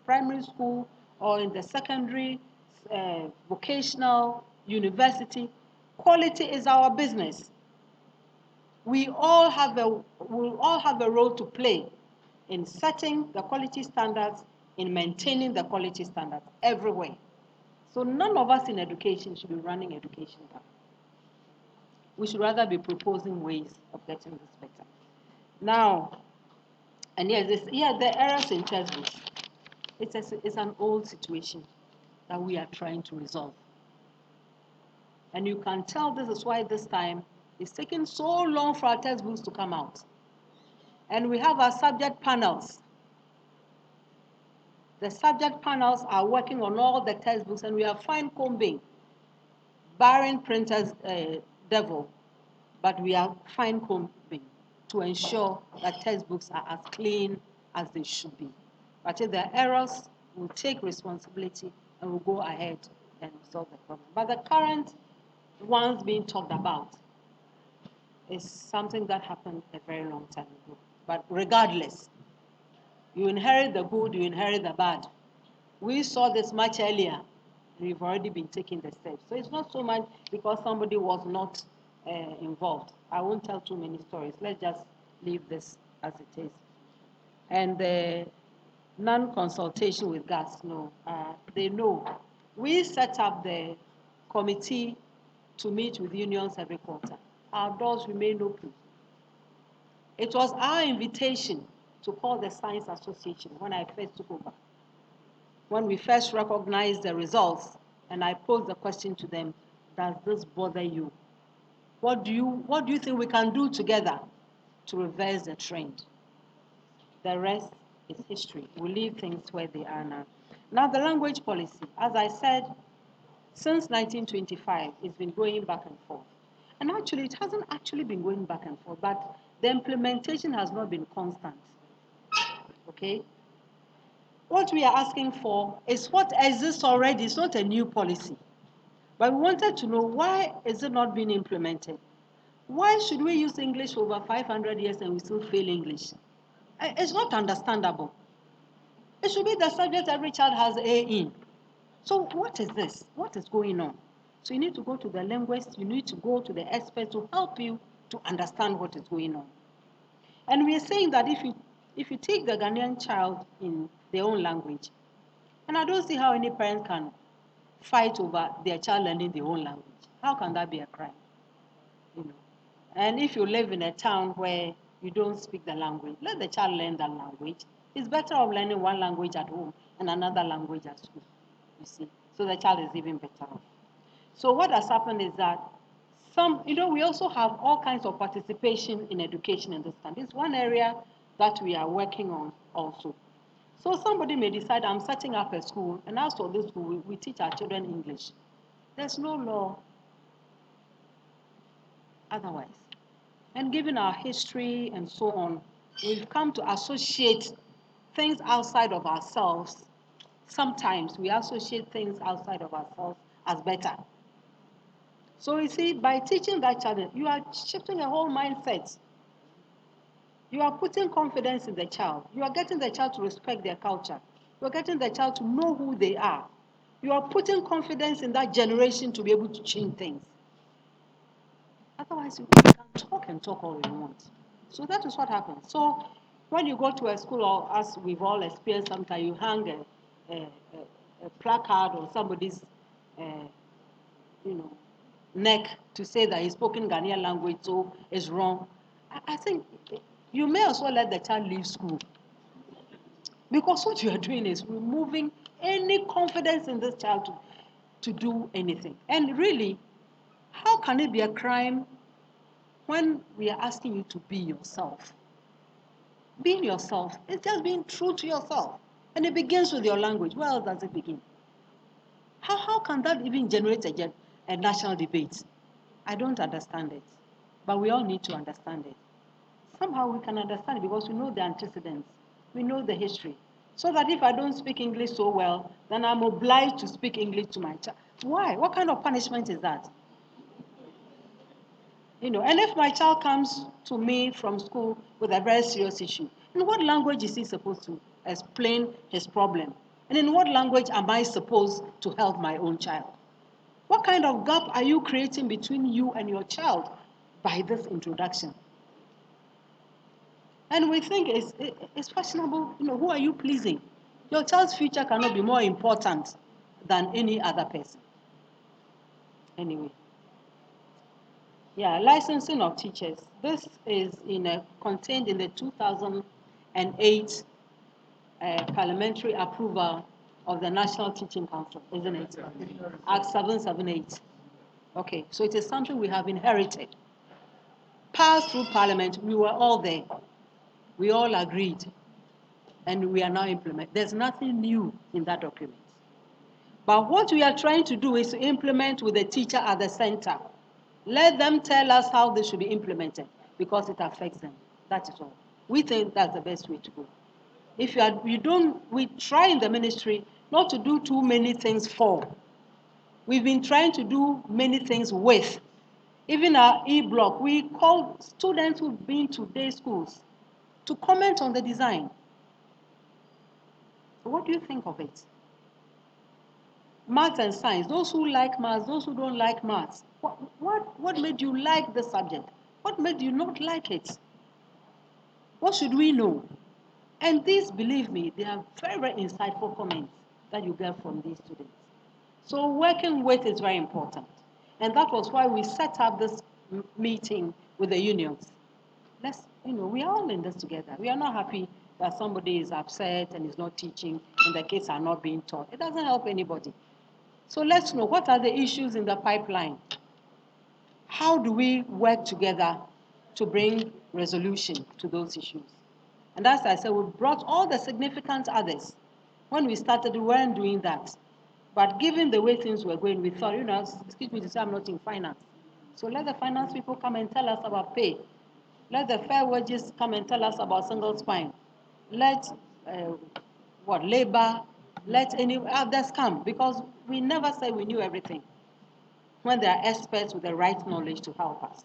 primary school or in the secondary, vocational, university, quality is our business. We all have a role to play in setting the quality standards, in maintaining the quality standards everywhere. So none of us in education should be running education down. We should rather be proposing ways of getting this better. Now, and yes, the errors in textbooks. It's an old situation that we are trying to resolve. And you can tell this is why this time it's taking so long for our textbooks to come out. And we have our subject panels. The subject panels are working on all the textbooks, and we are fine combing, barring printers devil, but we are fine combing to ensure that textbooks are as clean as they should be. But if there are errors, we'll take responsibility and we'll go ahead and solve the problem. But the current ones being talked about is something that happened a very long time ago. But regardless, you inherit the good, you inherit the bad. We saw this much earlier. We've already been taking the steps. So it's not so much because somebody was not involved. I won't tell too many stories. Let's just leave this as it is. And the non-consultation with GAS, no, they know. We set up the committee to meet with unions every quarter. Our doors remain open. It was our invitation to call the Science Association when I first took over. When we first recognized the results, and I posed the question to them, does this bother you? What do you think we can do together to reverse the trend? The rest is history. We leave things where they are now. Now, the language policy, as I said, since 1925, it's been going back and forth. And actually, it hasn't actually been going back and forth, but the implementation has not been constant. Okay? What we are asking for is what exists already. It's not a new policy. But we wanted to know, why is it not being implemented? Why should we use English for over 500 years and we still fail English? It's not understandable. It should be the subject every child has A in. So what is this? What is going on? So you need to go to the linguist, you need to go to the expert to help you to understand what is going on. And we are saying that if you take the Ghanaian child in their own language, and I don't see how any parent can fight over their child learning their own language. How can that be a crime? You know. And if you live in a town where you don't speak the language, let the child learn that language. It's better off learning one language at home and another language at school, you see. So the child is even better off. So what has happened is that we also have all kinds of participation in education in this country. It's one area that we are working on also. So somebody may decide, I'm setting up a school, and as for this school, we teach our children English. There's no law otherwise. And given our history and so on, we've come to associate things outside of ourselves. Sometimes we associate things outside of ourselves as better. So you see, by teaching that child, you are shifting a whole mindset. You are putting confidence in the child. You are getting the child to respect their culture. You are getting the child to know who they are. You are putting confidence in that generation to be able to change things. Otherwise, you can talk and talk all you want. So that is what happens. So when you go to a school, or as we've all experienced sometimes, you hang a placard on somebody's neck to say that he's spoken Ghanaian language, so it's wrong. I think you may as well let the child leave school. Because what you are doing is removing any confidence in this child to do anything. And really, how can it be a crime when we are asking you to be yourself? Being yourself is just being true to yourself. And it begins with your language. Where else does it begin? How can that even generate a national debate? I don't understand it. But we all need to understand it. Somehow we can understand it because we know the antecedents. We know the history. So that if I don't speak English so well, then I'm obliged to speak English to my child. Why? What kind of punishment is that? And if my child comes to me from school with a very serious issue, in what language is he supposed to explain his problem? And in what language am I supposed to help my own child? What kind of gap are you creating between you and your child by this introduction? And we think it's fashionable. Who are you pleasing? Your child's future cannot be more important than any other person. Anyway. Yeah, licensing of teachers. This is contained in the 2008 parliamentary approval of the National Teaching Council, isn't it? Act 778. Okay, so it is something we have inherited. Passed through Parliament, we were all there. We all agreed, and we are now implementing. There's nothing new in that document. But what we are trying to do is to implement with the teacher at the center. Let them tell us how they should be implemented because it affects them. That is all. We think that's the best way to go. If we try in the ministry not to do too many things for. We've been trying to do many things with. Even our e-block, we call students who've been to day schools to comment on the design. So what do you think of it? Maths and science, those who like maths, those who don't like maths. What made you like the subject? What made you not like it? What should we know? And these, believe me, they are very, very insightful comments that you get from these students. So working with is very important. And that was why we set up this meeting with the unions. We are all in this together. We are not happy that somebody is upset and is not teaching and the kids are not being taught. It doesn't help anybody. So let's know, what are the issues in the pipeline? How do we work together to bring resolution to those issues? And as I said, we brought all the significant others. When we started, we weren't doing that. But given the way things were going, we thought, excuse me to say I'm not in finance. So let the finance people come and tell us about pay. Let the fair wages come and tell us about single spine. Let labor, let any others come, because we never say we knew everything when there are experts with the right knowledge to help us.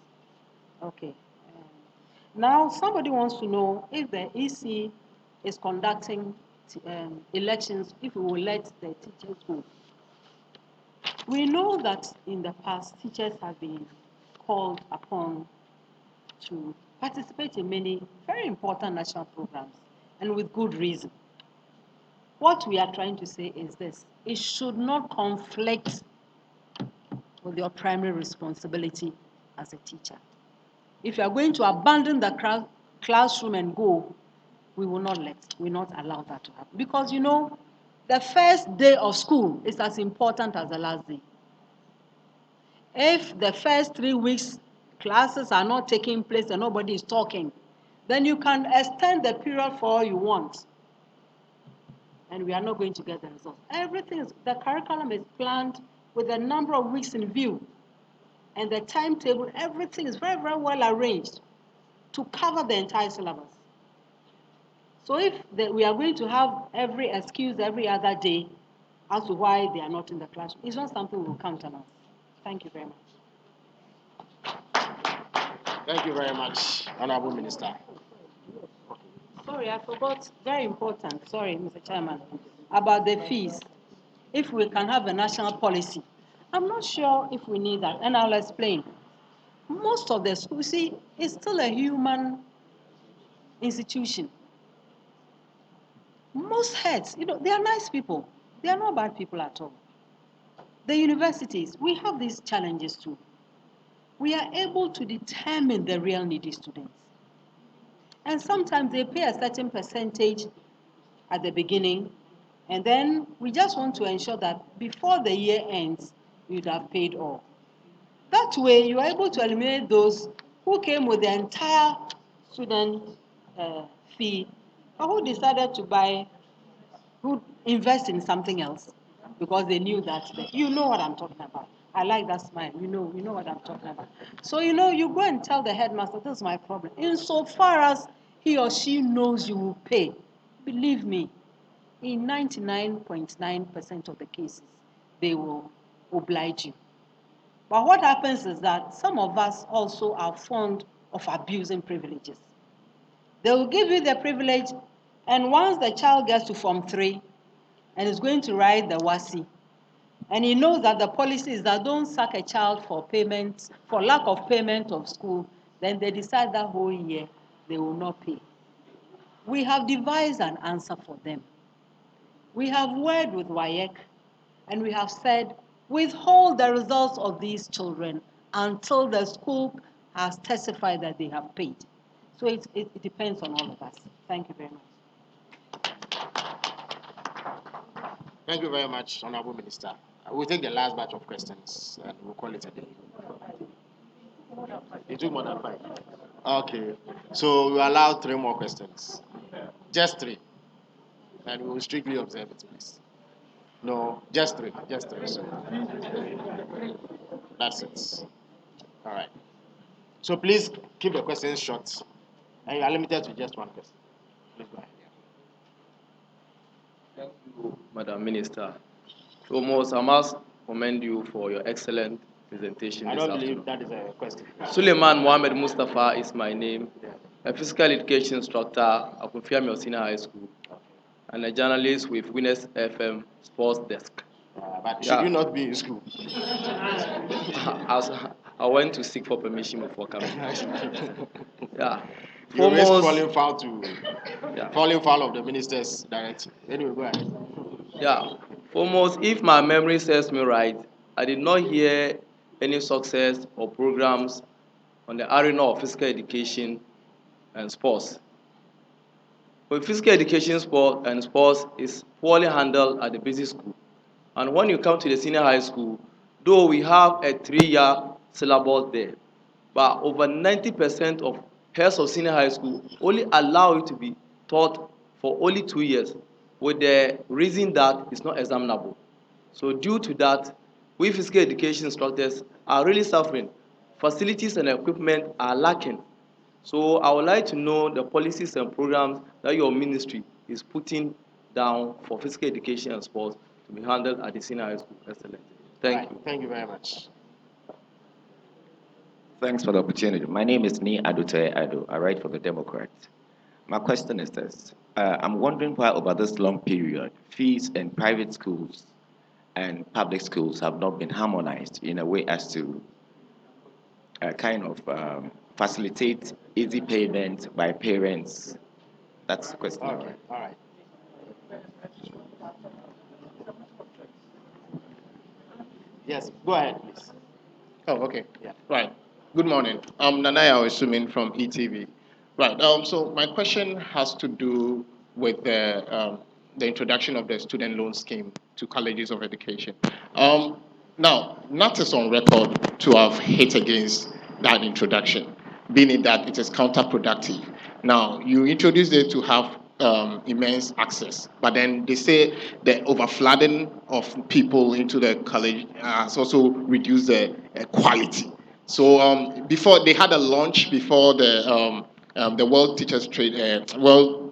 Okay. Now, somebody wants to know if the EC is conducting elections, if we will let the teachers go. We know that in the past, teachers have been called upon to participate in many very important national programs, and with good reason. What we are trying to say is this: it should not conflict with your primary responsibility as a teacher. If you are going to abandon the classroom and go, we will not allow that to happen. Because the first day of school is as important as the last day. If the first 3 weeks classes are not taking place and nobody is talking, then you can extend the period for all you want. And we are not going to get the results. The curriculum is planned with a number of weeks in view. And the timetable, everything is very, very well arranged to cover the entire syllabus. So if we are going to have every excuse every other day as to why they are not in the classroom, it's not something we will countenance. Thank you very much. Thank you very much, Honorable Minister. Sorry, I forgot, very important, sorry, Mr. Chairman, about the fees. If we can have a national policy. I'm not sure if we need that, and I'll explain. Most of the schools, see, it's still a human institution. Most heads, they are nice people. They are not bad people at all. The universities, we have these challenges too. We are able to determine the real needy students. And sometimes they pay a certain percentage at the beginning, and then we just want to ensure that before the year ends, you'd have paid all. That way, you are able to eliminate those who came with the entire student fee, or who decided to who invest in something else because they knew that. You know what I'm talking about. I like that smile. You know what I'm talking about. So, you go and tell the headmaster, this is my problem. Insofar as he or she knows you will pay, believe me, in 99.9% of the cases, they will oblige you. But what happens is that some of us also are fond of abusing privileges. They will give you the privilege, and once the child gets to Form 3 and is going to write the WASI, and he knows that the policy is that don't sack a child for payment, for lack of payment of school, then they decide that whole year they will not pay. We have devised an answer for them. We have worked with WAEC, and we have said, withhold the results of these children until the school has testified that they have paid. So it depends on all of us. Thank you very much. Thank you very much, Honorable Minister. We'll take the last batch of questions and we'll call it a day. You took more than 5. Okay. So we allow 3 more questions. Just 3. And we will strictly observe it, please. No, just 3. Just 3. So that's it. All right. So please keep the questions short. And you are limited to just 1 question. Please go ahead. Thank you, Madam Minister. Foremost, I must commend you for your excellent presentation I this don't afternoon. believe that is a question. Suleiman Mohammed Mustafa is my name, a physical education instructor at Kofiami Senior High School, and a journalist with Winners FM Sports Desk. But should you not be in school? I went to seek for permission before coming. Yeah. You risk Foremost, falling foul of the minister's directive. Anyway, go ahead. Yeah. Foremost, if my memory serves me right, I did not hear any success or programs on the arena of physical education and sports. But physical education and sports is poorly handled at the basic school. And when you come to the senior high school, though we have a 3-year syllabus there, but over 90% of heads of senior high school only allow you to be taught for only 2 years, with the reason that it's not examinable. So due to that, we physical education instructors are really suffering. Facilities and equipment are lacking. So I would like to know the policies and programs that your ministry is putting down for physical education and sports to be handled at the senior high school. Excellent. Thank you. Thank you very much. Thanks for the opportunity. My name is Ni Adute Ado. I write for the Democrats. My question is this. I'm wondering why over this long period, fees in private schools and public schools have not been harmonized in a way as to facilitate easy payment by parents. That's the question. Okay, all right. Yes, go ahead, please. Oh, okay. Yeah. Right. Good morning. I'm Nanaya Osuming from ETV. Right. So my question has to do with the introduction of the student loan scheme to colleges of education. Now, NAT is on record to have hit against that introduction, meaning that it is counterproductive. Now, you introduced it to have immense access, but then they say the overflooding of people into the college has also reduced the quality. So before they had a launch before the World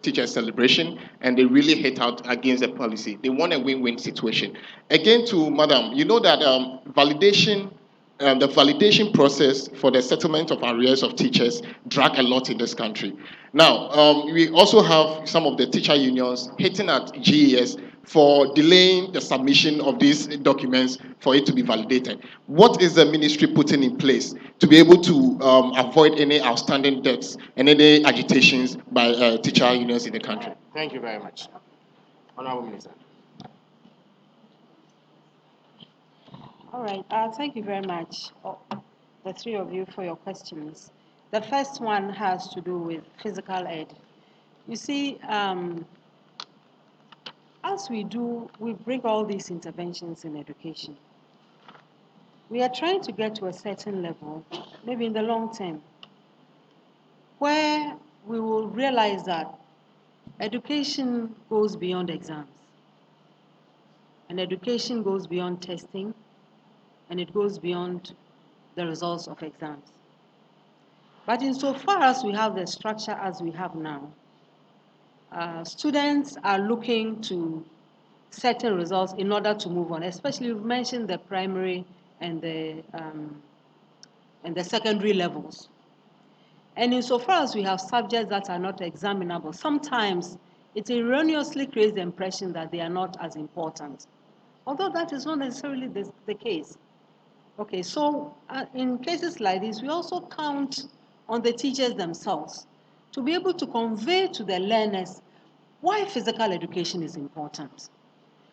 Teachers Celebration, and they really hit out against the policy. They want a win-win situation. Again, to Madam, you know that the validation process for the settlement of arrears of teachers drag a lot in this country. Now, we also have some of the teacher unions hitting at GES for delaying the submission of these documents for it to be validated. What is the ministry putting in place to be able to avoid any outstanding debts and any agitations by teacher unions in the country? Thank you very much. Honorable Minister. All right. Thank you very much, the 3 of you, for your questions. The first one has to do with physical ed. You see, as we bring all these interventions in education. We are trying to get to a certain level, maybe in the long term, where we will realize that education goes beyond exams. And education goes beyond testing, and it goes beyond the results of exams. But insofar as we have the structure as we have now, students are looking to certain results in order to move on, especially you've mentioned the primary and the secondary levels. And insofar as we have subjects that are not examinable, sometimes it erroneously creates the impression that they are not as important, although that is not necessarily the case. Okay, so in cases like this, we also count on the teachers themselves to be able to convey to the learners why physical education is important.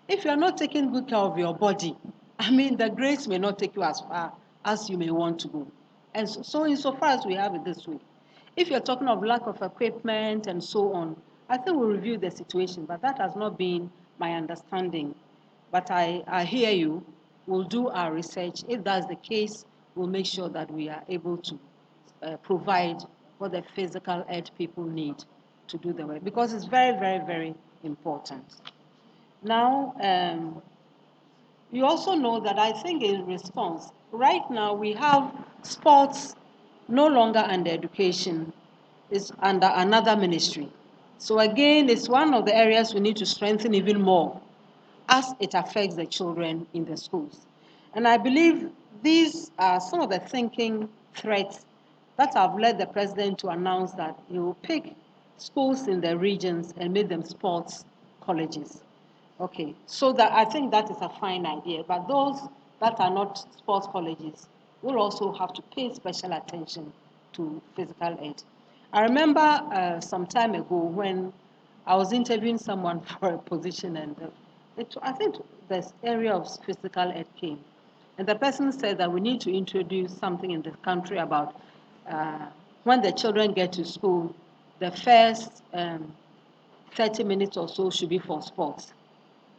If you are not taking good care of your body, I mean, the grades may not take you as far as you may want to go. And so insofar as we have it this way, if you're talking of lack of equipment and so on, I think we'll review the situation, but that has not been my understanding. But I hear you. We'll do our research. If that's the case, we'll make sure that we are able to provide what the physical ed people need to do the work, because it's very, very, very important. Now, you also know that I think in response, right now we have sports no longer under education, it's under another ministry. So again, it's one of the areas we need to strengthen even more as it affects the children in the schools. And I believe these are some of the thinking threats that have led the president to announce that he will pick schools in the regions and make them sports colleges. Okay, so that I think that is a fine idea, but those that are not sports colleges will also have to pay special attention to physical ed. I remember some time ago when I was interviewing someone for a position, and I think this area of physical ed came, and the person said that we need to introduce something in the country about when the children get to school, the first 30 minutes or so should be for sports.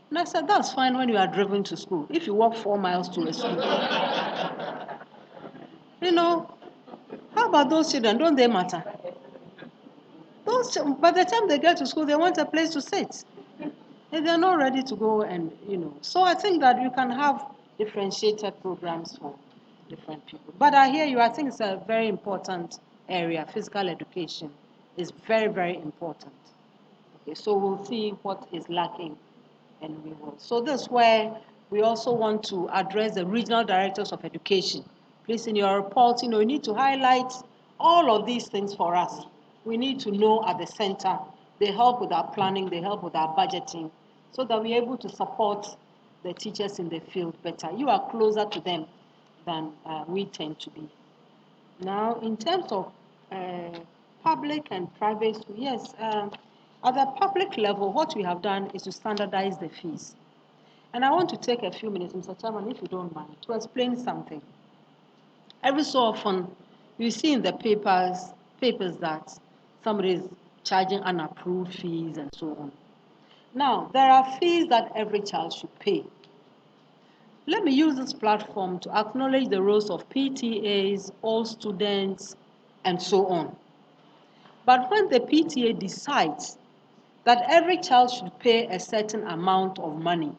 And I said, that's fine when you are driven to school. If you walk 4 miles to a school, you know, how about those children? Don't they matter? By the time they get to school, they want a place to sit. And they're not ready to go and, So I think that you can have differentiated programs for different people. But I hear you. I think it's a very important area. Physical education is very, very important. Okay, so we'll see what is lacking and we will. So this is where we also want to address the regional directors of education. Please, in your report, you need to highlight all of these things for us. We need to know at the center. They help with our planning, they help with our budgeting, so that we're able to support the teachers in the field better. You are closer to them than we tend to be. Now, in terms of public and private school, yes, at the public level, what we have done is to standardize the fees. And I want to take a few minutes, Mr. Chairman, if you don't mind, to explain something. Every so often, you see in the papers that somebody is charging unapproved fees and so on. Now, there are fees that every child should pay. Let me use this platform to acknowledge the roles of PTAs, all students, and so on. But when the PTA decides that every child should pay a certain amount of money,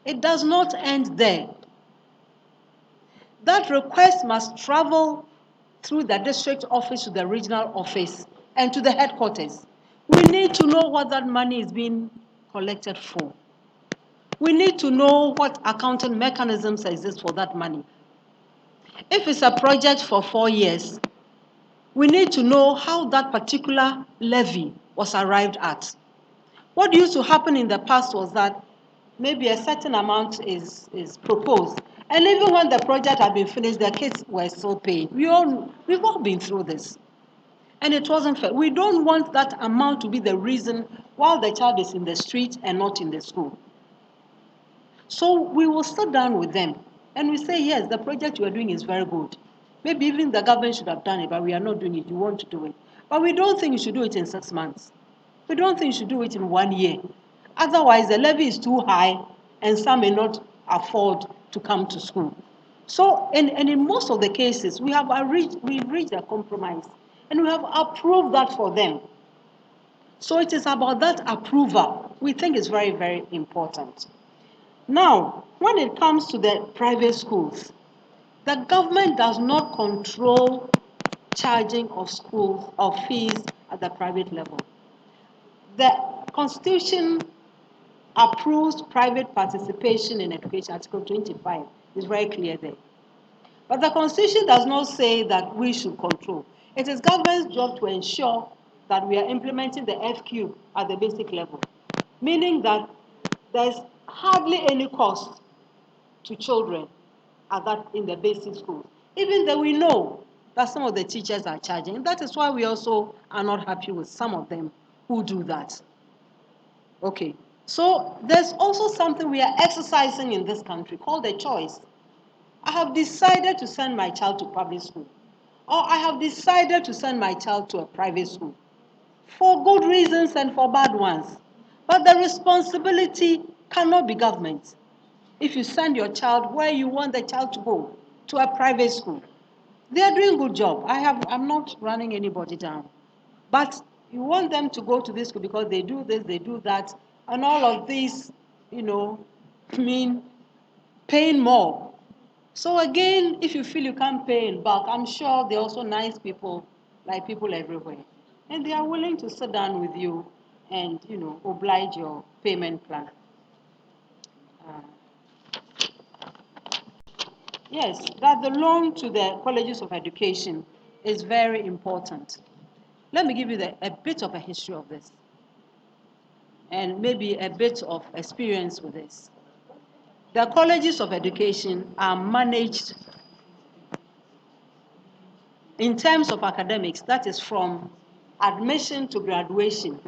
it does not end there. That request must travel through the district office to the regional office and to the headquarters. We need to know what that money is being collected for. We need to know what accounting mechanisms exist for that money. If it's a project for 4 years, we need to know how that particular levy was arrived at. What used to happen in the past was that maybe a certain amount is proposed, and even when the project had been finished, the kids were still paying. We've all been through this, and it wasn't fair. We don't want that amount to be the reason why the child is in the street and not in the school. So we will sit down with them and we say, yes, the project you are doing is very good. Maybe even the government should have done it, but we are not doing it. You want to do it. But we don't think you should do it in 6 months. We don't think you should do it in 1 year. Otherwise, the levy is too high and some may not afford to come to school. So, and in most of the cases, we've reached a compromise and we have approved that for them. So it is about that approval we think is very, very important. Now, when it comes to the private schools, the government does not control charging of fees at the private level. The Constitution approves private participation in education, Article 25 is very clear there. But the Constitution does not say that we should control. It is government's job to ensure that we are implementing the FQ at the basic level, meaning that there's hardly any cost to children in the basic schools, even though we know that some of the teachers are charging. That is why we also are not happy with some of them who do that. Okay, so there's also something we are exercising in this country called a choice. I have decided to send my child to public school, or I have decided to send my child to a private school, for good reasons and for bad ones. But the responsibility cannot be government. If you send your child where you want the child to go, to a private school, they are doing a good job. I'm not running anybody down. But you want them to go to this school because they do this, they do that, and all of these, mean paying more. So again, if you feel you can't pay it back, I'm sure they're also nice people, like people everywhere. And they are willing to sit down with you and, oblige your payment plan. Uh, yes, that the loan to the colleges of education is very important. Let me give you a bit of a history of this and maybe a bit of experience with this. The colleges of education are managed in terms of academics, that is from admission to graduation,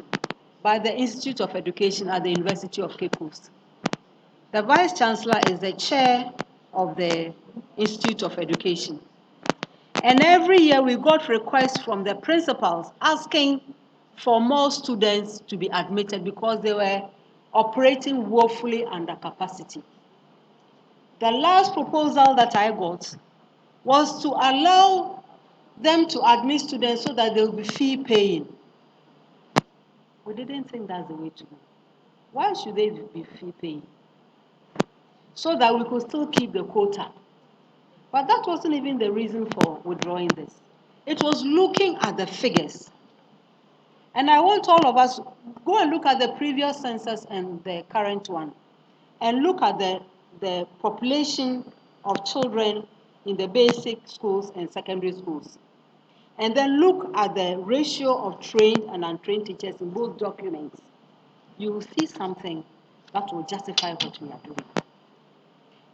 by the Institute of Education at the University of Cape Coast. The Vice Chancellor is the chair of the Institute of Education. And every year we got requests from the principals asking for more students to be admitted because they were operating woefully under capacity. The last proposal that I got was to allow them to admit students so that they'll be fee paying. We didn't think that's the way to go. Why should they be fee paying? So that we could still keep the quota. But that wasn't even the reason for withdrawing this. It was looking at the figures. And I want all of us, go and look at the previous census and the current one, and look at the population of children in the basic schools and secondary schools. And then look at the ratio of trained and untrained teachers in both documents. You will see something that will justify what we are doing.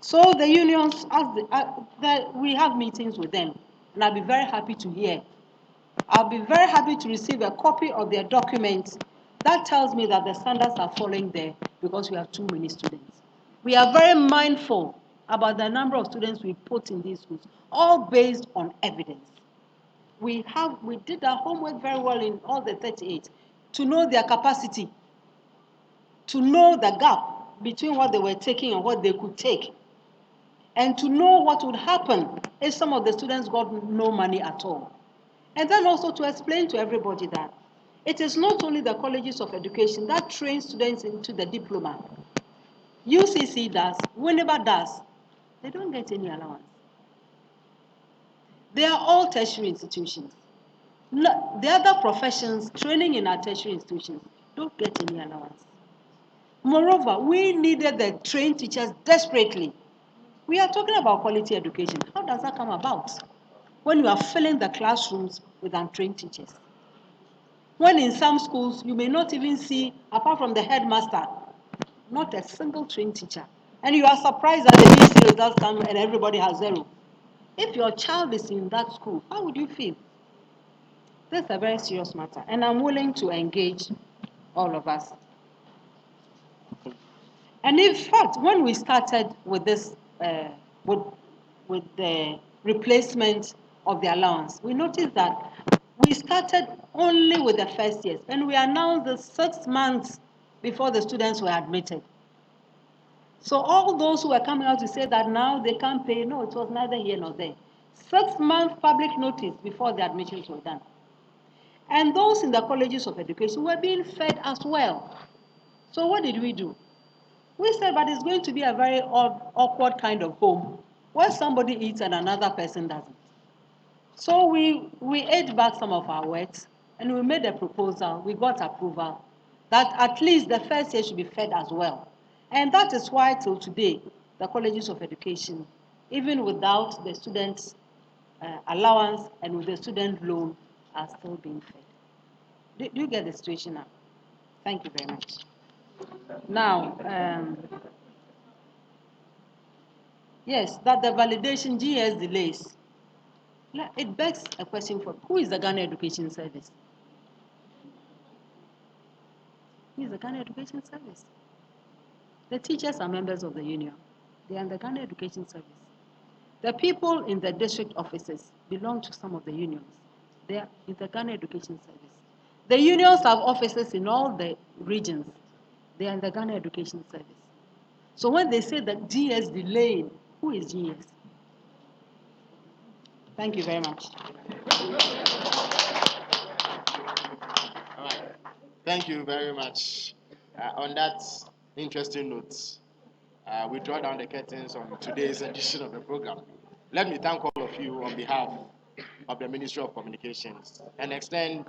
So the unions, we have meetings with them, and I'll be very happy to hear. I'll be very happy to receive a copy of their documents that tells me that the standards are falling there because we have too many students. We are very mindful about the number of students we put in these schools, all based on evidence. We did our homework very well in all the 38 to know their capacity, to know the gap between what they were taking and what they could take, and to know what would happen if some of the students got no money at all. And then also to explain to everybody that it is not only the colleges of education that train students into the diploma. UCC does, Winneba does. They don't get any allowance. They are all tertiary institutions. The other professions training in our tertiary institutions don't get any allowance. Moreover, we needed the trained teachers desperately. We are talking about quality education. How does that come about? When you are filling the classrooms with untrained teachers. When in some schools, you may not even see, apart from the headmaster, not a single trained teacher. And you are surprised that the BC results come and everybody has zero. If your child is in that school, how would you feel? This is a very serious matter, and I'm willing to engage all of us. And in fact, when we started with this, with the replacement of the allowance, we noticed that we started only with the first years, and we announced the 6 months before the students were admitted. So all those who were coming out to say that now they can't pay, no, it was neither here nor there. 6-month public notice before the admissions were done. And those in the colleges of education were being fed as well. So what did we do? We said, but it's going to be a very awkward kind of home where somebody eats and another person doesn't. So we ate back some of our words and we made a proposal. We got approval that at least the first year should be fed as well. And that is why till today, the colleges of education, even without the students' allowance and with the student loan, are still being fed. Do you get the situation now? Thank you very much. Now, yes, that the validation GS delays, it begs a question for who is the Ghana Education Service? Who is the Ghana Education Service? The teachers are members of the union. They are in the Ghana Education Service. The people in the district offices belong to some of the unions. They are in the Ghana Education Service. The unions have offices in all the regions. They are in the Ghana Education Service. So when they say that GS delayed, who is GS? Thank you very much. All right. Thank you very much. On that interesting note, we draw down the curtains on today's edition of the program. Let me thank all of you on behalf of the Ministry of Communications and extend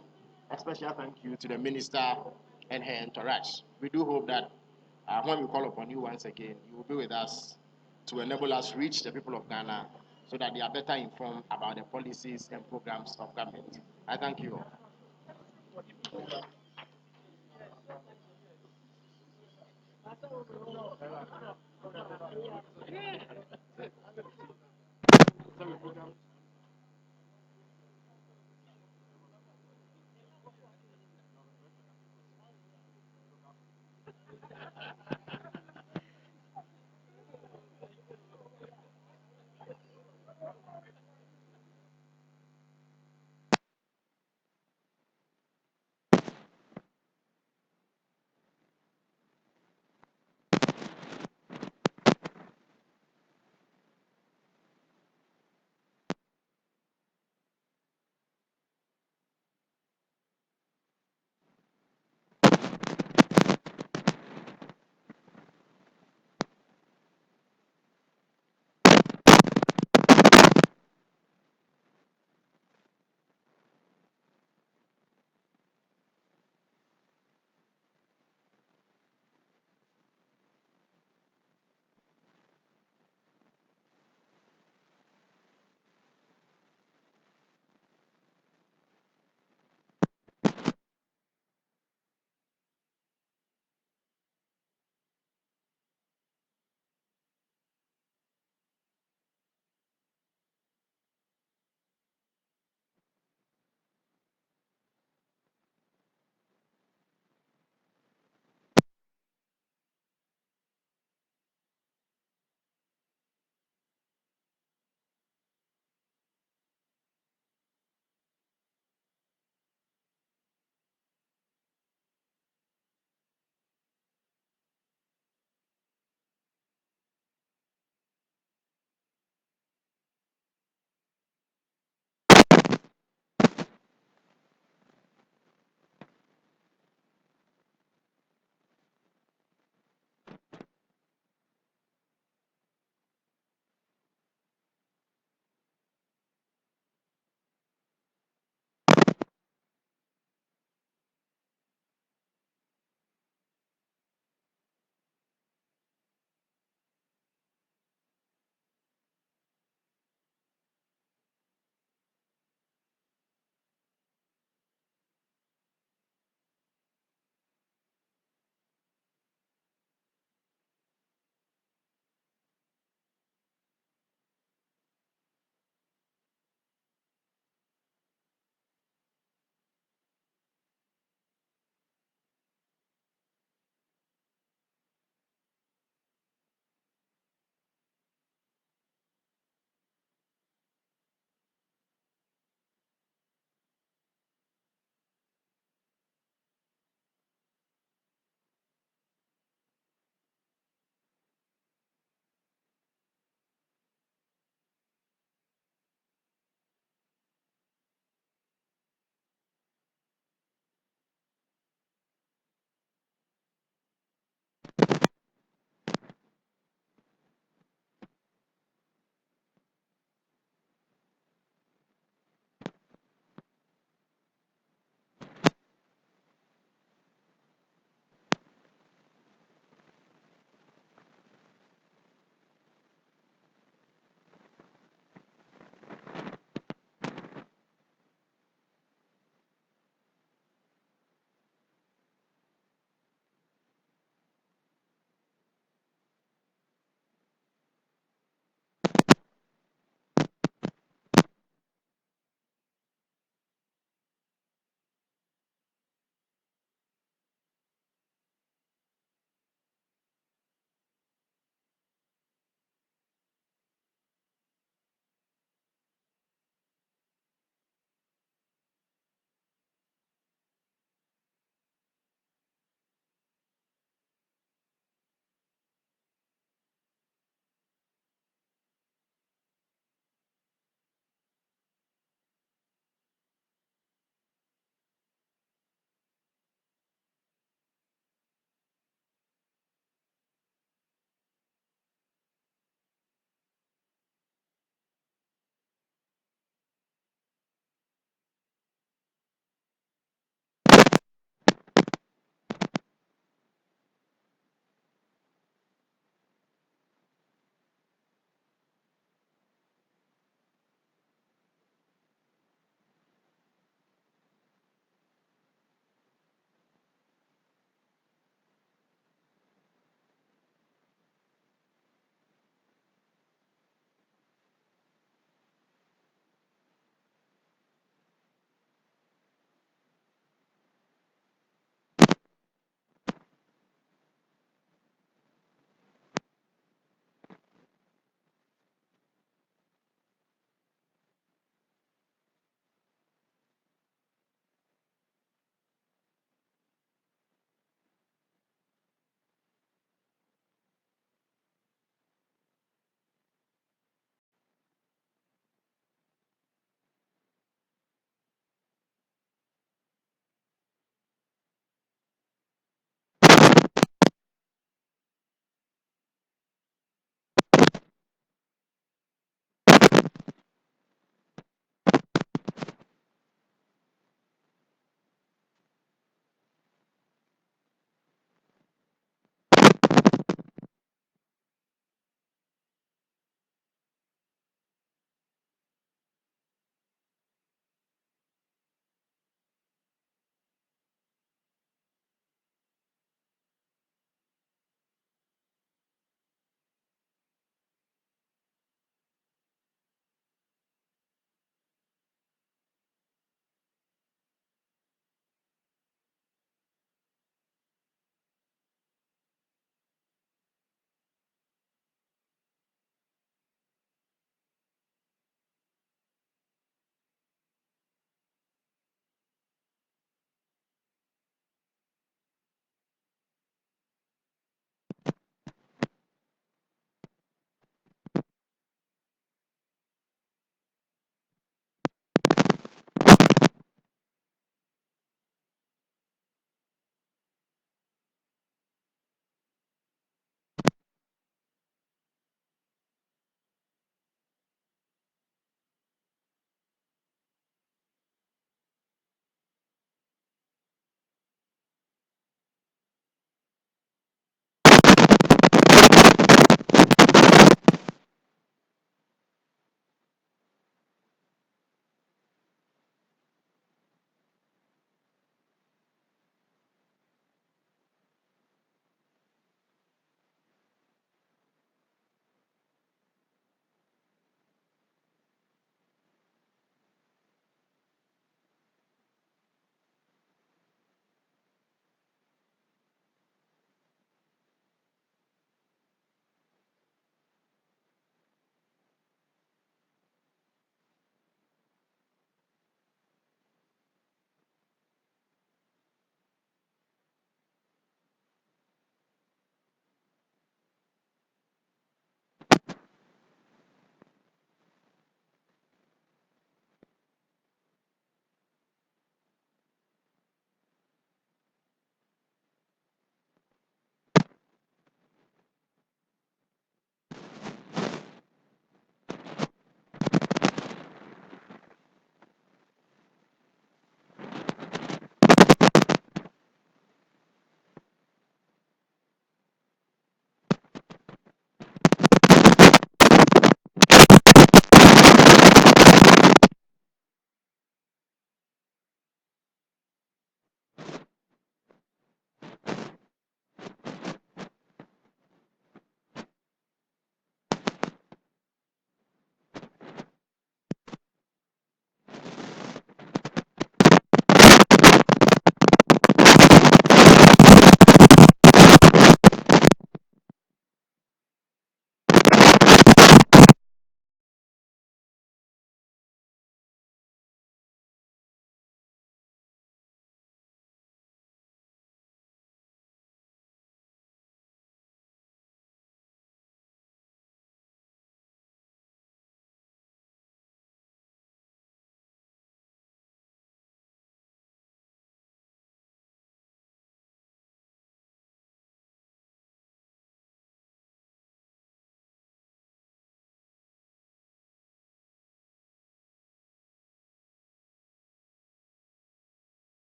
a special thank you to the Minister and her entourage. We do hope that when we call upon you once again, you will be with us to enable us reach the people of Ghana so that they are better informed about the policies and programs of government. I thank you all.